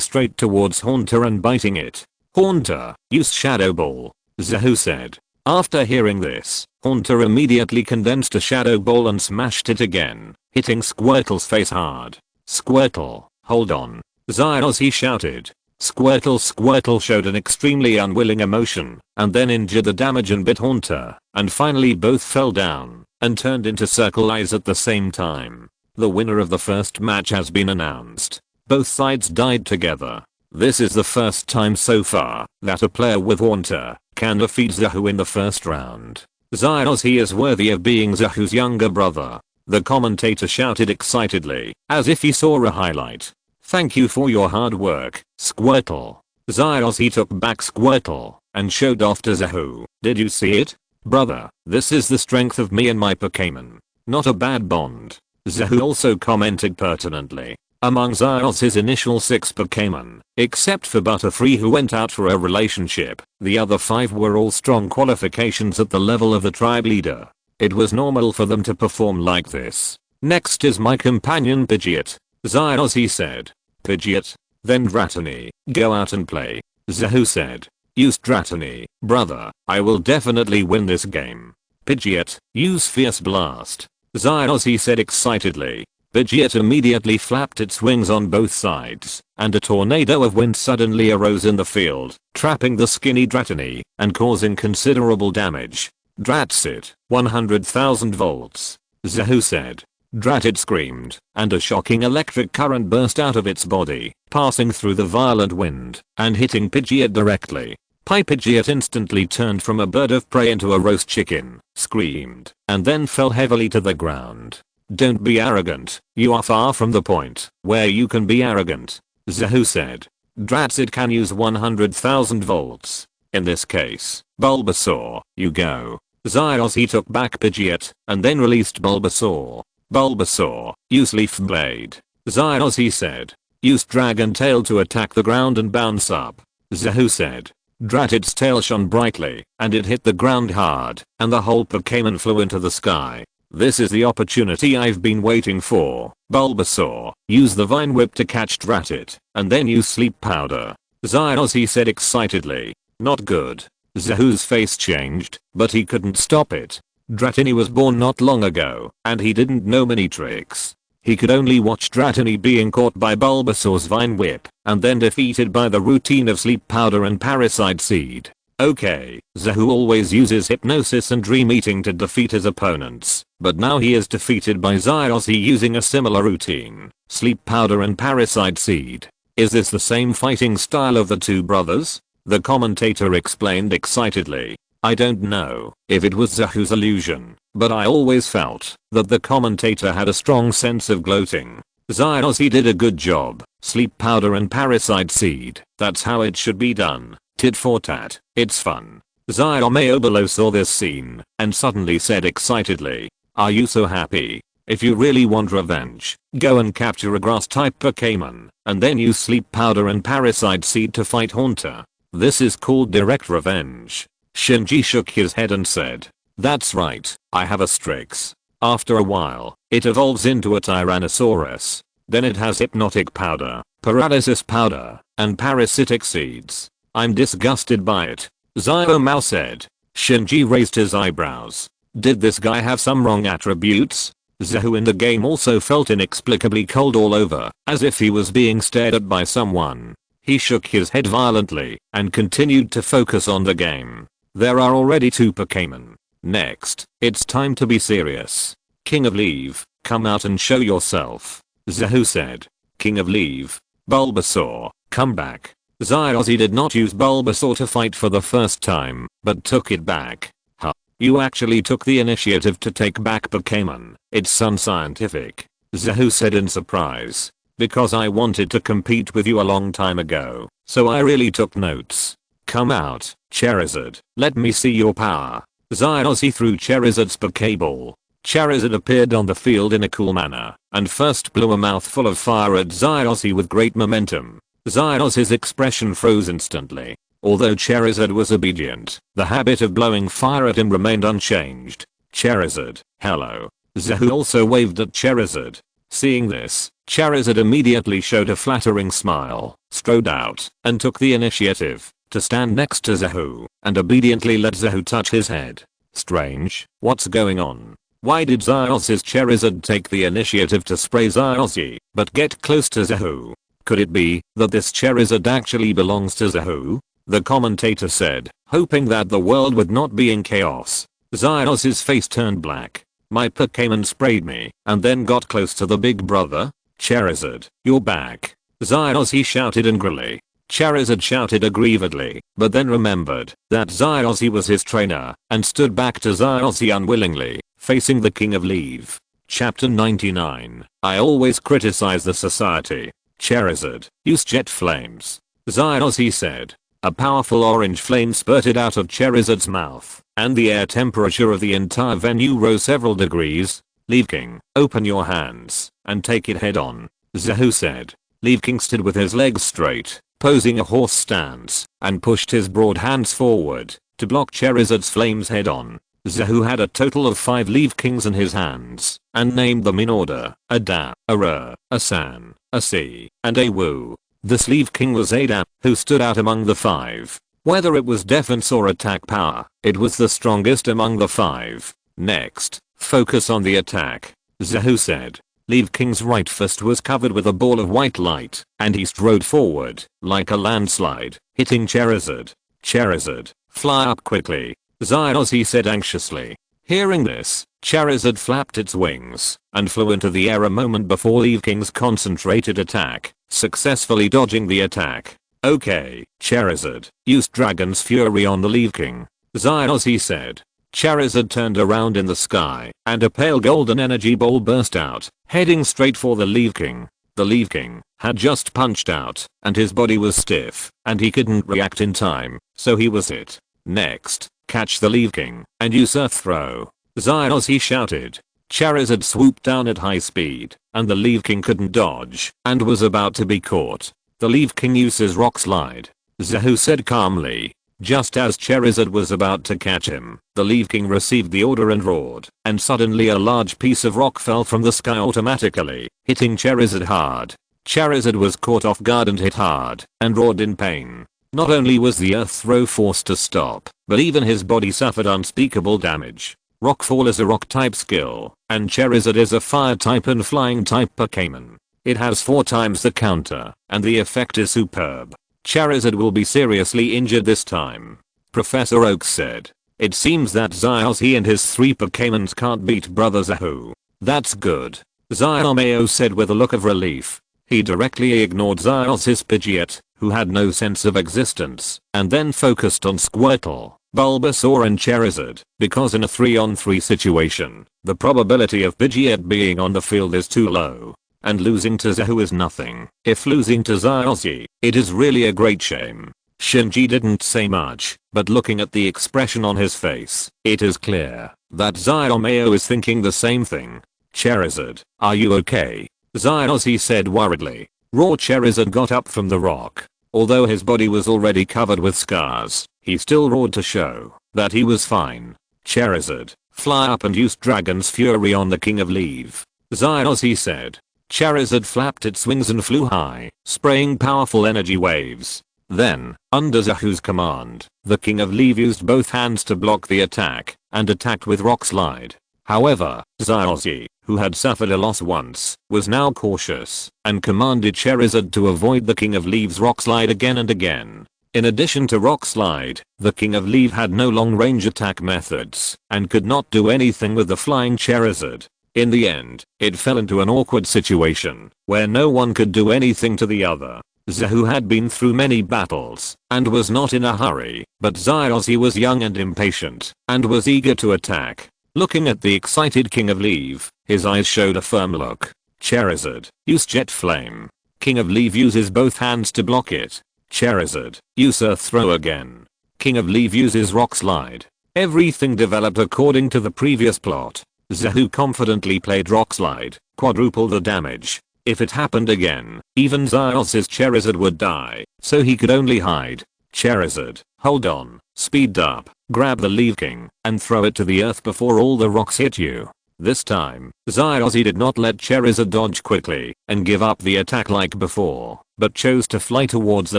straight towards Haunter and biting it. Haunter, use Shadow Ball, Zahu said. After hearing this, Haunter immediately condensed a Shadow Ball and smashed it again, hitting Squirtle's face hard. Squirtle, hold on. Zyros shouted. Squirtle showed an extremely unwilling emotion, and then injured the damage and bit Haunter, and finally both fell down, and turned into circle eyes at the same time. The winner of the first match has been announced. Both sides died together. This is the first time so far that a player with Haunter can defeat Zahu in the first round. Zyros is worthy of being Zahu's younger brother. The commentator shouted excitedly, as if he saw a highlight. Thank you for your hard work, Squirtle. Zyros took back Squirtle and showed off to Zahu. Did you see it? Brother, this is the strength of me and my Pokémon. Not a bad bond. Zahu also commented pertinently. Among Zyros' initial 6 Pokémon, except for Butterfree who went out for a relationship, the other 5 were all strong qualifications at the level of the tribe leader. It was normal for them to perform like this. Next is my companion Pidgeot. Zyros said. Pidgeot? Then Dratini, go out and play. Zahu said. Use Dratini, brother, I will definitely win this game. Pidgeot, use Fierce Blast. Zyros said excitedly. Pidgeot immediately flapped its wings on both sides, and a tornado of wind suddenly arose in the field, trapping the skinny Dratini, and causing considerable damage. Drat's it, 100,000 volts. Zahoo said. Drat, it screamed, and a shocking electric current burst out of its body, passing through the violent wind, and hitting Pidgeot directly. Pidgeot instantly turned from a bird of prey into a roast chicken, screamed, and then fell heavily to the ground. Don't be arrogant, you are far from the point where you can be arrogant. Zahoo said. Drats, it can use 100,000 volts. In this case, Bulbasaur, you go. Zyros, he took back Pidgeot, and then released Bulbasaur. Bulbasaur, use Leaf Blade. Zyros, he said. Use Dragon Tail to attack the ground and bounce up. Zahoo said. Drat, its tail shone brightly, and it hit the ground hard, and the whole Pokémon flew into the sky. This is the opportunity I've been waiting for. Bulbasaur, use the Vine Whip to catch Drattit, and then use Sleep Powder. Zyros, he said excitedly. Not good. Zahoo's face changed, but he couldn't stop it. Dratini was born not long ago, and he didn't know many tricks. He could only watch Dratini being caught by Bulbasaur's Vine Whip, and then defeated by the routine of Sleep Powder and Parasite Seed. Okay, Zahoo always uses Hypnosis and Dream Eating to defeat his opponents, but now he is defeated by Zyros using a similar routine, Sleep Powder and Parasite Seed. Is this the same fighting style of the two brothers? The commentator explained excitedly. I don't know if it was Zahoo's illusion, but I always felt that the commentator had a strong sense of gloating. Zyros, he did a good job. Sleep Powder and Parasite Seed, that's how it should be done. Tit for tat, it's fun. Zyomeo below saw this scene, and suddenly said excitedly, are you so happy? If you really want revenge, go and capture a grass type Pokémon, and then use Sleep Powder and Parasite Seed to fight Haunter. This is called direct revenge. Shinji shook his head and said, that's right, I have a Strix. After a while, it evolves into a Tyrannosaurus. Then it has Hypnotic Powder, Paralysis Powder, and Parasitic Seeds. I'm disgusted by it. Zyomao said. Shinji raised his eyebrows. Did this guy have some wrong attributes? Zahoo in the game also felt inexplicably cold all over, as if he was being stared at by someone. He shook his head violently, and continued to focus on the game. There are already 2 Pokémon. Next, it's time to be serious. King of Leave, come out and show yourself. Zahoo said. King of Leave. Bulbasaur, come back. Zyros, he did not use Bulbasaur to fight for the first time, but took it back. Huh. You actually took the initiative to take back Pokémon. It's unscientific. Zahoo said in surprise. Because I wanted to compete with you a long time ago, so I really took notes. Come out, Charizard, let me see your power. Zyros, he threw Charizard's Pokéball. Charizard appeared on the field in a cool manner, and first blew a mouthful of fire at Zyros with great momentum. Zyros' expression froze instantly. Although Charizard was obedient, the habit of blowing fire at him remained unchanged. Charizard, hello. Zahoo also waved at Charizard. Seeing this, Charizard immediately showed a flattering smile, strode out, and took the initiative to stand next to Zahoo, and obediently let Zahoo touch his head. Strange, what's going on? Why did Zyros' Charizard take the initiative to spray Zyros, but get close to Zahoo? Could it be that this Charizard actually belongs to Zahoo? The commentator said, hoping that the world would not be in chaos. Zyros' face turned black. My Pokémon sprayed me, and then got close to the big brother? Charizard, you're back. Zyros, he shouted angrily. Charizard shouted aggrievedly, but then remembered that Zyros was his trainer, and stood back to Zyros unwillingly, facing the King of Leave. Chapter 99. I always criticize the society. Charizard, use Jet Flames. Zyros, he said. A powerful orange flame spurted out of Charizard's mouth, and the air temperature of the entire venue rose several degrees. Leaf King, open your hands, and take it head on. Zahoo said. Leaf King stood with his legs straight, posing a horse stance, and pushed his broad hands forward to block Charizard's flames head on. Zahoo had a total of 5 Leaf Kings in his hands, and named them in order: a Da, a Ra, a San, a Si, and a Wu. This Leaf King was Ada, who stood out among the 5. Whether it was defense or attack power, it was the strongest among the 5. Next, focus on the attack. Zahoo said. Leaf King's right fist was covered with a ball of white light, and he strode forward, like a landslide, hitting Charizard. Charizard, fly up quickly. Zyos, said anxiously. Hearing this, Charizard flapped its wings and flew into the air a moment before Leaf King's concentrated attack, successfully dodging the attack. Okay, Charizard, use Dragon's Fury on the Leaf King. Zyos, said. Charizard turned around in the sky, and a pale golden energy ball burst out, heading straight for the Leaf King. The Leaf King had just punched out, and his body was stiff, and he couldn't react in time, so he was hit. Next, catch the Leaf King, and use Earth Throw. Zyos, he shouted. Charizard swooped down at high speed, and the Leaf King couldn't dodge, and was about to be caught. The Leaf King uses Rock Slide. Zahu said calmly. Just as Charizard was about to catch him, the Leaf King received the order and roared, and suddenly a large piece of rock fell from the sky automatically, hitting Charizard hard. Charizard was caught off guard and hit hard, and roared in pain. Not only was the Earth Throw forced to stop, but even his body suffered unspeakable damage. Rockfall is a rock type skill, and Charizard is a fire type and flying type Pokémon. It has 4 times the counter, and the effect is superb. Charizard will be seriously injured this time. Professor Oak said. It seems that Zyos and his 3 Pokémons can't beat Brother Zahu. That's good. Zyomeo said with a look of relief. He directly ignored Zyos' Pidgeot, who had no sense of existence, and then focused on Squirtle, Bulbasaur and Charizard, because in a 3-on-3 situation, the probability of Pidgeot being on the field is too low. And losing to Zahu is nothing. If losing to Zyos, it is really a great shame. Shinji didn't say much, but looking at the expression on his face, it is clear that Zyomeo is thinking the same thing. Charizard, are you okay? Zyos, said worriedly. Raw Charizard got up from the rock. Although his body was already covered with scars, he still roared to show that he was fine. Charizard, fly up and use Dragon's Fury on the King of Leave. Zyos, said. Charizard flapped its wings and flew high, spraying powerful energy waves. Then, under Zahu's command, the King of Leave used both hands to block the attack, and attacked with Rock Slide. However, Zyos, who had suffered a loss once, was now cautious, and commanded Charizard to avoid the King of Leave's Rock Slide again and again. In addition to Rock Slide, the King of Leave had no long-range attack methods, and could not do anything with the flying Charizard. In the end, it fell into an awkward situation, where no one could do anything to the other. Zahu had been through many battles, and was not in a hurry, but Zyos was young and impatient, and was eager to attack. Looking at the excited King of Leave, his eyes showed a firm look. Charizard, use Jet Flame. King of Leave uses both hands to block it. Charizard, use Earth Throw again. King of Leave uses Rock Slide. Everything developed according to the previous plot. Zahu confidently played Rock Slide, quadrupled the damage. If it happened again, even Zyos' Charizard would die, so he could only hide. Charizard, hold on, speed up, grab the Leaf King, and throw it to the earth before all the rocks hit you. This time, Zyos did not let Charizard dodge quickly and give up the attack like before, but chose to fly towards the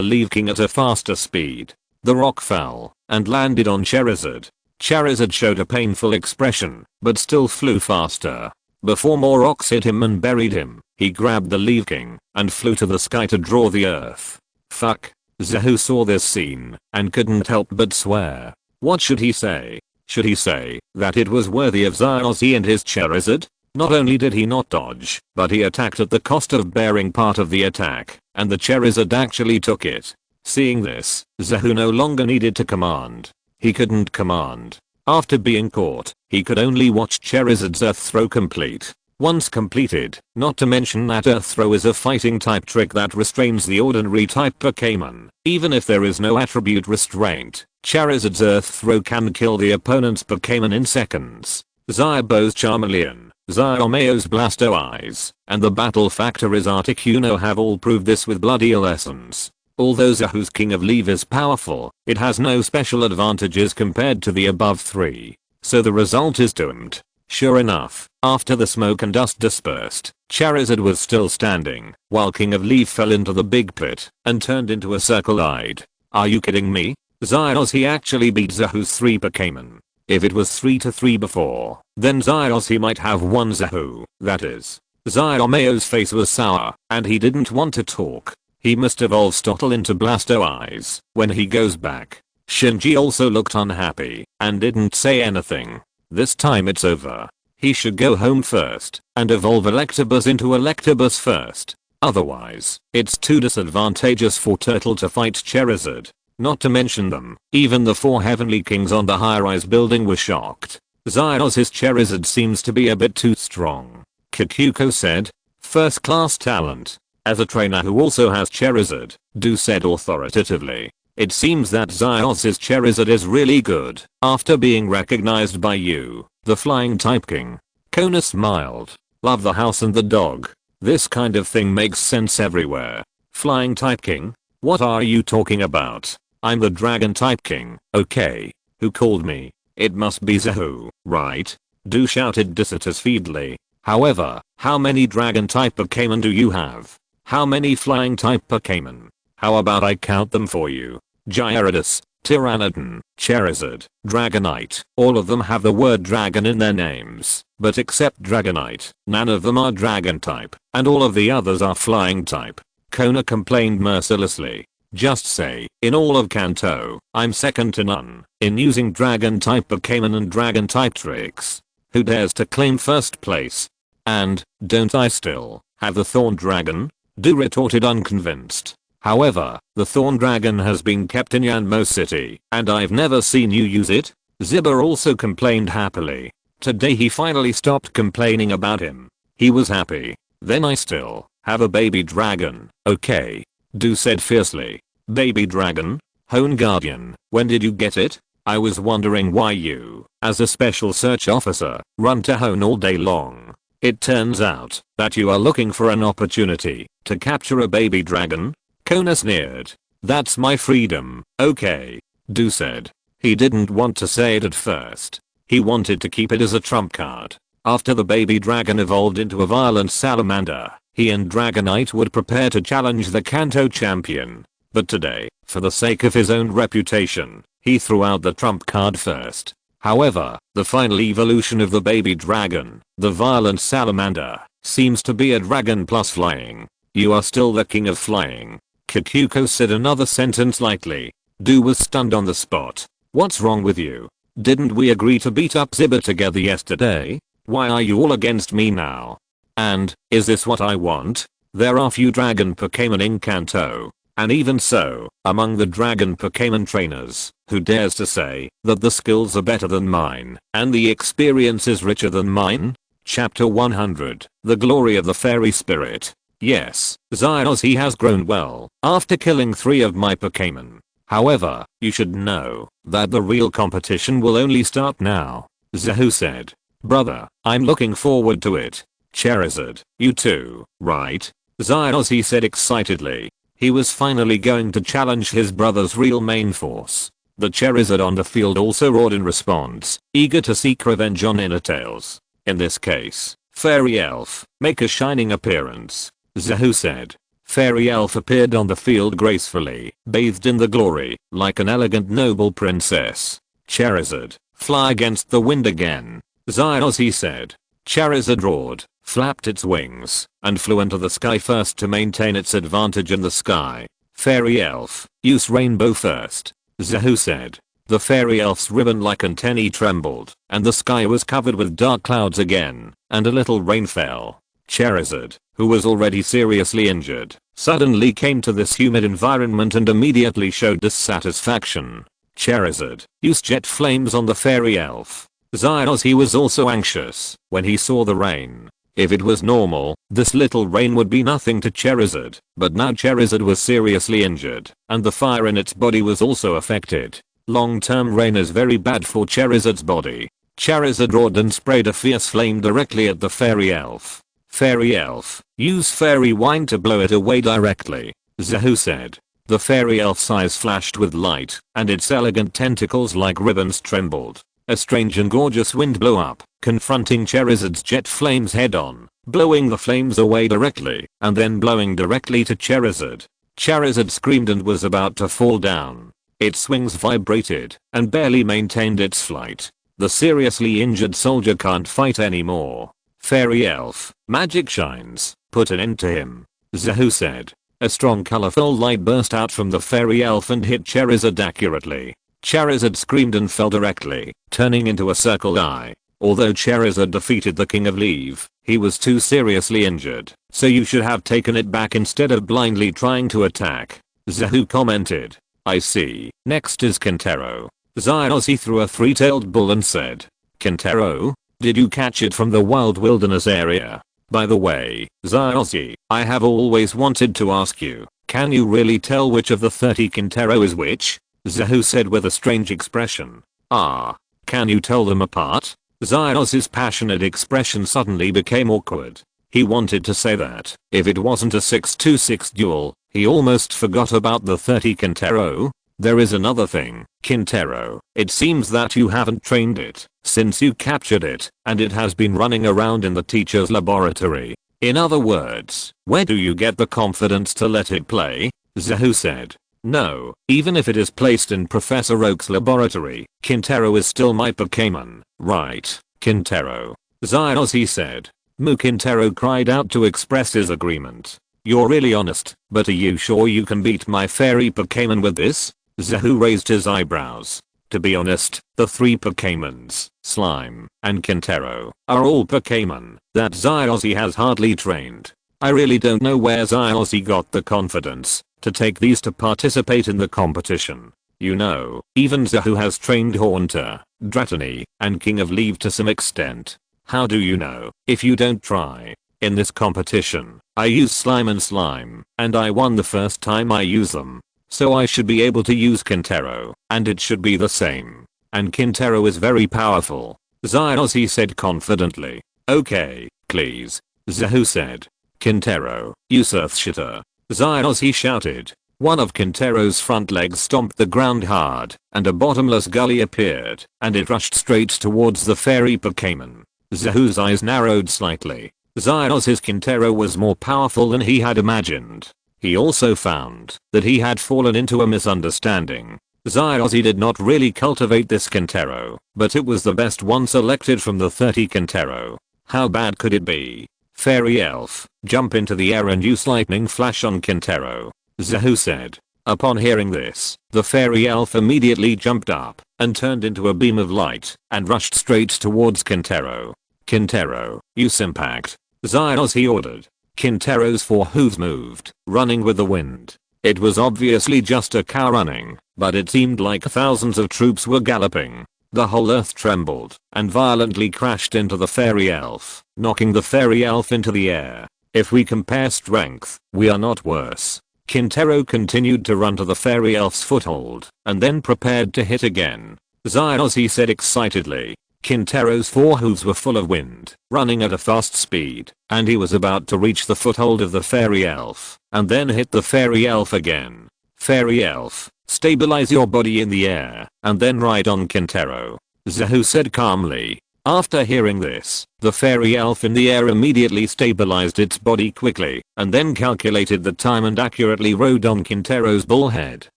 Leaf King at a faster speed. The rock fell and landed on Charizard. Charizard showed a painful expression, but still flew faster. Before more rocks hit him and buried him, he grabbed the Leaf King and flew to the sky to draw the earth. Fuck. Zahu saw this scene and couldn't help but swear. What should he say? Should he say that it was worthy of Zyos and his Charizard? Not only did he not dodge, but he attacked at the cost of bearing part of the attack, and the Charizard actually took it. Seeing this, Zahu no longer needed to command. He couldn't command. After being caught, he could only watch Charizard's Earth Throw complete. Once completed, not to mention that Earth Throw is a fighting type trick that restrains the ordinary type Pokémon. Even if there is no attribute restraint, Charizard's Earth Throw can kill the opponent's Pokémon in seconds. Zybo's Charmeleon, Zyomeo's Blastoise, and the Battle Factory's Articuno have all proved this with bloody lessons. Although Zahu's King of Leave is powerful, it has no special advantages compared to the above 3. So the result is doomed. Sure enough, after the smoke and dust dispersed, Charizard was still standing, while King of Leave fell into the big pit and turned into a circle-eyed. Are you kidding me? Zyos actually beat Zahu's 3 Pokémon. If it was 3-3 before, then Zyos might have won Zahu, that is. Zyomeo's face was sour, and he didn't want to talk. He must evolve Stottle into Blastoise when he goes back. Shinji also looked unhappy and didn't say anything. This time it's over. He should go home first and evolve Electabuzz into Electabuzz first. Otherwise, it's too disadvantageous for Turtle to fight Charizard. Not to mention them, even the 4 Heavenly Kings on the high-rise building were shocked. Zyos's Charizard seems to be a bit too strong. Kikuko said. First class talent. As a trainer who also has Charizard, Do said authoritatively. It seems that Zyos's Charizard is really good after being recognized by you, the Flying Type King. Kona smiled. Love the house and the dog. This kind of thing makes sense everywhere. Flying Type King? What are you talking about? I'm the Dragon Type King, okay. Who called me? It must be Zahu, right? Do shouted dissatisfiedly. However, how many Dragon Type Pokémon do you have? How many Flying Type Pokémon? How about I count them for you? Gyarados, Tyranitar, Charizard, Dragonite, all of them have the word dragon in their names, but except Dragonite, none of them are Dragon type, and all of the others are Flying type. Kona complained mercilessly. Just say, in all of Kanto, I'm second to none in using Dragon type Pokémon and Dragon type tricks. Who dares to claim first place? And, don't I still have the Thorn Dragon? Do retorted unconvinced. However, the Thorn Dragon has been kept in Yanmo City, and I've never seen you use it. Zibber also complained happily. Today he finally stopped complaining about him. He was happy. Then I still have a baby dragon, okay? Do said fiercely. Baby dragon? Hone Guardian, when did you get it? I was wondering why you, as a special search officer, run to Hone all day long. It turns out that you are looking for an opportunity to capture a baby dragon? Kona sneered. That's my freedom, okay? Do said. He didn't want to say it at first. He wanted to keep it as a trump card. After the baby dragon evolved into a violent salamander, he and Dragonite would prepare to challenge the Kanto champion. But today, for the sake of his own reputation, he threw out the trump card first. However, the final evolution of the baby dragon, the violent salamander, seems to be a dragon plus flying. You are still the king of flying. Kikuko said another sentence lightly. Do was stunned on the spot. What's wrong with you? Didn't we agree to beat up Zibber together yesterday? Why are you all against me now? And, is this what I want? There are few dragon Pokémon in Kanto. And even so, among the dragon Pokémon trainers, who dares to say that the skills are better than mine and the experience is richer than mine? Chapter 100, The Glory of the Fairy Spirit. Yes, Zyos he has grown well after killing 3 of my Pokémon. However, you should know that the real competition will only start now. Zahu said. Brother, I'm looking forward to it. Charizard, you too, right? Zyos he said excitedly. He was finally going to challenge his brother's real main force. The Charizard on the field also roared in response, eager to seek revenge on Innertails. In this case, Fairy Elf, make a shining appearance. Zahu said. Fairy Elf appeared on the field gracefully, bathed in the glory, like an elegant noble princess. Charizard, fly against the wind again. Zyos he said. Charizard roared, flapped its wings, and flew into the sky first to maintain its advantage in the sky. Fairy Elf, use rainbow first. Zahu said. The Fairy Elf's ribbon-like antennae trembled, and the sky was covered with dark clouds again, and a little rain fell. Charizard, who was already seriously injured, suddenly came to this humid environment and immediately showed dissatisfaction. Charizard, use jet flames on the Fairy Elf. Zyos he was also anxious when he saw the rain. If it was normal, this little rain would be nothing to Charizard, but now Charizard was seriously injured, and the fire in its body was also affected. Long-term rain is very bad for Charizard's body. Charizard roared and sprayed a fierce flame directly at the Fairy Elf. Fairy Elf, use Fairy Wine to blow it away directly. Zahu said. The Fairy Elf's eyes flashed with light, and its elegant tentacles like ribbons trembled. A strange and gorgeous wind blew up, confronting Charizard's jet flames head-on, blowing the flames away directly, and then blowing directly to Charizard. Charizard screamed and was about to fall down. Its wings vibrated, and barely maintained its flight. The seriously injured soldier can't fight anymore. Fairy Elf, magic shines, put an end to him. Zahu said. A strong colorful light burst out from the Fairy Elf and hit Charizard accurately. Charizard screamed and fell directly, turning into a circled eye. Although Charizard defeated the King of Leave, he was too seriously injured, so you should have taken it back instead of blindly trying to attack. Zahu commented. I see. Next is Kintaro. Zyozzy threw a three-tailed bull and said, Kintaro? Did you catch it from the wild wilderness area? By the way, Zyozzy, I have always wanted to ask you, can you really tell which of the 30 Kintaro is which? Zahu said with a strange expression. Ah. Can you tell them apart? Zyozzy's passionate expression suddenly became awkward. He wanted to say that, if it wasn't a 6-2-6 duel, he almost forgot about the 30 Kintaro. There is another thing, Kintaro. It seems that you haven't trained it since you captured it, and it has been running around in the teacher's laboratory. In other words, where do you get the confidence to let it play? Zahu said. No, even if it is placed in Professor Oak's laboratory, Kintaro is still my Pokémon, right, Kintaro? Zyozzy said. Kintaro cried out to express his agreement. You're really honest, but are you sure you can beat my fairy Pokémon with this? Zahu raised his eyebrows. To be honest, the 3 Pokémons, Slime and Kintaro, are all Pokémon that Zyozzy has hardly trained. I really don't know where Zyozzy got the confidence to take these to participate in the competition. You know, even Zahu has trained Haunter, Dratini, and King of Leave to some extent. How do you know if you don't try? In this competition, I used Slime, and I won the first time I used them. So I should be able to use Kintaro, and it should be the same. And Kintaro is very powerful, Zyozzy said confidently. Okay, please, Zahu said. Kintaro, you Surfshitter, Zyozzy shouted. One of Kintaro's front legs stomped the ground hard, and a bottomless gully appeared, and it rushed straight towards the fairy Pokémon. Zahu's eyes narrowed slightly. Zyozzy's Kintaro was more powerful than he had imagined. He also found that he had fallen into a misunderstanding. Zyozzy did not really cultivate this Kintaro, but it was the best one selected from the 30 Kintaro. How bad could it be? Fairy Elf, jump into the air and use Lightning Flash on Kintaro, Zahu said. Upon hearing this, the Fairy Elf immediately jumped up and turned into a beam of light and rushed straight towards Kintaro. Kintaro, use Impact, Zyozzy ordered. Kintaro's 4 hooves moved, running with the wind. It was obviously just a cow running, but it seemed like thousands of troops were galloping. The whole earth trembled and violently crashed into the fairy elf, knocking the fairy elf into the air. If we compare strength, we are not worse. Kintaro continued to run to the fairy elf's foothold, and then prepared to hit again. Zyozzy said excitedly. Kintaro's 4 hooves were full of wind, running at a fast speed, and he was about to reach the foothold of the fairy elf, and then hit the fairy elf again. Fairy elf, stabilize your body in the air, and then ride on Kintaro, Zahu said calmly. After hearing this, the fairy elf in the air immediately stabilized its body quickly, and then calculated the time and accurately rode on Kintaro's bullhead.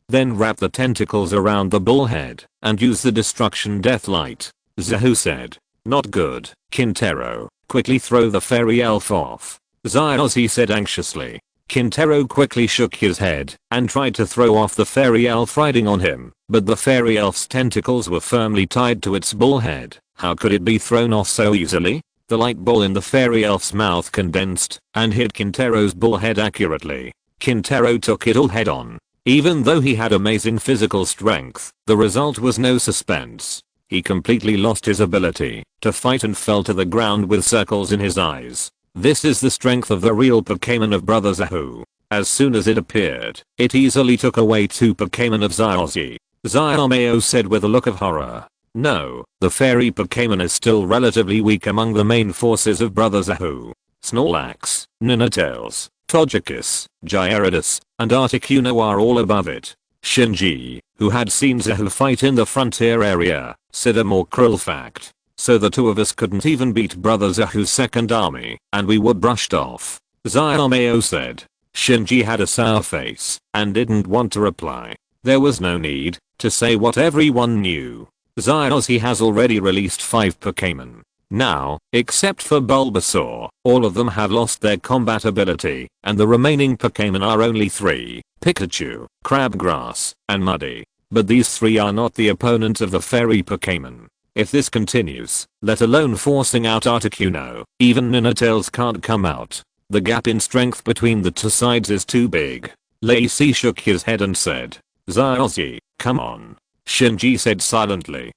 Then wrapped the tentacles around the bullhead, and used the destruction death light. Zahu said. Not good, Kintaro, quickly throw the fairy elf off, Zyozzy said anxiously. Kintaro quickly shook his head and tried to throw off the fairy elf riding on him, but the fairy elf's tentacles were firmly tied to its bullhead. How could it be thrown off so easily? The light ball in the fairy elf's mouth condensed and hit Kintaro's bullhead accurately. Kintaro took it all head on. Even though he had amazing physical strength, the result was no suspense. He completely lost his ability to fight and fell to the ground with circles in his eyes. This is the strength of the real Pokémon of Brother Zahu. As soon as it appeared, it easily took away 2 Pokémon of Zyozzy. Zyomeo said with a look of horror. No, the fairy Pokémon is still relatively weak among the main forces of Brother Zahu. Snorlax, Ninetales, Togekiss, Gyarados, and Articuno are all above it. Shinji, who had seen Zahu fight in the frontier area, said a more cruel fact. So the 2 of us couldn't even beat Brother Zahu's second army, and we were brushed off. Zyomeo said. Shinji had a sour face and didn't want to reply. There was no need to say what everyone knew. Zyozzy has already released 5 Pokémon. Now, except for Bulbasaur, all of them have lost their combat ability, and the remaining Pokémon are only 3, Pikachu, Crabgrass, and Muddy. But these three are not the opponents of the fairy Pokémon. If this continues, let alone forcing out Articuno, even Ninetales can't come out. The gap in strength between the two sides is too big. Lacey shook his head and said, Xiaozi, come on. Shinji said silently,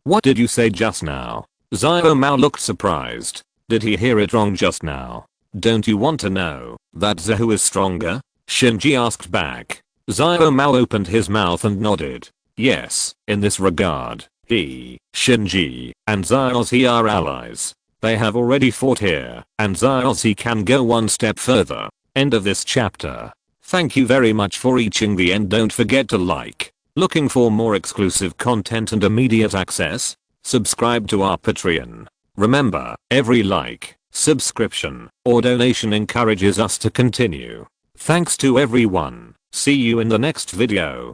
what did you say just now? Xiaomao looked surprised. Did he hear it wrong just now? Don't you want to know that Zahu is stronger? Shinji asked back. Xiaomao opened his mouth and nodded. Yes, in this regard, he, Shinji, and Xiaozi are allies. They have already fought here, and Xiaozi can go one step further. End of this chapter. Thank you very much for reaching the end. Don't forget to like. Looking for more exclusive content and immediate access? Subscribe to our Patreon. Remember, every like, subscription, or donation encourages us to continue. Thanks to everyone. See you in the next video.